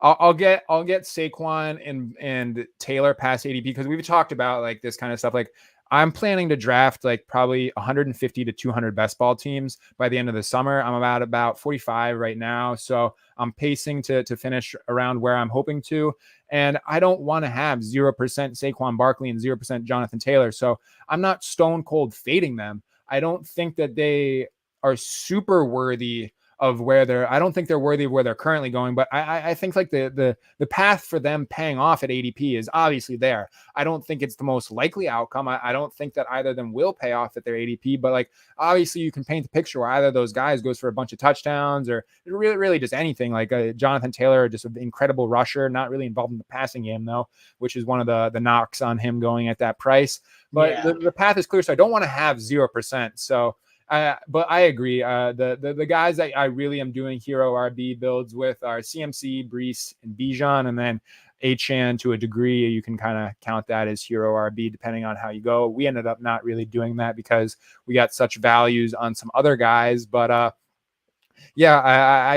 S2: Saquon and Taylor past ADP, because we've talked about like this kind of stuff. Like I'm planning to draft like probably 150 to 200 best ball teams by the end of the summer. I'm about 45 right now, so I'm pacing to finish around where I'm hoping to. And I don't want to have 0% Saquon Barkley and 0% Jonathan Taylor, so I'm not stone cold fading them. I don't think that they are super worthy of where I don't think they're worthy of where they're currently going, but I think like the path for them paying off at ADP is obviously there. I don't think it's the most likely outcome. I don't think that either of them will pay off at their ADP, but like obviously you can paint the picture where either of those guys goes for a bunch of touchdowns or really just anything. Like Jonathan Taylor, just an incredible rusher, not really involved in the passing game though, which is one of the knocks on him going at that price. But the path is clear, so I don't want to have 0%. So but I agree. The guys that I really am doing hero RB builds with are CMC, Brees, and Bijan, and then Achane to a degree. You can kind of count that as hero RB depending on how you go. We ended up not really doing that because we got such values on some other guys. But I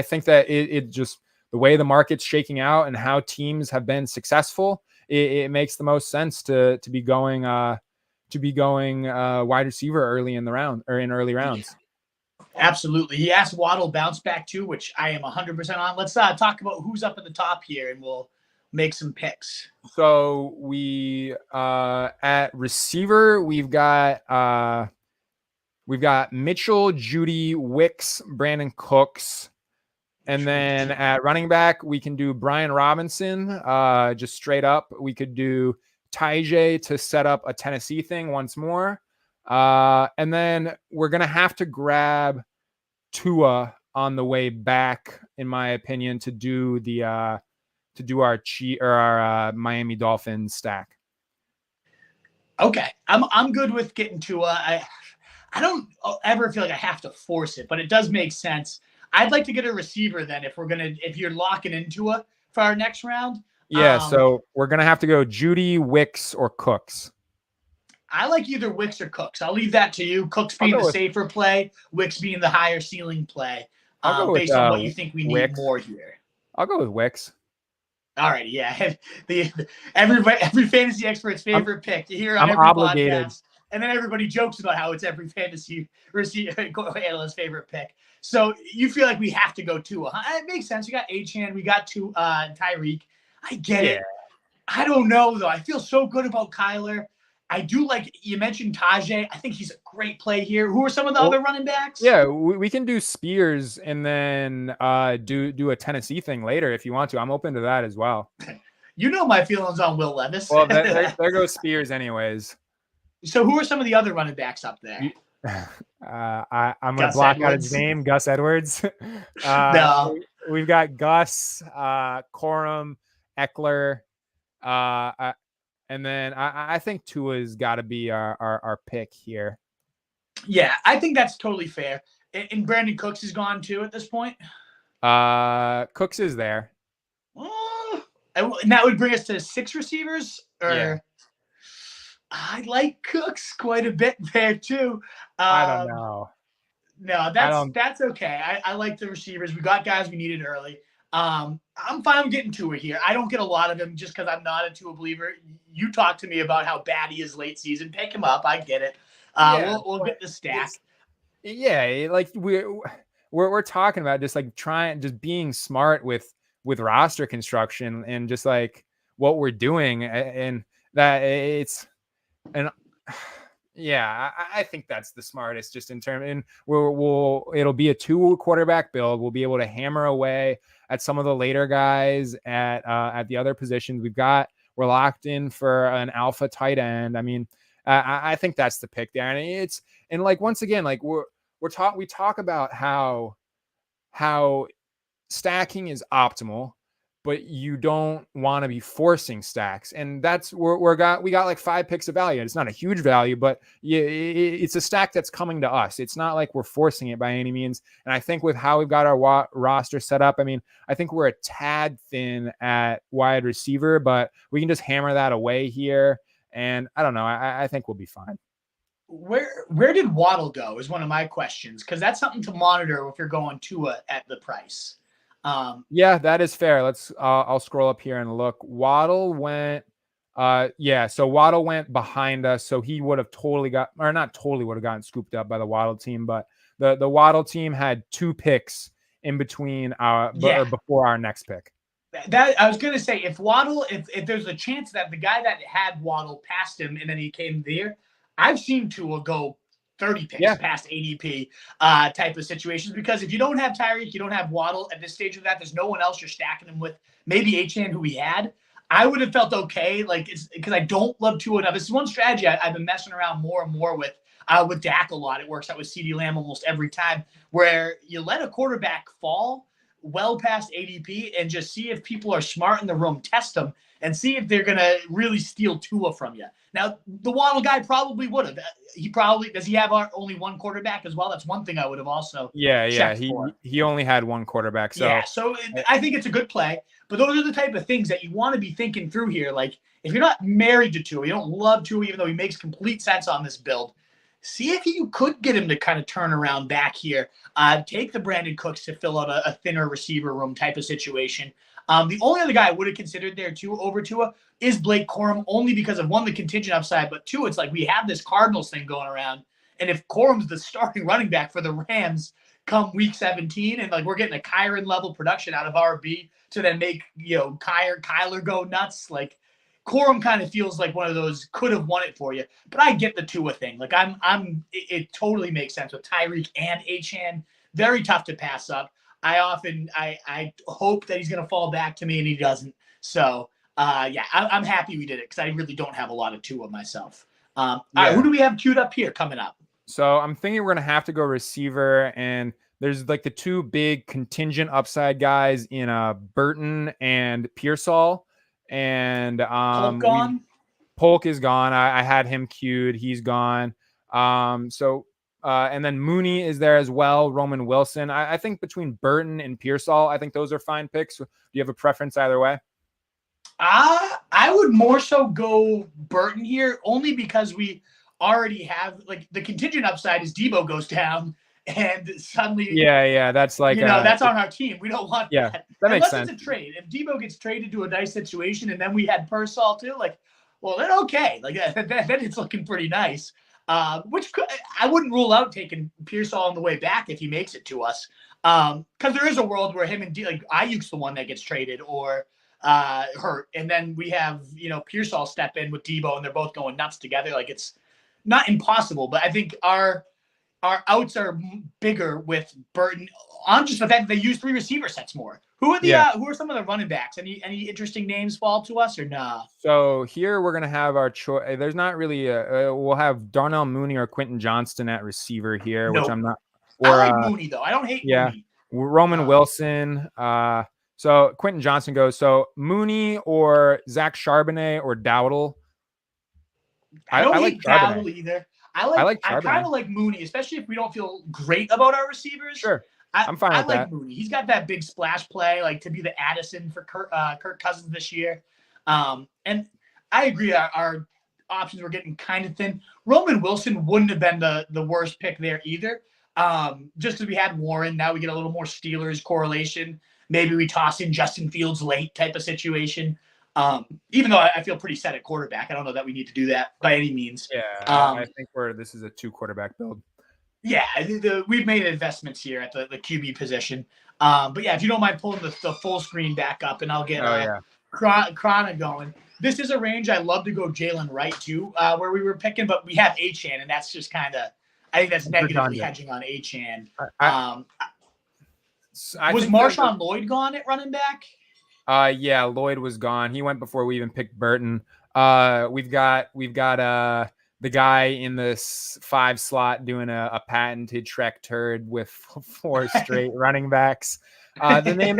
S2: think that it just the way the market's shaking out and how teams have been successful, it makes the most sense to be going wide receiver early in the round or in early rounds.
S1: Absolutely. He asked Waddle bounce back too, which I am 100% on. Let's talk about who's up at the top here, and we'll make some picks.
S2: So we at receiver, we've got Mitchell, Judy, Wicks, Brandon Cooks. And then at running back, we can do Brian Robinson, just straight up. We could do Tajay to set up a Tennessee thing once more. And then we're going to have to grab Tua on the way back, in my opinion, to do our Miami Dolphins stack.
S1: Okay. I'm good with getting Tua. I don't ever feel like I have to force it, but it does make sense. I'd like to get a receiver then if you're locking into it for our next round.
S2: Yeah, so we're going to have to go Judy, Wicks, or Cooks.
S1: I like either Wicks or Cooks. I'll leave that to you. Cooks being the safer play, Wicks being the higher ceiling play, based on what you think we need more here.
S2: I'll go with Wicks.
S1: All right, yeah. Every fantasy expert's favorite pick. You hear it on
S2: I'm
S1: every
S2: obligated.
S1: podcast, and then everybody jokes about how it's every fantasy analyst's favorite pick. So you feel like we have to go Tua? Huh? It makes sense. We got Achane, we got Tyreek. I get
S2: Yeah.
S1: it. I don't know though. I feel so good about Kyler. I do like you mentioned Tajay. I think he's a great play here. Who are some of the
S2: Well,
S1: other running backs?
S2: yeah, we can do Spears and then do a Tennessee thing later if you want to. I'm open to that as well.
S1: You know my feelings on Will Levis.
S2: Well, there goes Spears anyways.
S1: So who are some of the other running backs up there?
S2: I'm going to
S1: Gus
S2: block out
S1: Edwards.
S2: his name, Gus Edwards.
S1: No.
S2: We've got Gus, Corum, Eckler, and then I think Tua's got to be our pick here.
S1: Yeah, I think that's totally fair. And Brandon Cooks is gone too at this point.
S2: Cooks is there.
S1: And that would bring us to 6 receivers.
S2: Yeah.
S1: I like Cooks quite a bit there too.
S2: I don't know.
S1: No, that's okay. I like the receivers. We got guys we needed early. I'm fine with getting Tua here. I don't get a lot of him just because I'm not a Tua believer. You talked to me about how bad he is late season. Pick him up. I get it. We'll get the stack.
S2: Yeah, like we're talking about just like just being smart with roster construction and just like what we're doing, and that it's and yeah, I think that's the smartest just in terms, and it'll be a 2 quarterback build. We'll be able to hammer away at some of the later guys at the other positions. We're locked in for an alpha tight end. I mean, I think that's the pick there. And like, once again, like we talk about how stacking is optimal, but you don't want to be forcing stacks. And that's we got like 5 picks of value. It's not a huge value, but it's a stack that's coming to us. It's not like we're forcing it by any means. And I think with how we've got our roster set up, I mean, I think we're a tad thin at wide receiver, but we can just hammer that away here. And I don't know. I think we'll be fine.
S1: Where did Waddle go is one of my questions, because that's something to monitor if you're going Tua at the price.
S2: Yeah, that is fair. I'll scroll up here and look. Waddle went so Waddle went behind us, so he would have not totally would have gotten scooped up by the Waddle team, but the Waddle team had 2 picks in between before our next pick.
S1: That I was gonna say, if Waddle, if there's a chance that the guy that had Waddle passed him and then he came there, I've seen Tua go 30 picks past ADP type of situations, because if you don't have Tyreek, you don't have Waddle at this stage of that, there's no one else you're stacking him with. Maybe Achane, who we had, I would have felt okay, like, it's because I don't love Tua enough. This is one strategy I've been messing around more and more with Dak a lot. It works out with CeeDee Lamb almost every time, where you let a quarterback fall well past ADP and just see if people are smart in the room, test them, and see if they're going to really steal Tua from you. Now, the Waddle guy probably would have. Does he have only one quarterback as well? That's one thing I would have also checked for.
S2: He only had one quarterback. So
S1: I think it's a good play. But those are the type of things that you want to be thinking through here. Like, if you're not married to Tua, you don't love Tua, even though he makes complete sense on this build, see if you could get him to kind of turn around back here. Take the Brandon Cooks to fill out a thinner receiver room type of situation. The only other guy I would have considered there too over Tua is Blake Corum, only because of, one, the contingent upside, but 2, it's like we have this Cardinals thing going around. And if Corum's the starting running back for the Rams come week 17, and like we're getting a Kyron level production out of RB to then make, Kyler go nuts, like Corum kind of feels like one of those could have won it for you. But I get the Tua thing. Like it totally makes sense with Tyreek and Achane. Very tough to pass up. I hope that he's going to fall back to me, and he doesn't. So, I'm happy we did it, because I really don't have a lot of Tua myself. All right, who do we have queued up here coming up?
S2: So I'm thinking we're going to have to go receiver, and there's like the 2 big contingent upside guys in Burton and Pearsall. And
S1: Polk gone?
S2: Polk is gone. I had him queued. He's gone. And then Mooney is there as well. Roman Wilson. I think between Burton and Pearsall, I think those are fine picks. Do you have a preference either way?
S1: I would more so go Burton here, only because we already have, like, the contingent upside is Debo goes down and suddenly,
S2: Yeah. That's like
S1: that's on our team. We don't want
S2: yeah,
S1: that
S2: that makes
S1: unless
S2: sense.
S1: it's a trade. If Debo gets traded to a nice situation, and then we had Pearsall too, like, well, then okay, like then it's looking pretty nice. Which I wouldn't rule out taking Pearsall on the way back if he makes it to us. Because there is a world where him and like Ayuk's the one that gets traded or hurt, and then we have Pearsall step in with Debo, and they're both going nuts together. Like it's not impossible, but I think our outs are bigger with Burton on just the fact that they use 3 receiver sets more. Who are who are some of the running backs? Any interesting names fall to us or nah?
S2: So here we're gonna have our choice. There's not really we'll have Darnell Mooney or Quentin Johnston at receiver here, which I'm
S1: Nope.
S2: not.
S1: I
S2: Or
S1: like Mooney though. I don't hate
S2: yeah,
S1: Mooney.
S2: Roman Wilson. So Quentin Johnston goes. So Mooney or Zach Charbonnet or Dowdle.
S1: I don't
S2: I like
S1: hate
S2: Charbonnet.
S1: Dowdle either.
S2: I like
S1: I kind
S2: Charbonnet.
S1: of like Mooney, especially if we don't feel great about our receivers.
S2: Sure, I'm fine
S1: I
S2: with
S1: like
S2: that.
S1: Mooney. He's got that big splash play, like to be the Addison for Kirk Cousins this year. And I agree. Our options were getting kind of thin. Roman Wilson wouldn't have been the worst pick there either. Just as we had Warren, now we get a little more Steelers correlation. Maybe we toss in Justin Fields late type of situation. Even though I feel pretty set at quarterback, I don't know that we need to do that by any means.
S2: Yeah, I think this is a 2 quarterback build.
S1: Yeah, we've made investments here at the QB position. But yeah, if you don't mind pulling the full screen back up, and I'll get Krana going. This is a range I love to go Jalen Wright too, where we were picking, but we have Achane, and that's just kind of, I think that's negatively hedging on Achane. Was Marshawn Lloyd gone at running back?
S2: Yeah, Lloyd was gone. He went before we even picked Burton. We've got the guy in this 5 slot doing a patented Shrek turd with 4 straight running backs. The name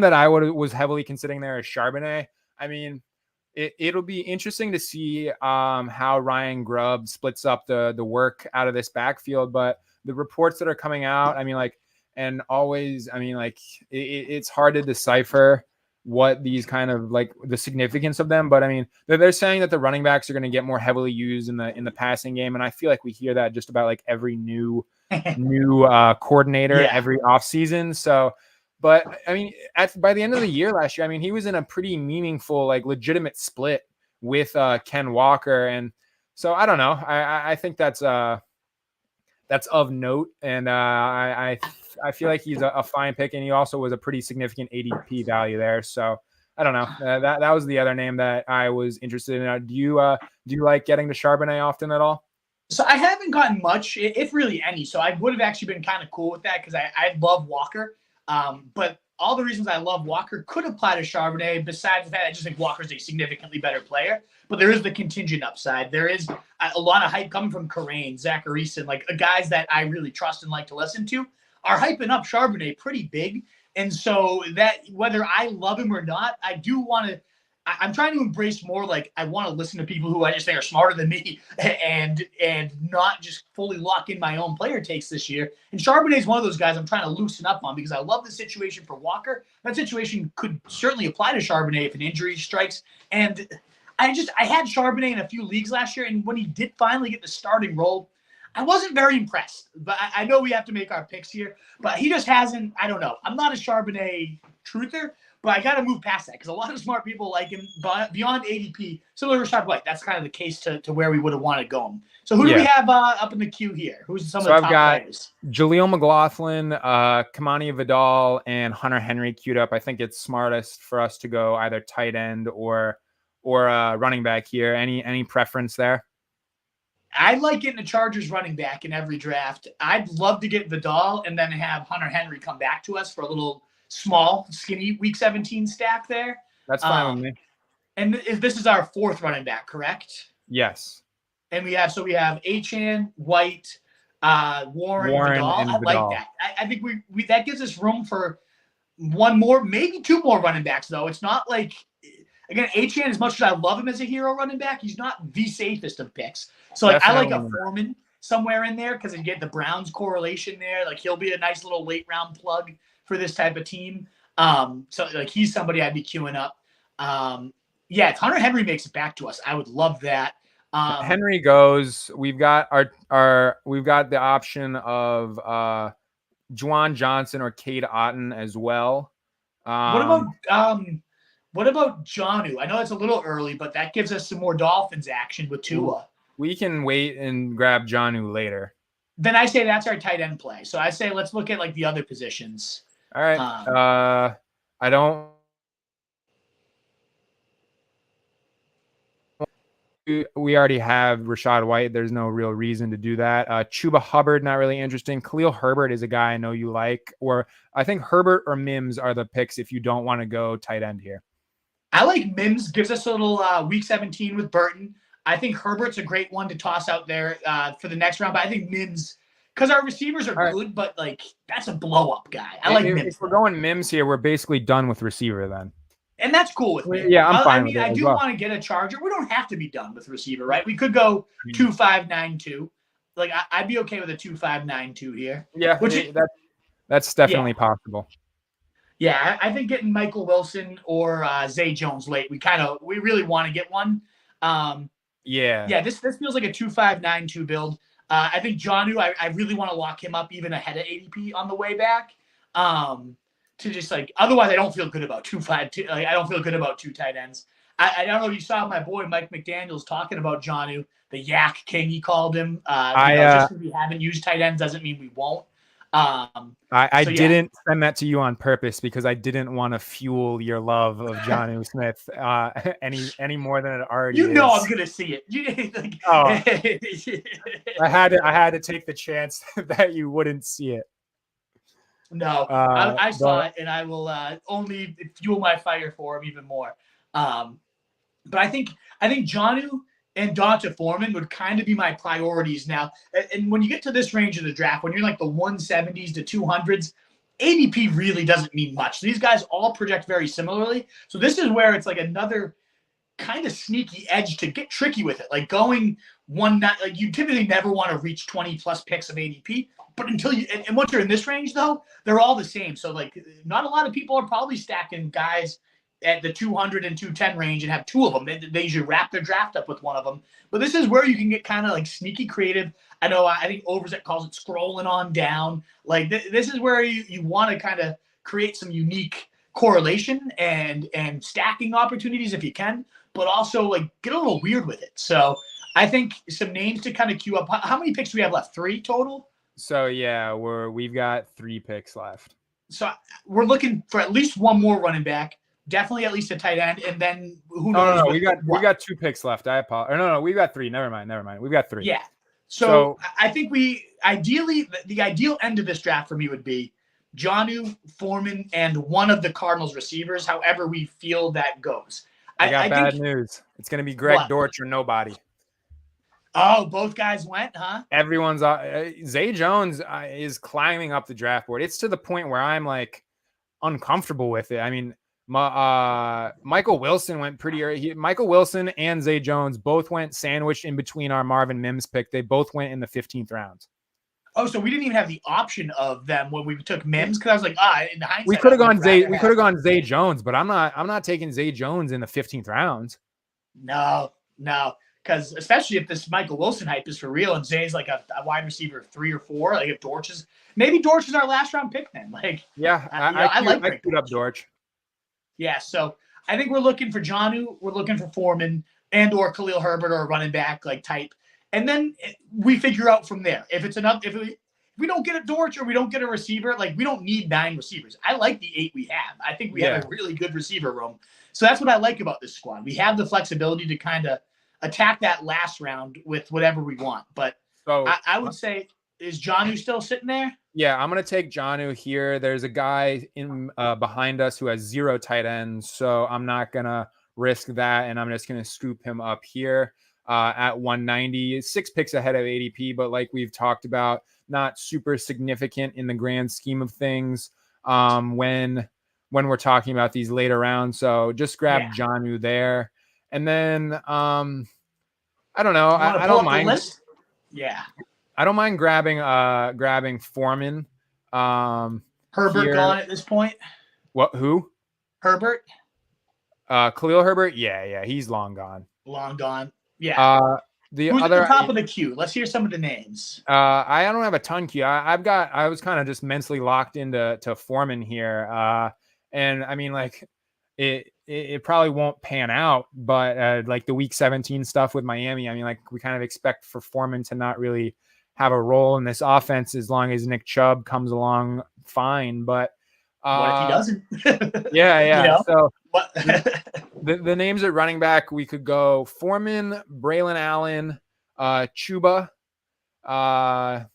S2: that I was heavily considering there is Charbonnet. I mean, it'll be interesting to see how Ryan Grubb splits up the work out of this backfield, but the reports that are coming out, I mean, like, and always, I mean, like, it's hard to decipher what these kind of like the significance of them, but I mean, they're saying that the running backs are going to get more heavily used in the passing game, and I feel like we hear that just about like every new coordinator every offseason. So, but I mean, by the end of the year last year, I mean, he was in a pretty meaningful, like, legitimate split with Ken Walker, and so I don't know. I think that's of note, and I feel like he's a fine pick, and he also was a pretty significant ADP value there. So I don't know. That was the other name that I was interested in. Do you like getting to Charbonnet often at all?
S1: So I haven't gotten much, if really any. So I would have actually been kind of cool with that because I love Walker. But all the reasons I love Walker could apply to Charbonnet, besides the fact I just think Walker's a significantly better player. But there is the contingent upside. There is a lot of hype coming from Kerrane, Zachary Eason, like guys that I really trust and like to listen to, are hyping up Charbonnet pretty big. And so that whether I love him or not, I do want to. I'm trying to embrace more like I want to listen to people who I just think are smarter than me and not just fully lock in my own player takes this year. And Charbonnet is one of those guys I'm trying to loosen up on because I love the situation for Walker. That situation could certainly apply to Charbonnet if an injury strikes. And I had Charbonnet in a few leagues last year, and when he did finally get the starting role, I wasn't very impressed. But I know we have to make our picks here, but he just hasn't. I don't know. I'm not a Charbonnet truther. But I got to move past that because a lot of smart people like him beyond ADP. Similar to Rashad White, that's kind of the case to where we would have wanted to go him. So who do we have up in the queue here? Who's some of the top players?
S2: Jaleel McLaughlin, Kamani Vidal, and Hunter Henry queued up. I think it's smartest for us to go either tight end or running back here. Any preference there?
S1: I like getting the Chargers running back in every draft. I'd love to get Vidal and then have Hunter Henry come back to us for a little small, skinny Week 17 stack there.
S2: That's fine with me.
S1: And this is our 4th running back, correct?
S2: Yes.
S1: And we have Achane, White, Warren Vidal. I like that. I think we that gives us room for one more, maybe 2 more running backs, though. It's not like, again, Achane, as much as I love him as a hero running back, he's not the safest of picks. So like, I like a Foreman somewhere in there because you get the Browns correlation there. Like, he'll be a nice little late round plug for this type of team. So like, he's somebody I'd be queuing up. Yeah, if Hunter Henry makes it back to us, I would love that.
S2: Henry goes. We've got we've got the option of Juwan Johnson or Cade Otton as well.
S1: What about Jonnu? I know it's a little early, but that gives us some more Dolphins action with Tua.
S2: We can wait and grab Jonnu later.
S1: Then I say that's our tight end play. So I say let's look at like the other positions.
S2: All right. I don't. We already have Rachaad White. There's no real reason to do that. Chuba Hubbard, not really interesting. Khalil Herbert is a guy I know you like. Or I think Herbert or Mims are the picks if you don't want to go tight end here.
S1: I like Mims. Gives us a little week 17 with Burton. I think Herbert's a great one to toss out there for the next round. But I think Mims, because our receivers are good, but like that's a blow-up guy. I like Mims.
S2: If we're going Mims here, we're basically done with receiver then.
S1: And that's cool with me.
S2: Yeah, I'm fine with it.
S1: I do want to get a Charger. We don't have to be done with receiver, right? We could go 2-5-9-2. Like I'd be okay with a 2-5-9-2 here.
S2: Yeah, that's definitely possible.
S1: Yeah, I think getting Michael Wilson or Zay Jones late, we really want to get one. Yeah, this feels like a 2-5-9-2 build. I think Jonnu, I really want to lock him up even ahead of ADP on the way back. To just like, otherwise I don't feel good about 2-5-2. Like, I don't feel good about two tight ends. I don't know if you saw my boy Mike McDaniels talking about Jonnu, the Yak King, he called him. Just because we haven't used tight ends doesn't mean we won't.
S2: I didn't send that to you on purpose because I didn't want to fuel your love of Jonnu Smith any more than it already is.
S1: I'm gonna see it.
S2: I had to take the chance that you wouldn't see it.
S1: No, I saw it, and I will only fuel my fire for him even more. But I think Jonnu and Donta Foreman would kind of be my priorities now. And when you get to this range of the draft, when you're like the 170s to 200s, ADP really doesn't mean much. These guys all project very similarly. So this is where it's like another kind of sneaky edge to get tricky with it. Like going like you typically never want to reach 20 plus picks of ADP. But until you, and once you're in this range, though, they're all the same. So, like, not a lot of people are probably stacking guys at the 200 and 210 range and have two of them. They usually wrap their draft up with one of them. But this is where you can get kind of like sneaky creative. I think Overset calls it scrolling on down. Like, this is where you want to kind of create some unique correlation and stacking opportunities if you can, but also, like, get a little weird with it. So, I think some names to kind of queue up. How many picks do we have left? 3 total?
S2: So yeah, we've got 3 picks left.
S1: So we're looking for at least one more running back, definitely at least a tight end, and then who knows?
S2: No, we got 2 picks left. I apologize. No, we've got 3. Never mind. We've got 3.
S1: Yeah. So I think the ideal end of this draft for me would be Jonnu, Foreman, and one of the Cardinals receivers. However we feel that goes.
S2: I got bad news. It's going to be Greg Dortch or nobody.
S1: Oh, both guys went, huh?
S2: Everyone's Zay Jones is climbing up the draft board. It's to the point where I'm like uncomfortable with it. I mean, Michael Wilson went pretty early. Michael Wilson and Zay Jones both went sandwiched in between our Marvin Mims pick. They both went in the 15th round.
S1: Oh, so we didn't even have the option of them when we took Mims because I was like, in hindsight,
S2: we could have gone Zay. We could have gone Zay Jones, but I'm not taking Zay Jones in the 15th round.
S1: No. Because especially if this Michael Wilson hype is for real and Zay's like a wide receiver 3 or 4, like if Dortch is our last round pick then. Like
S2: I like up Dortch.
S1: Yeah, so I think we're looking for Jonnu, we're looking for Foreman and or Khalil Herbert or a running back like type, and then we figure out from there if it's enough. If we don't get a Dortch or we don't get a receiver, like we don't need 9 receivers. I like the 8 we have. I think we have a really good receiver room. So that's what I like about this squad. We have the flexibility to kind of attack that last round with whatever we want. But I would say, is Jonnu still sitting there?
S2: Yeah, I'm going to take Jonnu here. There's a guy in behind us who has 0 tight ends, so I'm not going to risk that, and I'm just going to scoop him up here at 190. 6 picks ahead of ADP, but like we've talked about, not super significant in the grand scheme of things when we're talking about these later rounds. So just grab Jonnu there. And then I don't know. I don't mind.
S1: Yeah.
S2: I don't mind grabbing Foreman.
S1: Herbert here. Gone at this point.
S2: What? Who?
S1: Herbert.
S2: Khalil Herbert. Yeah, he's long gone.
S1: Long gone. Yeah.
S2: The
S1: Who's at the
S2: other,
S1: top of the queue? Let's hear some of the names.
S2: I don't have a ton queue. I was kind of just mentally locked into Foreman here. And I mean, like it probably won't pan out, but like the week 17 stuff with Miami, I mean, like we kind of expect for Foreman to not really have a role in this offense as long as Nick Chubb comes along fine. But
S1: What if he doesn't?
S2: yeah. So
S1: What?
S2: the names at running back, we could go Foreman, Braylon Allen, Chuba, or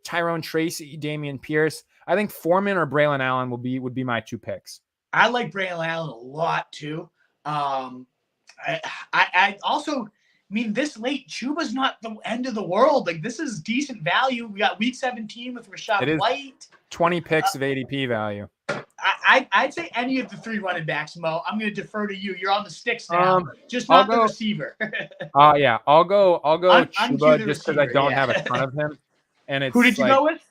S2: Tyrone Tracy, Damian Pierce. I think Foreman or Braylon Allen would be my 2 picks.
S1: I like Braylon Allen a lot too. I also, I mean, this late, Chuba's not the end of the world. Like, this is decent value. We got week 17 with Rashad White.
S2: 20 picks of ADP value.
S1: I'd say any of the 3 running backs, Mo. I'm going to defer to you. You're on the sticks now. Just not the receiver.
S2: Yeah, I'll go Chuba just because I don't have a ton of him. And it's
S1: who did you go with?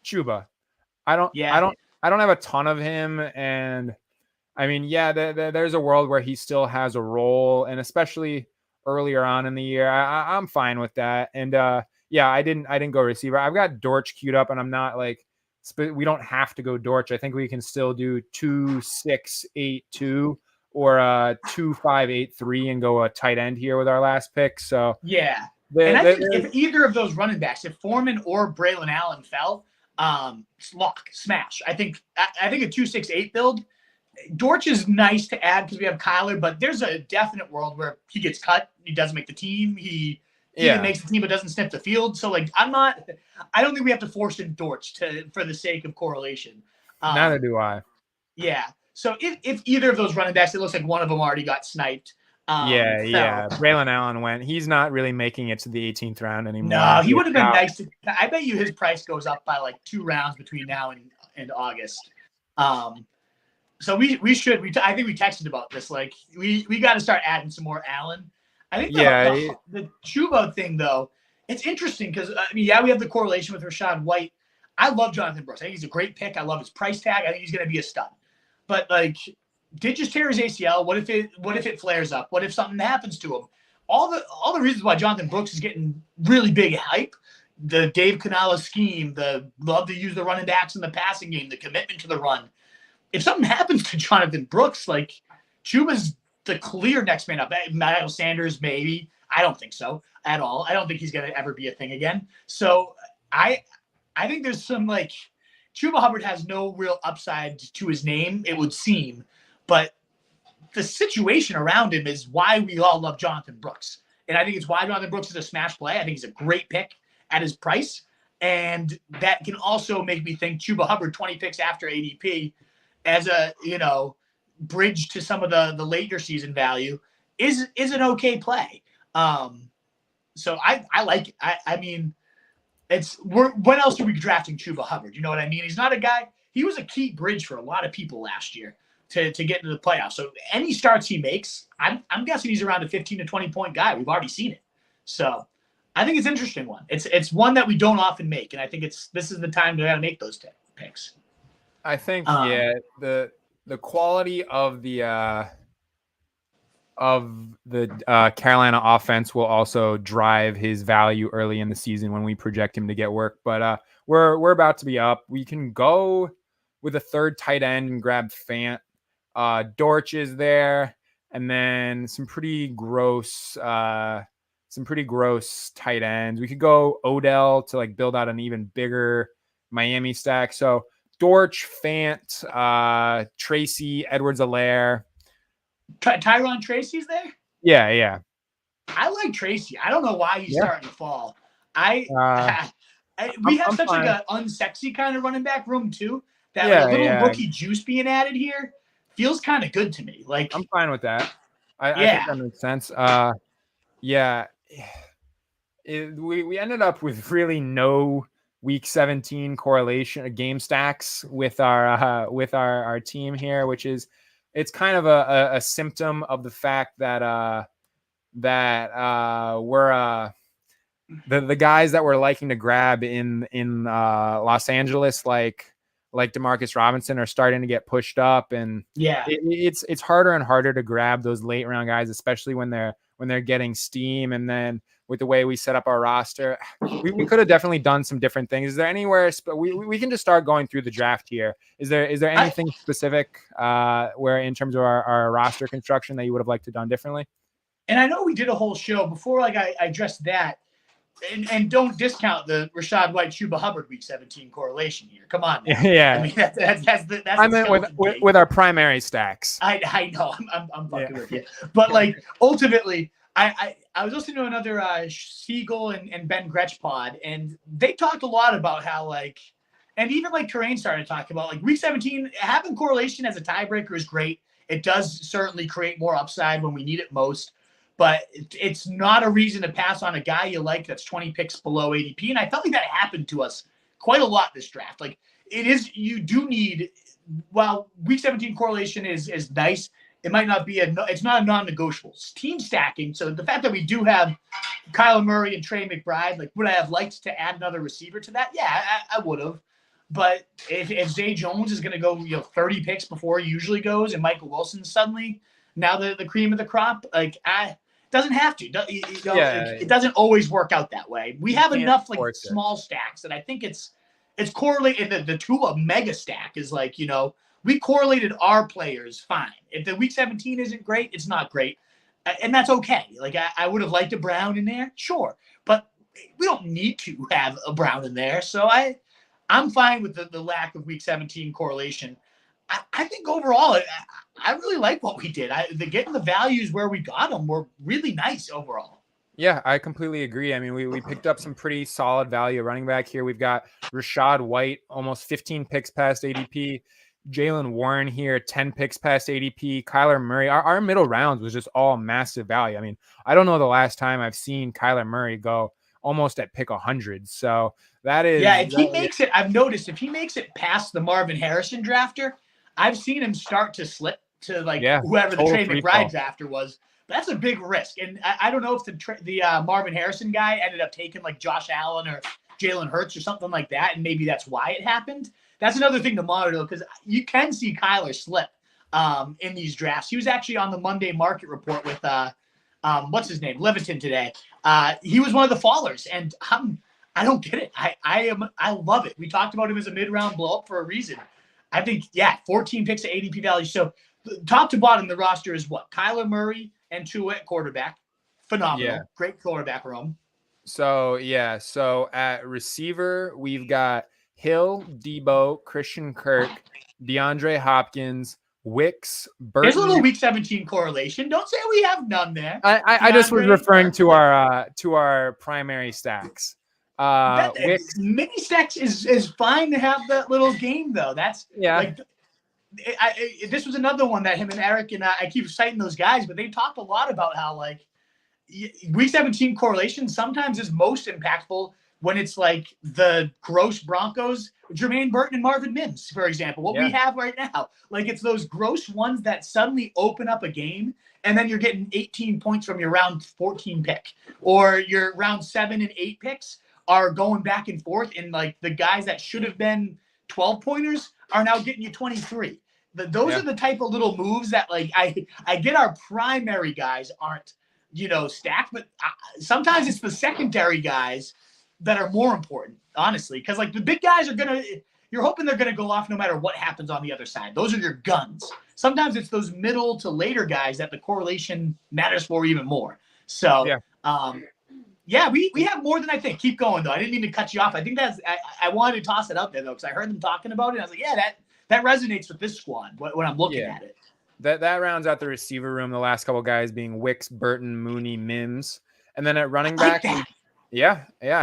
S2: Chuba. I don't have a ton of him, and I mean, yeah, there's a world where he still has a role, and especially earlier on in the year, I'm fine with that. And yeah, I didn't go receiver. I've got Dortch queued up, and I'm not like we don't have to go Dortch. I think we can still do 2-6-8-2 or 2-5-8-3 and go a tight end here with our last pick. So
S1: yeah, and I think if either of those running backs, if Foreman or Braylon Allen fell, smash. I think a 2-6-8 build. Dortch is nice to add because we have Kyler, but there's a definite world where he gets cut. He doesn't make the team. He even makes the team, but doesn't sniff the field. So, like, I don't think we have to force in Dortch for the sake of correlation.
S2: Neither do I.
S1: Yeah. So if either of those running backs, it looks like one of them already got sniped.
S2: Yeah. Braylon Allen went. He's not really making it to the 18th round anymore.
S1: No, he would have been nice. I bet you his price goes up by like 2 rounds between now and August. So we should. I think we texted about this. Like we got to start adding some more Allen. I think the Chuba thing though, it's interesting because I mean, yeah, we have the correlation with Rashad White. I love Jonathan Brooks. I think he's a great pick. I love his price tag. I think he's going to be a stud. But like, did just tear his ACL? What if it flares up? What if something happens to him? All the reasons why Jonathan Brooks is getting really big hype. The Dave Canala scheme, the love to use the running backs in the passing game, the commitment to the run. If something happens to Jonathan Brooks, like Chuba's the clear next man up. Miles Sanders, maybe. I don't think so at all. I don't think he's going to ever be a thing again. So I think there's some like Chuba Hubbard has no real upside to his name, it would seem. But the situation around him is why we all love Jonathan Brooks. And I think it's why Jonathan Brooks is a smash play. I think he's a great pick at his price. And that can also make me think Chuba Hubbard, 20 picks after ADP, as a, bridge to some of the later season value is an okay play. So I like it. I mean, when else are we drafting Chuba Hubbard? You know what I mean? He's not a guy. He was a key bridge for a lot of people last year to get into the playoffs. So any starts he makes, I'm guessing he's around a 15 to 20 point guy. We've already seen it. So I think it's an interesting one. It's one that we don't often make, and I think this is the time to make those picks.
S2: I think the quality of the Carolina offense will also drive his value early in the season when we project him to get work. But we're about to be up. We can go with a third tight end and grab Fant. Dortch is there, and then some pretty gross tight ends. We could go Odell to like build out an even bigger Miami stack. So Dortch, Fant, Tracy, Edwards-Helaire.
S1: Tyron Tracy's there?
S2: Yeah.
S1: I like Tracy. I don't know why he's starting to fall. We have such like an unsexy kind of running back room too. That little rookie juice being added here feels kind of good to me. Like
S2: I'm fine with that. I think that makes sense. We ended up with really no week 17 correlation game stacks with our team here, which is it's kind of a symptom of the fact that we're the guys that we're liking to grab in Los Angeles like Demarcus Robinson are starting to get pushed up, and it's harder and harder to grab those late round guys, especially when they're when they're getting steam. And then with the way we set up our roster, we could have definitely done some different things. Is there anywhere we can just start going through the draft here? Is there anything specific where in terms of our roster construction that you would have liked to done differently?
S1: And I know we did a whole show before, like I addressed that. And don't discount the Rashad White Chuba Hubbard Week 17 correlation here. Come on, now.
S2: Yeah.
S1: I mean that's
S2: I meant with our primary stacks.
S1: I know I'm fucking with you, but like ultimately, I was listening to another Siegel and Ben Gretsch pod, and they talked a lot about how like, and even like Terrain started to talk about like Week 17 having correlation as a tiebreaker is great. It does certainly create more upside when we need it most. But it's not a reason to pass on a guy you like that's 20 picks below ADP. And I felt like that happened to us quite a lot this draft. Like it is, you do need, while Week 17 correlation is nice, it might not be it's not a non-negotiable. It's team stacking. So the fact that we do have Kyler Murray and Trey McBride, like would I have liked to add another receiver to that? Yeah, I would have. But if Zay Jones is going to go 30 picks before he usually goes, and Michael Wilson suddenly now the cream of the crop, like doesn't have to. It doesn't always work out that way. We have enough like small stacks that I think it's correlated. The Tua mega stack is like, we correlated our players fine. If the Week 17 isn't great, it's not great. And that's okay. Like I would have liked a Brown in there, sure. But we don't need to have a Brown in there. So I'm fine with the lack of Week 17 correlation. I think overall, I really like what we did. Getting the values where we got them were really nice overall.
S2: Yeah, I completely agree. I mean, we picked up some pretty solid value running back here. We've got Rashad White, almost 15 picks past ADP. Jalen Warren here, 10 picks past ADP. Kyler Murray. Our middle rounds was just all massive value. I mean, I don't know the last time I've seen Kyler Murray go almost at pick 100. So that is...
S1: Yeah, if he makes it, I've noticed, if he makes it past the Marvin Harrison drafter, I've seen him start to slip to whoever the Trey McBride drafter was. But that's a big risk. And I don't know if the Marvin Harrison guy ended up taking like Josh Allen or Jalen Hurts or something like that. And maybe that's why it happened. That's another thing to monitor because you can see Kyler slip in these drafts. He was actually on the Monday market report with what's his name? Leviton today. He was one of the fallers. And I don't get it. I love it. We talked about him as a mid-round blow-up for a reason. I think, 14 picks at ADP value. So top to bottom, the roster is what? Kyler Murray and Tua at quarterback. Phenomenal. Yeah. Great quarterback room.
S2: So at receiver, we've got Hill, Debo, Christian Kirk, DeAndre Hopkins, Wicks, Burton.
S1: There's a little Week 17 correlation. Don't say we have none there.
S2: I just was referring to our primary stacks.
S1: Mini stacks is fine to have that little game though. That's this was another one that him and Eric and I keep citing those guys, but they talked a lot about how like Week 17 correlation sometimes is most impactful when it's like the gross Broncos, Jermaine Burton and Marvin Mims, for example, what we have right now. Like it's those gross ones that suddenly open up a game and then you're getting 18 points from your round 14 pick or your round 7 and 8 picks are going back and forth. And like the guys that should have been 12 pointers are now getting you 23. Those are the type of little moves that like I get our primary guys aren't, stacked, but sometimes it's the secondary guys that are more important, honestly, because like the big guys you're hoping they're going to go off no matter what happens on the other side. Those are your guns. Sometimes it's those middle to later guys that the correlation matters for even more. So, we have more than I think. Keep going, though. I didn't mean to cut you off. I think I wanted to toss it out there, though, because I heard them talking about it. I was like, that resonates with this squad when I'm looking at it.
S2: That rounds out the receiver room, the last couple guys being Wicks, Burton, Mooney, Mims. And then at running back, I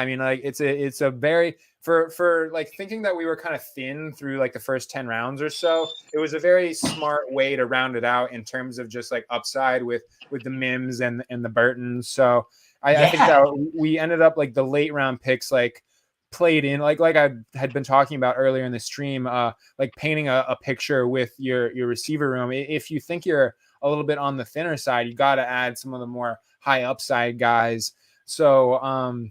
S2: mean, like it's a very for like thinking that we were kind of thin through like the first 10 rounds or so. It was a very smart way to round it out in terms of just like upside with the Mims and the Burtons. So I think that we ended up like the late round picks like played in like I had been talking about earlier in the stream, like painting a picture with your receiver room. If you think you're a little bit on the thinner side, you got to add some of the more high upside guys. So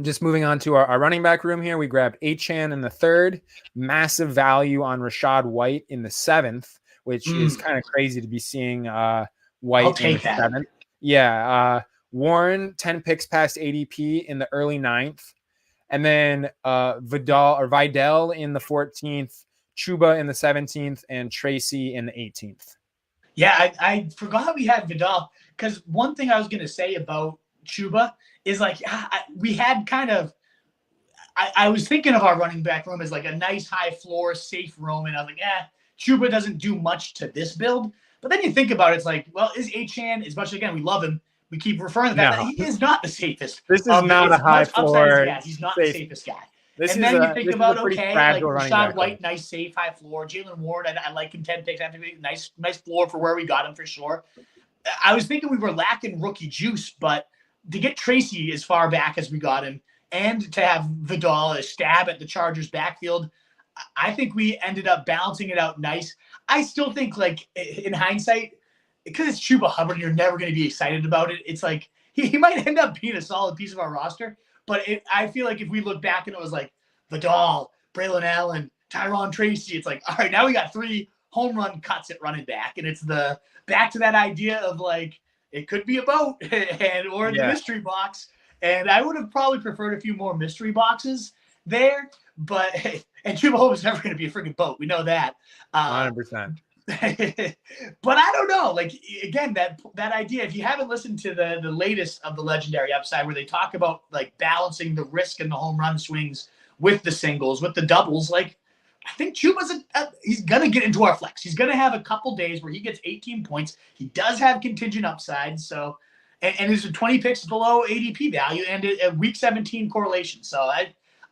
S2: just moving on to our running back room here, we grabbed Achane in the 3rd, massive value on Rashad White in the 7th, which is kind of crazy to be seeing White in the 7th. Warren 10 picks past ADP in the early 9th, and then Vidal in the 14th, Chuba in the 17th, and Tracy in the 18th.
S1: Yeah, I forgot we had Vidal, because one thing I was going to say about Chuba is like we had kind of I was thinking of our running back room as like a nice high floor, safe room, and I was like, Chuba doesn't do much to this build. But then you think about it, it's like, well, is Achane, as much as again we love him, we keep referring to the fact that he is not the safest.
S2: This is not a high floor.
S1: He's not the safest guy.
S2: This
S1: and
S2: is
S1: then you think about,
S2: okay,
S1: like Rashad White, nice safe high floor. Jalen Ward, I like him 10 picks. Nice floor for where we got him for sure. I was thinking we were lacking rookie juice, but to get Tracy as far back as we got him, and to have Vidal a stab at the Chargers backfield, I think we ended up balancing it out nice. I still think, like, in hindsight, because it's Chuba Hubbard and you're never going to be excited about it, it's like he might end up being a solid piece of our roster. But I feel like if we look back and it was like Vidal, Braylon Allen, Tyron Tracy, it's like, all right, now we got 3 home run cuts at running back. And it's the back to that idea of like, it could be a boat or the mystery box. And I would have probably preferred a few more mystery boxes there. But and Chuba Hubbard is never going to be a freaking boat. We know that.
S2: 100%.
S1: But I don't know. Like, again, that idea, if you haven't listened to the latest of the Legendary Upside, where they talk about like balancing the risk and the home run swings with the singles, with the doubles, like I think Chuba's he's going to get into our flex. He's going to have a couple days where he gets 18 points. He does have contingent upside. So, and there's 20 picks below ADP value and a week 17 correlation. So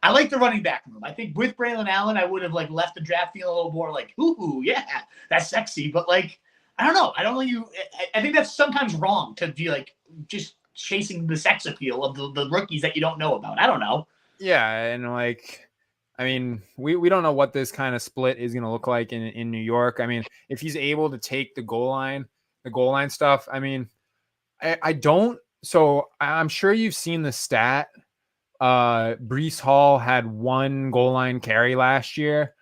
S1: I like the running back room. I think with Braylon Allen, I would have like left the draft feeling a little more like, ooh, yeah, that's sexy. But like, I don't know. I think that's sometimes wrong to be like just chasing the sex appeal of the rookies that you don't know about. I don't know.
S2: Yeah, and like, I mean, we don't know what this kind of split is going to look like in New York. I mean, if he's able to take the goal line stuff, I mean, I don't. So I'm sure you've seen the stat. Breece Hall had 1 goal line carry last year,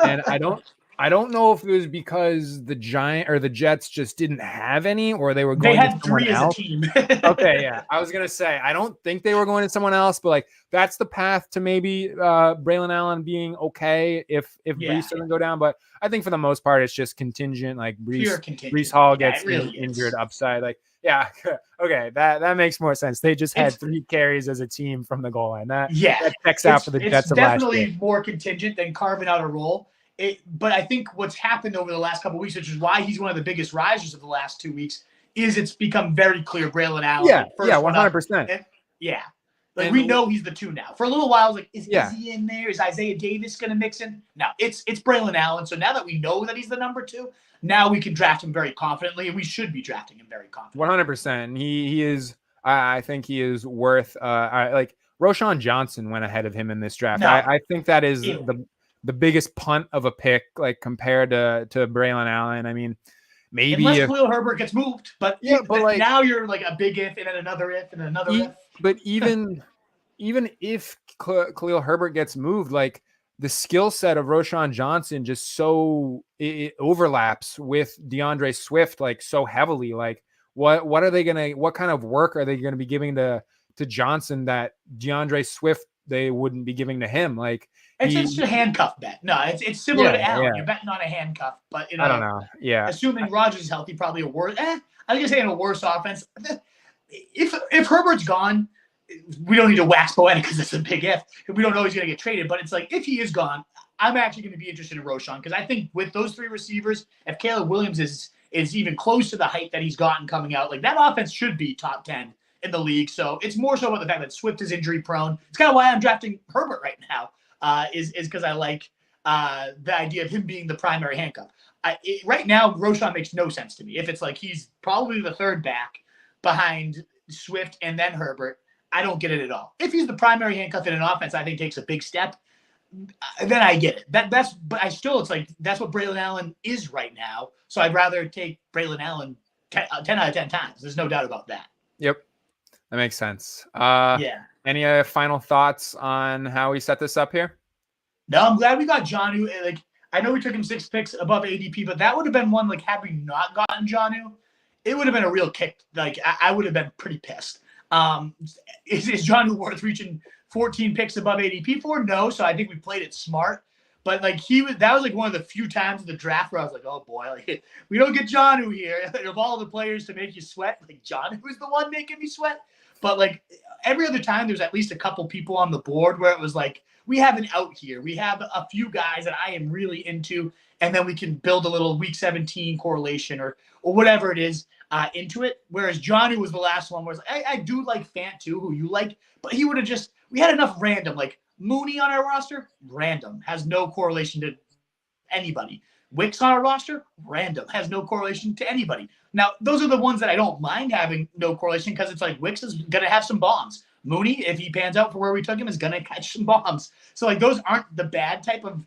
S2: and I don't know if it was because the Jets just didn't have any, or they were going to someone else.
S1: As a team.
S2: Okay, yeah, I was gonna say I don't think they were going to someone else, but like that's the path to maybe Braylon Allen being okay if Breece doesn't go down. But I think for the most part, it's just contingent. Like Breece Hall gets injured upside. Like, yeah, okay, that makes more sense. They just had 3 carries as a team from the goal line. That checks out for the Jets of last year.
S1: It's definitely more contingent than carving out a role. But I think what's happened over the last couple of weeks, which is why he's one of the biggest risers of the last 2 weeks, is it's become very clear Braylon Allen.
S2: Yeah, 100%.
S1: Yeah. Like, we know he's the 2 now. For a little while, I was like, is he in there? Is Isaiah Davis going to mix in? No, it's Braylon Allen. So now that we know that he's the number 2, now we can draft him very confidently, and we should be drafting him very confidently.
S2: 100%. He is. I think he is worth. Like Roshan Johnson went ahead of him in this draft. No. I think that is the biggest punt of a pick, like compared to Braylon Allen. I mean, maybe
S1: unless Khalil Herbert gets moved, but like, now you're like a big if and then another if and another if.
S2: But even if Khalil Herbert gets moved, like the skill set of Roshan Johnson just so it overlaps with DeAndre Swift like so heavily. Like what kind of work are they gonna be giving to Johnson that DeAndre Swift they wouldn't be giving to him? Like
S1: it's just a handcuff bet. No, it's similar to Allen. You're betting on a handcuff, but
S2: I don't know. Yeah,
S1: assuming Rodgers is healthy, probably a worse. I was gonna say in a worse offense. If Herbert's gone, we don't need to wax poetic because it's a big if. We don't know he's gonna get traded, but it's like if he is gone, I'm actually gonna be interested in Roshan because I think with those 3 receivers, if Caleb Williams is even close to the height that he's gotten coming out, like that offense should be top 10 in the league. So it's more so about the fact that Swift is injury prone. It's kind of why I'm drafting Herbert right now. Is because I like the idea of him being the primary handcuff. Right now, Roshan makes no sense to me. If it's like he's probably the 3rd back behind Swift and then Herbert, I don't get it at all. If he's the primary handcuff in an offense, I think takes a big step. Then I get it. But it's like that's what Braylon Allen is right now. So I'd rather take Braylon Allen 10 out of 10 times. There's no doubt about that.
S2: Yep, that makes sense. Any final thoughts on how we set this up here?
S1: No, I'm glad we got Jonnu. Like, I know we took him 6 picks above ADP, but that would have been one, like, had we not gotten Jonnu, it would have been a real kick. Like I would have been pretty pissed. Is John Worth reaching 14 picks above ADP for? No. So I think we played it smart. But like that was like one of the few times in the draft where I was like, oh boy, like we don't get Jonnu here. Of all the players to make you sweat, like Jonnu was the one making me sweat. But like every other time, there's at least a couple people on the board where it was like, we have an out here. We have a few guys that I am really into, and then we can build a little week 17 correlation or whatever it is into it. Whereas Johnny was the last one where it's like, I do like Fant too, who you like, but he would have just, we had enough random, like Mooney on our roster, random, has no correlation to anybody. Wicks on our roster, random, has no correlation to anybody. Now, those are the ones that I don't mind having no correlation because it's like Wicks is going to have some bombs. Mooney, if he pans out for where we took him, is going to catch some bombs. So, like, those aren't the bad type of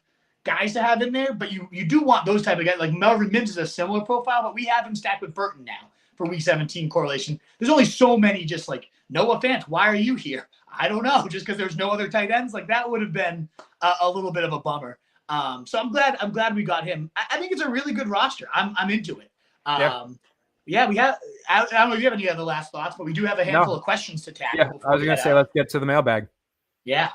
S1: guys to have in there, but you do want those type of guys. Like, Melvin Mims is a similar profile, but we have him stacked with Burton now for Week 17 correlation. There's only so many just like, Noah Fant, why are you here? I don't know, just because there's no other tight ends. Like, that would have been a little bit of a bummer. So I'm glad we got him. I think it's a really good roster. I'm into it. Yeah, we have. I don't know if you have any other last thoughts, but we do have a handful of questions to tackle.
S2: Yeah, I was going to say, let's get to the mailbag.
S1: Yeah.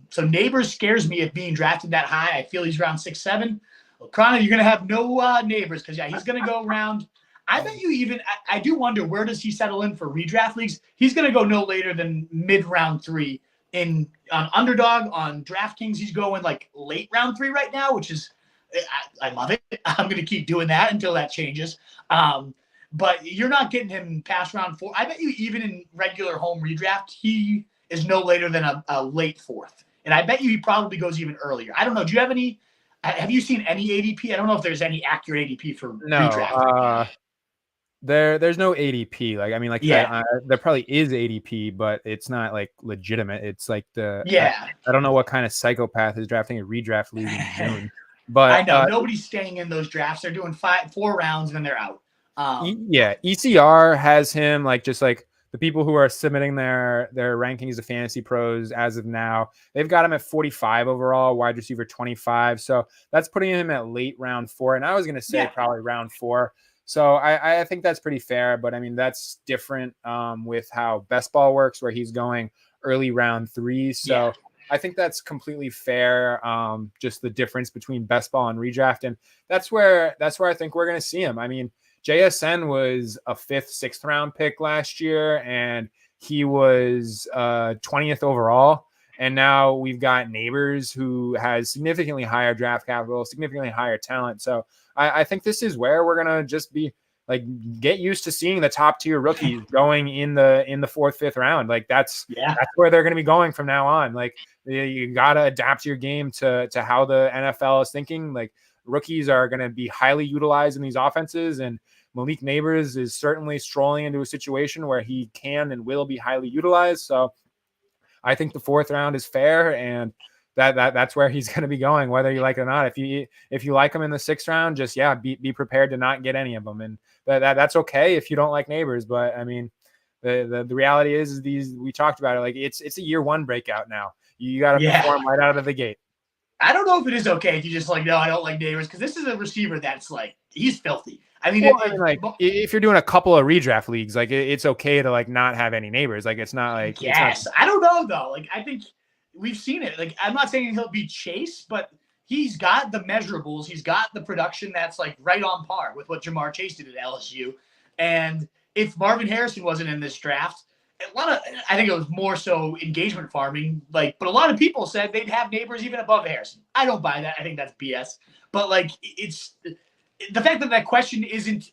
S1: So Neighbors scares me of being drafted that high. I feel he's around 6'7". Well, Connor, you're going to have no Neighbors because, yeah, he's going to go around. I bet you even – I do wonder, where does he settle in for redraft leagues? He's going to go no later than mid-round 3. On Underdog, on DraftKings, he's going like late round 3 right now, which is I love it. I'm going to keep doing that until that changes. But you're not getting him past round 4. I bet you even in regular home redraft, he is no later than a late 4th. And I bet you he probably goes even earlier. I don't know. Do you have any – have you seen any ADP? I don't know if there's any accurate ADP for redraft.
S2: There's no ADP. Like, I mean, like, yeah. There probably is ADP, but it's not like legitimate. It's like I don't know what kind of psychopath is drafting a redraft league in June. But
S1: I know nobody's staying in those drafts. They're doing 4 rounds and then they're out.
S2: ECR has him like just like the people who are submitting their rankings of fantasy pros as of now. They've got him at 45 overall, wide receiver 25. So that's putting him at late round 4. And I was going to say probably round 4. So I think that's pretty fair, but I mean, that's different with how best ball works, where he's going early round 3. So I think that's completely fair. Just the difference between best ball and redraft. And that's where I think we're going to see him. I mean, JSN was a 5th, 6th round pick last year, and he was 20th overall. And now we've got Neighbors, who has significantly higher draft capital, significantly higher talent. So I think this is where we're gonna just be like, get used to seeing the top tier rookies going in the 4th, 5th round. Like that's where they're gonna be going from now on. Like you gotta adapt your game to how the NFL is thinking. Like rookies are gonna be highly utilized in these offenses, and Malik Neighbors is certainly strolling into a situation where he can and will be highly utilized. So I think the 4th round is fair, and that's where he's going to be going, whether you like it or not. If you like him in the 6th round, just be prepared to not get any of them, and that's okay if you don't like Neighbors. But I mean, the reality is these, we talked about it, like it's a year 1 breakout now. You got to perform right out of the gate.
S1: I don't know if it is okay if you just like, no, I don't like Neighbors, because this is a receiver that's like, he's filthy. I mean,
S2: if you're doing a couple of redraft leagues, like it's okay to like not have any Neighbors. Like it's not like
S1: I don't know though. Like I think we've seen it. Like I'm not saying he'll be Chase, but he's got the measurables. He's got the production that's like right on par with what Jamar Chase did at LSU. And if Marvin Harrison wasn't in this draft, I think it was more so engagement farming. Like, but a lot of people said they'd have Neighbors even above Harrison. I don't buy that. I think that's BS. But like it's. The fact that question isn't,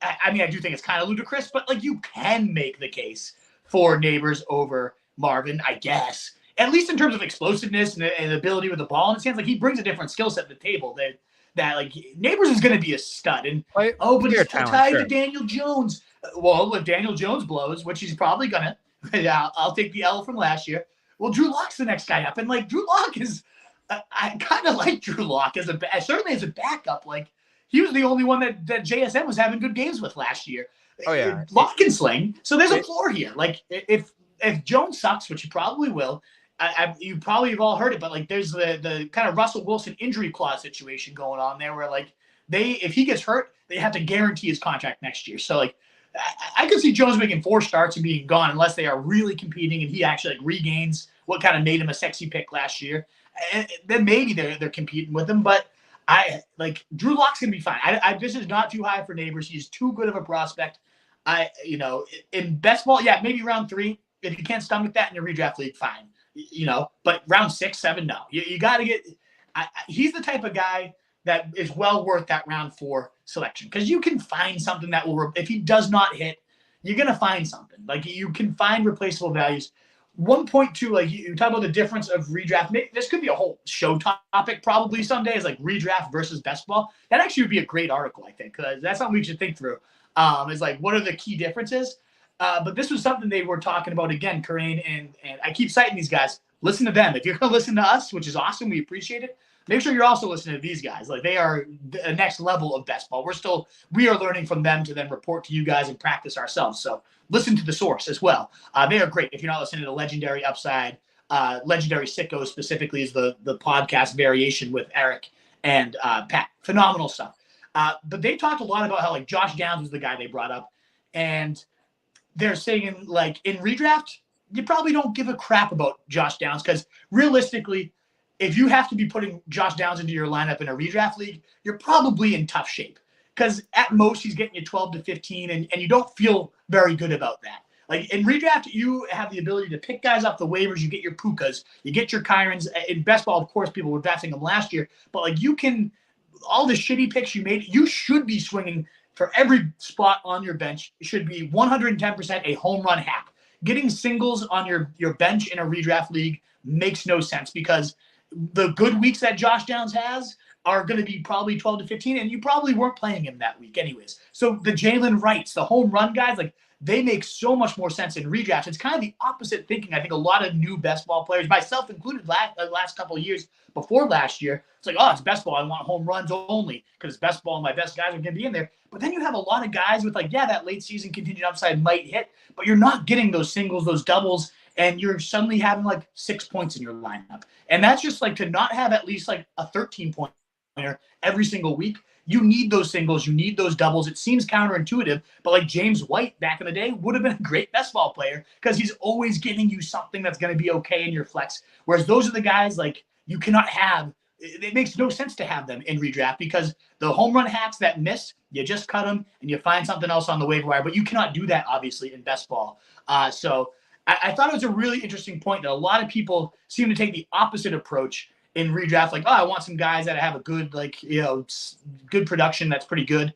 S1: I mean, I do think it's kind of ludicrous, but like you can make the case for Neighbors over Marvin, I guess, at least in terms of explosiveness and ability with the ball. And it seems like he brings a different skill set to the table that like Neighbors is going to be a stud. And but he's tied to Daniel Jones. Well, if Daniel Jones blows, which he's probably gonna, I'll take the L from last year. Well, Drew Lock's the next guy up, and like Drew Lock is, I kind of like Drew Lock certainly as a backup, like. He was the only one that JSN was having good games with last year.
S2: Oh, yeah.
S1: Lock and sling. So there's a floor here. Like, if Jones sucks, which he probably will, you probably have all heard it, but, like, there's the kind of Russell Wilson injury clause situation going on there where, like, if he gets hurt, they have to guarantee his contract next year. So like, I could see Jones making 4 starts and being gone unless they are really competing and he actually like regains what kind of made him a sexy pick last year. And then maybe they're competing with him, but I like Drew Lock's gonna be fine. This is not too high for Neighbors. He's too good of a prospect. In best ball, yeah, maybe round 3. If you can't stomach that in your redraft league, fine. But round 6, 7, no. You got to get. He's the type of guy that is well worth that round 4 selection because you can find something that will. If he does not hit, you're gonna find something. Like you can find replaceable values. 1.2, like you talk about the difference of redraft. This could be a whole show topic probably someday. Is like redraft versus best ball. That actually would be a great article, I think, because that's something we should think through. Is like what are the key differences? But this was something they were talking about again, Corinne, and I keep citing these guys. Listen to them. If you're going to listen to us, which is awesome, we appreciate it. Make sure you're also listening to these guys. Like they are the next level of best ball. We are learning from them to then report to you guys and practice ourselves. So listen to the source as well. They are great. If you're not listening to Legendary Upside, Legendary Sicko specifically is the podcast variation with Eric and Pat. Phenomenal stuff. But they talked a lot about how like Josh Downs was the guy they brought up, and they're saying like in redraft, you probably don't give a crap about Josh Downs because realistically, if you have to be putting Josh Downs into your lineup in a redraft league, you're probably in tough shape because at most he's getting you 12 to 15 and you don't feel very good about that. Like in redraft, you have the ability to pick guys off the waivers. You get your Pukas, you get your Kyrens. In best ball, of course, people were drafting them last year, but like you can, all the shitty picks you made, you should be swinging for every spot on your bench. It should be 110% a home run hack. Getting singles on your bench in a redraft league makes no sense because the good weeks that Josh Downs has are going to be probably 12 to 15, and you probably weren't playing him that week anyways. So the Jalen Wrights, the home run guys, like they make so much more sense in redraft. It's kind of the opposite thinking. I think a lot of new best ball players, myself included, last couple of years before last year, it's like, oh, it's best ball. I want home runs only because it's best ball and my best guys are going to be in there. But then you have a lot of guys with like, yeah, that late season contingent upside might hit, but you're not getting those singles, those doubles, and you're suddenly having like 6 points in your lineup. And that's just like to not have at least like a 13-pointer every single week. You need those singles. You need those doubles. It seems counterintuitive, but like James White back in the day would have been a great best ball player because he's always giving you something that's going to be okay in your flex. Whereas those are the guys like you cannot have. It makes no sense to have them in redraft because the home run hacks that miss, you just cut them and you find something else on the waiver wire. But you cannot do that, obviously, in best ball. So I thought it was a really interesting point that a lot of people seem to take the opposite approach in redraft. Like, oh, I want some guys that have a good, good production that's pretty good.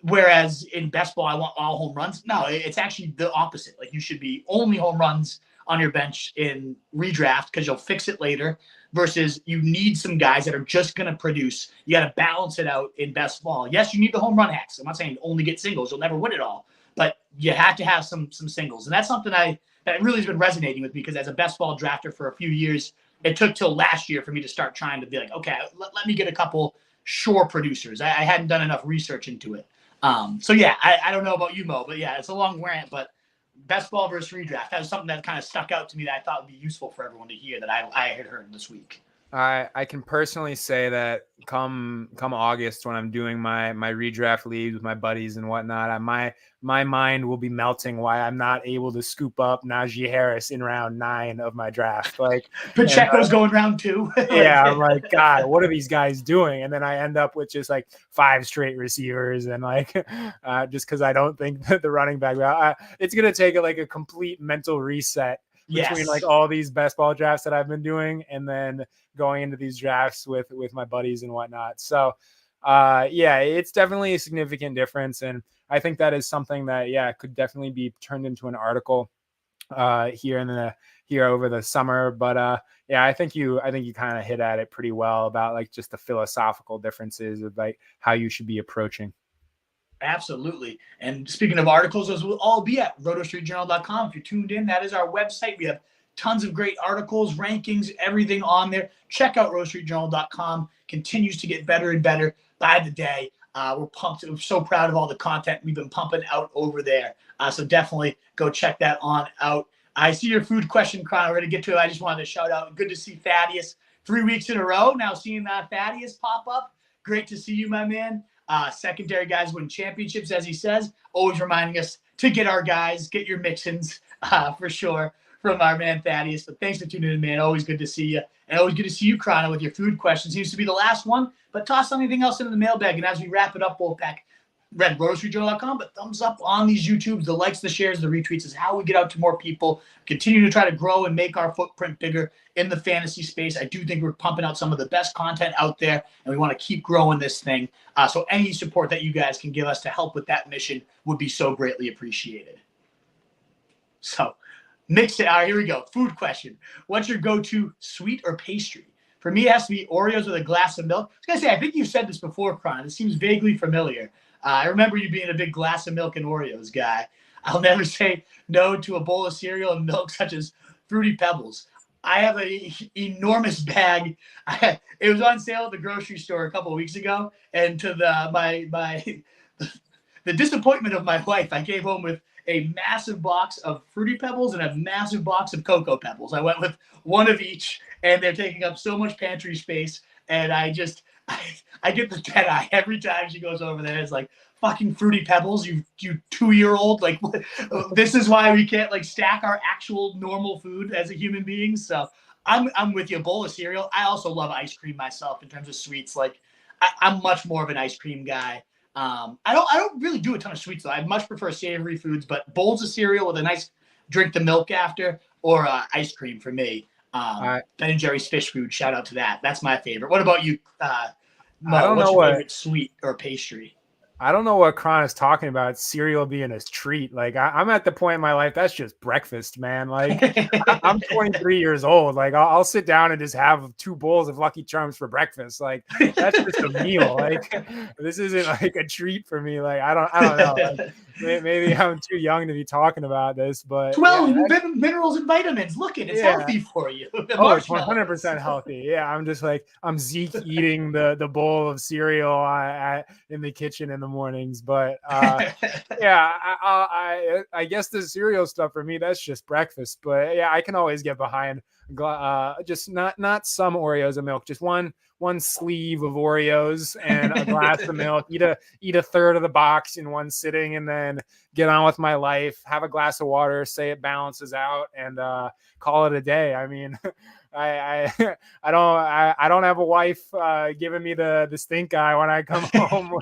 S1: Whereas in best ball, I want all home runs. No, it's actually the opposite. Like you should be only home runs on your bench in redraft because you'll fix it later versus you need some guys that are just going to produce. You got to balance it out in best ball. Yes, you need the home run hacks. I'm not saying only get singles. You'll never win it all. But you have to have some singles. And that's something that really has been resonating with me because as a best ball drafter for a few years, it took till last year for me to start trying to be like, okay, let me get a couple sure producers. I hadn't done enough research into it. So yeah, I don't know about you, Mo, but yeah, it's a long rant, but best ball versus redraft, that was something that kind of stuck out to me that I thought would be useful for everyone to hear that I had heard this week.
S2: I can personally say that come August when I'm doing my redraft leagues with my buddies and whatnot, my mind will be melting why I'm not able to scoop up Najee Harris in round 9 of my draft. Like
S1: Pacheco's going round 2.
S2: Yeah, I'm like, God, what are these guys doing? And then I end up with just like 5 straight receivers and like just because I don't think that the running back, it's gonna take like a complete mental reset between like all these best ball drafts that I've been doing and then going into these drafts with my buddies and whatnot. So yeah, it's definitely a significant difference. And I think that is something that, could definitely be turned into an article here over the summer. But I think you kind of hit at it pretty well about like just the philosophical differences of like how you should be approaching.
S1: Absolutely. And speaking of articles, those will all be at rotostreetjournal.com. If you're tuned in, that is our website. We have tons of great articles, rankings, everything on there. Check out rotostreetjournal.com. Continues to get better and better by the day. We're pumped. We're so proud of all the content we've been pumping out over there. So definitely go check that on out. I see your food question, Cron. We're going to get to it. I just wanted to shout out. Good to see Thaddeus 3 weeks in a row. Now seeing Thaddeus pop up. Great to see you, my man. Secondary guys win championships, as he says. Always reminding us to get our guys, get your mix-ins for sure from our man Thaddeus. But thanks for tuning in, man. Always good to see you. And always good to see you, Chrono, with your food question. Seems to be the last one, but toss anything else into the mailbag. And as we wrap it up, Wolfpack, redgroceryjournal.com, but thumbs up on these YouTubes, the likes, the shares, the retweets is how we get out to more people, continue to try to grow and make our footprint bigger in the fantasy space. I do think we're pumping out some of the best content out there, and we want to keep growing this thing. So any support that you guys can give us to help with that mission would be so greatly appreciated. So mix it. All right, here we go. Food question. What's your go-to sweet or pastry? For me, it has to be Oreos with a glass of milk. I was going to say, I think you've said this before, Kron. It seems vaguely familiar. I remember you being a big glass of milk and Oreos guy. I'll never say no to a bowl of cereal and milk such as Fruity Pebbles. I have an enormous bag. It was on sale at the grocery store a couple of weeks ago, and to the disappointment of my wife, I came home with a massive box of Fruity Pebbles and a massive box of Cocoa Pebbles. I went with one of each, and they're taking up so much pantry space, and I get the dead eye every time she goes over there. It's like, fucking Fruity Pebbles, you 2-year-old. Like, this is why we can't like stack our actual normal food as a human being. So I'm with you. A bowl of cereal. I also love ice cream myself in terms of sweets. Like, I'm much more of an ice cream guy. I don't really do a ton of sweets though. I much prefer savory foods, but bowls of cereal with a nice drink the milk after, or ice cream for me. Ben and Jerry's fish food. Shout out to that. That's my favorite. What about you? What's your favorite sweet or pastry?
S2: I don't know what Kron is talking about. Cereal being a treat. Like I'm at the point in my life that's just breakfast, man. Like I'm 23 years old. Like I'll sit down and just have 2 bowls of Lucky Charms for breakfast. Like that's just a meal. Like this isn't like a treat for me. Like I don't know. Like, maybe I'm too young to be talking about this, but
S1: 12 minerals and vitamins. Look, it's healthy for you.
S2: It's 100% healthy. Yeah, I'm just like I'm Zeke eating the bowl of cereal in the kitchen in the mornings, but yeah, I guess the cereal stuff for me, that's just breakfast. But yeah, I can always get behind just not some Oreos of milk, just one sleeve of Oreos and a glass of milk, eat a third of the box in one sitting, and then get on with my life, have a glass of water, say it balances out, and call it a day. I mean, I don't have a wife giving me the stink eye when I come home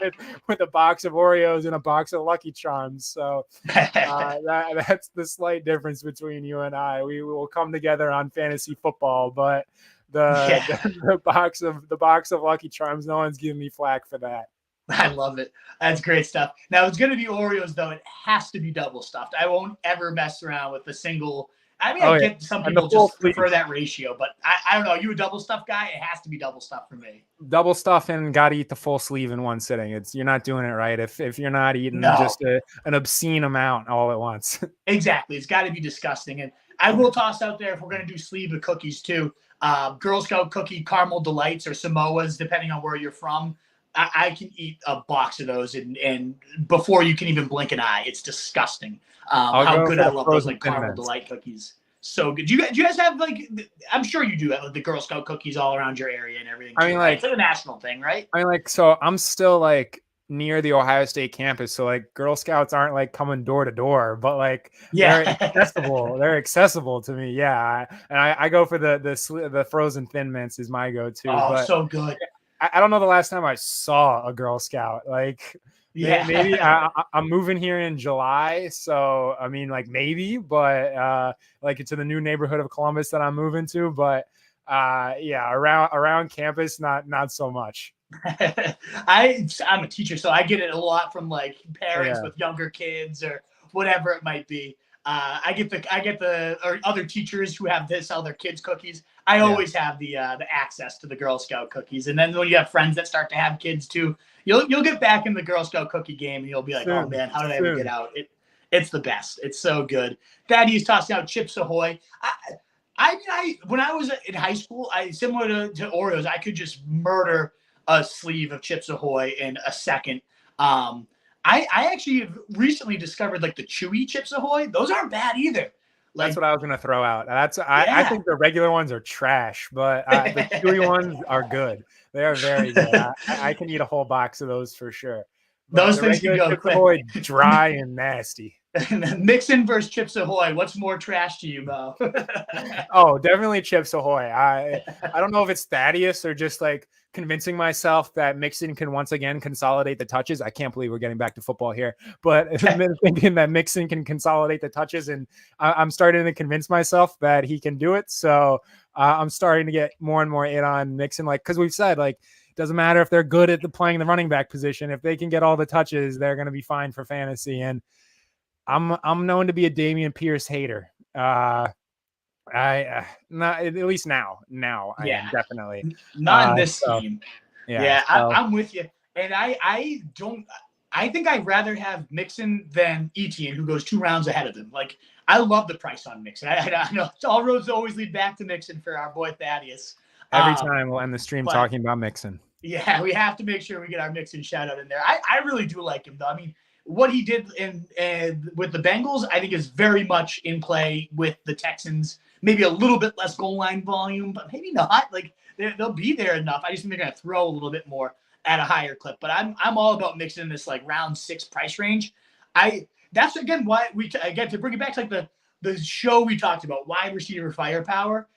S2: with a box of Oreos and a box of Lucky Charms. So that's the slight difference between you and I. We will come together on fantasy football, but the box of Lucky Charms, no one's giving me flack for that.
S1: I love it. That's great stuff. Now it's going to be Oreos though. It has to be double stuffed. I won't ever mess around with the single. I mean, I get some people just prefer that ratio, but I don't know. Are you a double stuff guy? It has to be double stuff for me.
S2: Double stuff and got to eat the full sleeve in one sitting. You're not doing it right if you're not eating just an obscene amount all at once.
S1: Exactly. It's got to be disgusting. And I will toss out there, if we're going to do sleeve of cookies too, Girl Scout cookie caramel delights or Samoas, depending on where you're from. I can eat a box of those and before you can even blink an eye. It's disgusting. How good I love those like caramel delight cookies. So good. Do you guys have like? I'm sure you do have the Girl Scout cookies all around your area and everything.
S2: I mean, like
S1: it's a national thing, right?
S2: I mean, like so. I'm still like near the Ohio State campus, so like Girl Scouts aren't like coming door to door, but like they're accessible. They're accessible to me. Yeah, and I go for the frozen Thin Mints is my go-to.
S1: Oh, but so good.
S2: I don't know the last time I saw a Girl Scout. Like, maybe I'm moving here in July, so I mean, like maybe, but like it's in the new neighborhood of Columbus that I'm moving to. But around campus, not so much.
S1: I'm a teacher, so I get it a lot from like parents with younger kids or whatever it might be. I get the or other teachers who have sell their kids cookies. I always have the access to the Girl Scout cookies, and then when you have friends that start to have kids too, you'll get back in the Girl Scout cookie game, and you'll be like, oh man, how did I ever get out? It's the best. It's so good. Thaddeus tossing out Chips Ahoy. When I was in high school, similar to Oreos, I could just murder a sleeve of Chips Ahoy in a second. I actually have recently discovered like the chewy Chips Ahoy. Those aren't bad either.
S2: That's
S1: Like,
S2: what I was gonna throw out. I
S1: yeah,
S2: think the regular ones are trash, but the chewy ones are good. They are very good. I can eat a whole box of those for sure. But
S1: those
S2: the
S1: things can
S2: regular
S1: go
S2: Chips
S1: quick.
S2: Ahoy, dry and nasty.
S1: Mixin versus Chips Ahoy. What's more trash to you, Mo?
S2: Oh, definitely Chips Ahoy. I don't know if it's Thaddeus or just like convincing myself that Mixon can once again consolidate the touches. I can't believe we're getting back to football here, but thinking that Mixon can consolidate the touches, and I'm starting to convince myself that he can do it. So I'm starting to get more and more in on Mixon, like because we've said like it doesn't matter if they're good at playing the running back position. If they can get all the touches, they're going to be fine for fantasy. And I'm known to be a Damian Pierce hater. I not at least now I
S1: Yeah,
S2: am definitely.
S1: not in this
S2: So
S1: scheme.
S2: yeah,
S1: Yeah,
S2: so
S1: I'm with you. And I don't. I think I'd rather have Mixon than Etienne, who goes 2 rounds ahead of him. Like, I love the price on Mixon. I know all roads always lead back to Mixon for our boy Thaddeus.
S2: every time we'll end the stream
S1: But
S2: talking about Mixon.
S1: yeah, we have to make sure we get our Mixon shout out in there. I really do like him, though. I mean, what he did in with the Bengals, I think, is very much in play with the Texans. Maybe a little bit less goal line volume, but maybe not. Like, they'll be there enough. I just think they're going to throw a little bit more at a higher clip. But I'm all about Mixon in this like round 6 price range. That's again why again to bring it back to like the show we talked about, wide receiver firepower.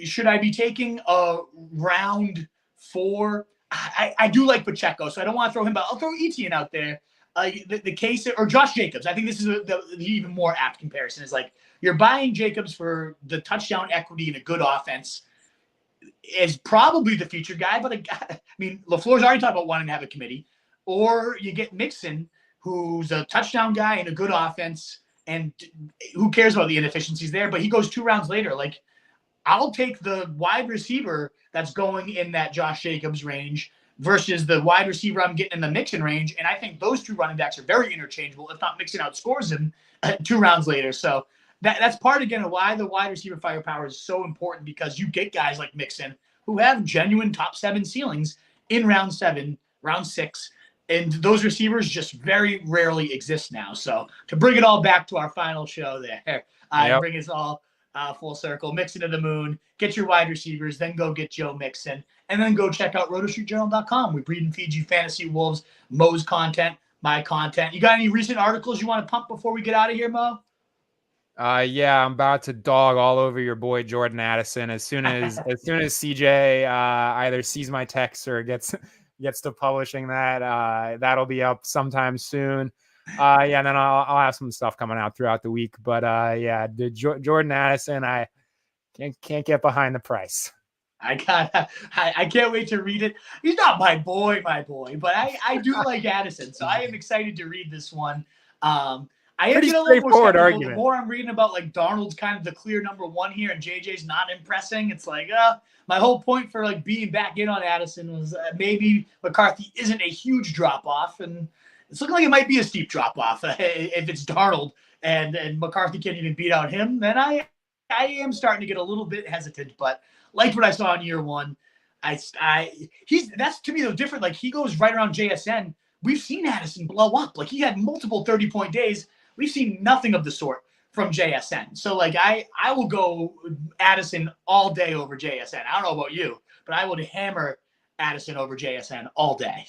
S1: Should I be taking a round 4? I do like Pacheco, so I don't want to throw him, but I'll throw Etienne out there. The case, or Josh Jacobs. I think this is the even more apt comparison. Is like you're buying Jacobs for the touchdown equity in a good offense. Is probably the future guy, but I mean, LaFleur's already talked about wanting to have a committee. Or you get Mixon, who's a touchdown guy in a good offense, and who cares about the inefficiencies there? But he goes 2 rounds later. Like, I'll take the wide receiver that's going in that Josh Jacobs range versus the wide receiver I'm getting in the Mixon range. And I think those 2 running backs are very interchangeable, if not Mixon outscores him 2 rounds later. So that's part, again, of why the wide receiver firepower is so important, because you get guys like Mixon who have genuine top 7 ceilings in round 7, round 6. And those receivers just very rarely exist now. So to bring it all back to our final show there, bring us all full circle, Mixon to the moon, get your wide receivers, then go get Joe Mixon, and then go check out rotostreetjournal.com. We breed and feed you fantasy wolves, Mo's content, my content. You got any recent articles you want to pump before we get out of here, Mo?
S2: Yeah, I'm about to dog all over your boy Jordan Addison as soon as CJ either sees my text or gets to publishing that. That'll be up sometime soon. Yeah, and then I'll have some stuff coming out throughout the week. But yeah, the Jordan Addison, I can't get behind the price.
S1: I can't wait to read it. He's not my boy, but I do like Addison, so I am excited to read this one. I am getting a little more skeptical argument. The more I'm reading about like Darnold's kind of the clear number 1 here, and JJ's not impressing. It's like, my whole point for like being back in on Addison was maybe McCarthy isn't a huge drop off, and it's looking like it might be a steep drop off if it's Darnold and McCarthy can't even beat out him. Then I am starting to get a little bit hesitant, but liked what I saw in year 1. That's to me though different. Like, he goes right around JSN. We've seen Addison blow up. Like, he had multiple 30-point days. We've seen nothing of the sort from JSN. So, like, I will go Addison all day over JSN. I don't know about you, but I would hammer Addison over JSN all day.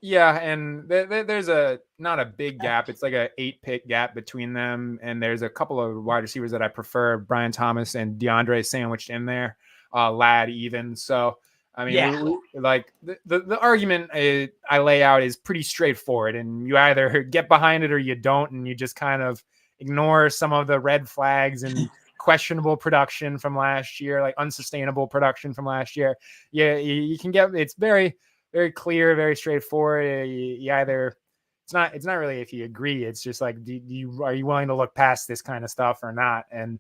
S2: Yeah, and there's not a big gap. It's like a 8-pick gap between them, and there's a couple of wide receivers that I prefer, Brian Thomas and DeAndre sandwiched in there, Lad even. So, I mean, like the argument I lay out is pretty straightforward, and you either get behind it or you don't, and you just kind of ignore some of the red flags and questionable production from last year, like unsustainable production from last year. Yeah, you can get, it's very, very clear, very straightforward. You either, it's not really if you agree, it's just like, are you willing to look past this kind of stuff or not? And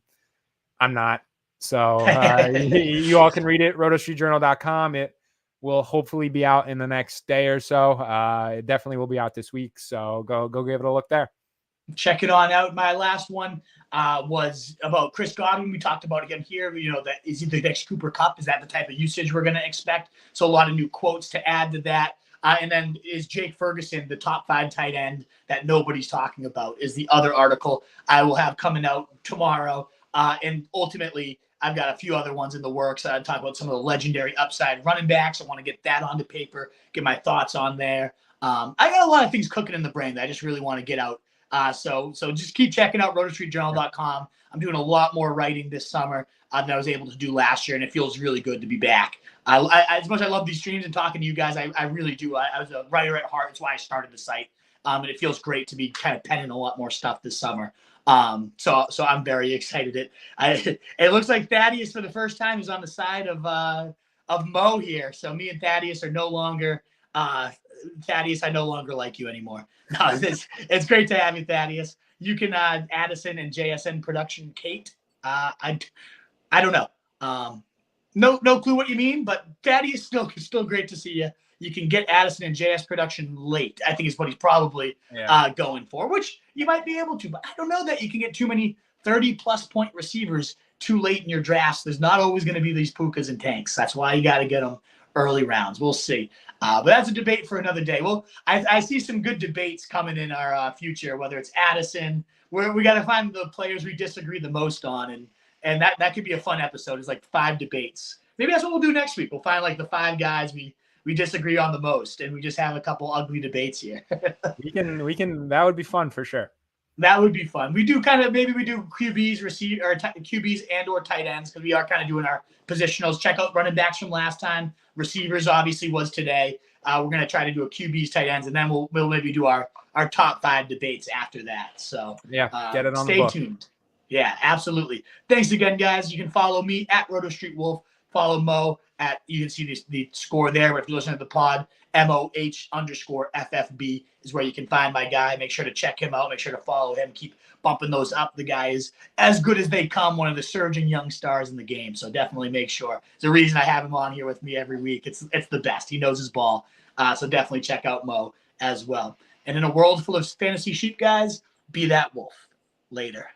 S2: I'm not. So you all can read it, rotostreetjournal.com. It will hopefully be out in the next day or so. It definitely will be out this week. So go give it a look there.
S1: Check it on out. My last one was about Chris Godwin. We talked about again here. You know, that is he the next Cooper Kupp? Is that the type of usage we're going to expect? So a lot of new quotes to add to that. And then is Jake Ferguson the top 5 tight end that nobody's talking about is the other article I will have coming out tomorrow. And ultimately, I've got a few other ones in the works. I talk about some of the legendary upside running backs. I want to get that onto paper, get my thoughts on there. I got a lot of things cooking in the brain that I just really want to get out. So just keep checking out rotostreetjournal.com. I'm doing a lot more writing this summer than I was able to do last year, and it feels really good to be back. As much as I love these streams and talking to you guys, I really do. I was a writer at heart. That's why I started the site. And it feels great to be kind of penning a lot more stuff this summer. So I'm very excited. It looks like Thaddeus for the first time is on the side of Mo here. So me and Thaddeus are no longer Thaddeus. I no longer like you anymore. No, it's great to have you, Thaddeus. You can Addison and JSN production, Kate. I don't know. No clue what you mean, but Thaddeus still great to see you. You can get Addison and JS production late, I think is what he's probably going for, which you might be able to. But I don't know that you can get too many 30-plus point receivers too late in your drafts. There's not always going to be these Pukas and Tanks. That's why you got to get them early rounds. We'll see. But that's a debate for another day. Well, I see some good debates coming in our future, whether it's Addison, where we got to find the players we disagree the most on. And that could be a fun episode. It's like 5 debates. Maybe that's what we'll do next week. We'll find like the 5 guys we disagree on the most, and we just have a couple ugly debates here.
S2: we can. That would be fun for sure.
S1: That would be fun. We do maybe we do QBs, QBs and or tight ends because we are kind of doing our positionals. Check out running backs from last time. Receivers obviously was today. We're gonna try to do a QBs, tight ends, and then we'll maybe do our top 5 debates after that. So
S2: yeah, get it on the
S1: book.
S2: Stay
S1: tuned. Yeah, absolutely. Thanks again, guys. You can follow me at RotoStreetWolf. Follow Mo you can see the score there. But if you listen to the pod, MOH_FFB is where you can find my guy. Make sure to check him out. Make sure to follow him. Keep bumping those up. The guy is as good as they come, one of the surging young stars in the game. So definitely make sure. There's a reason I have him on here with me every week. It's the best. He knows his ball. So definitely check out Mo as well. And in a world full of fantasy sheep guys, be that wolf. Later.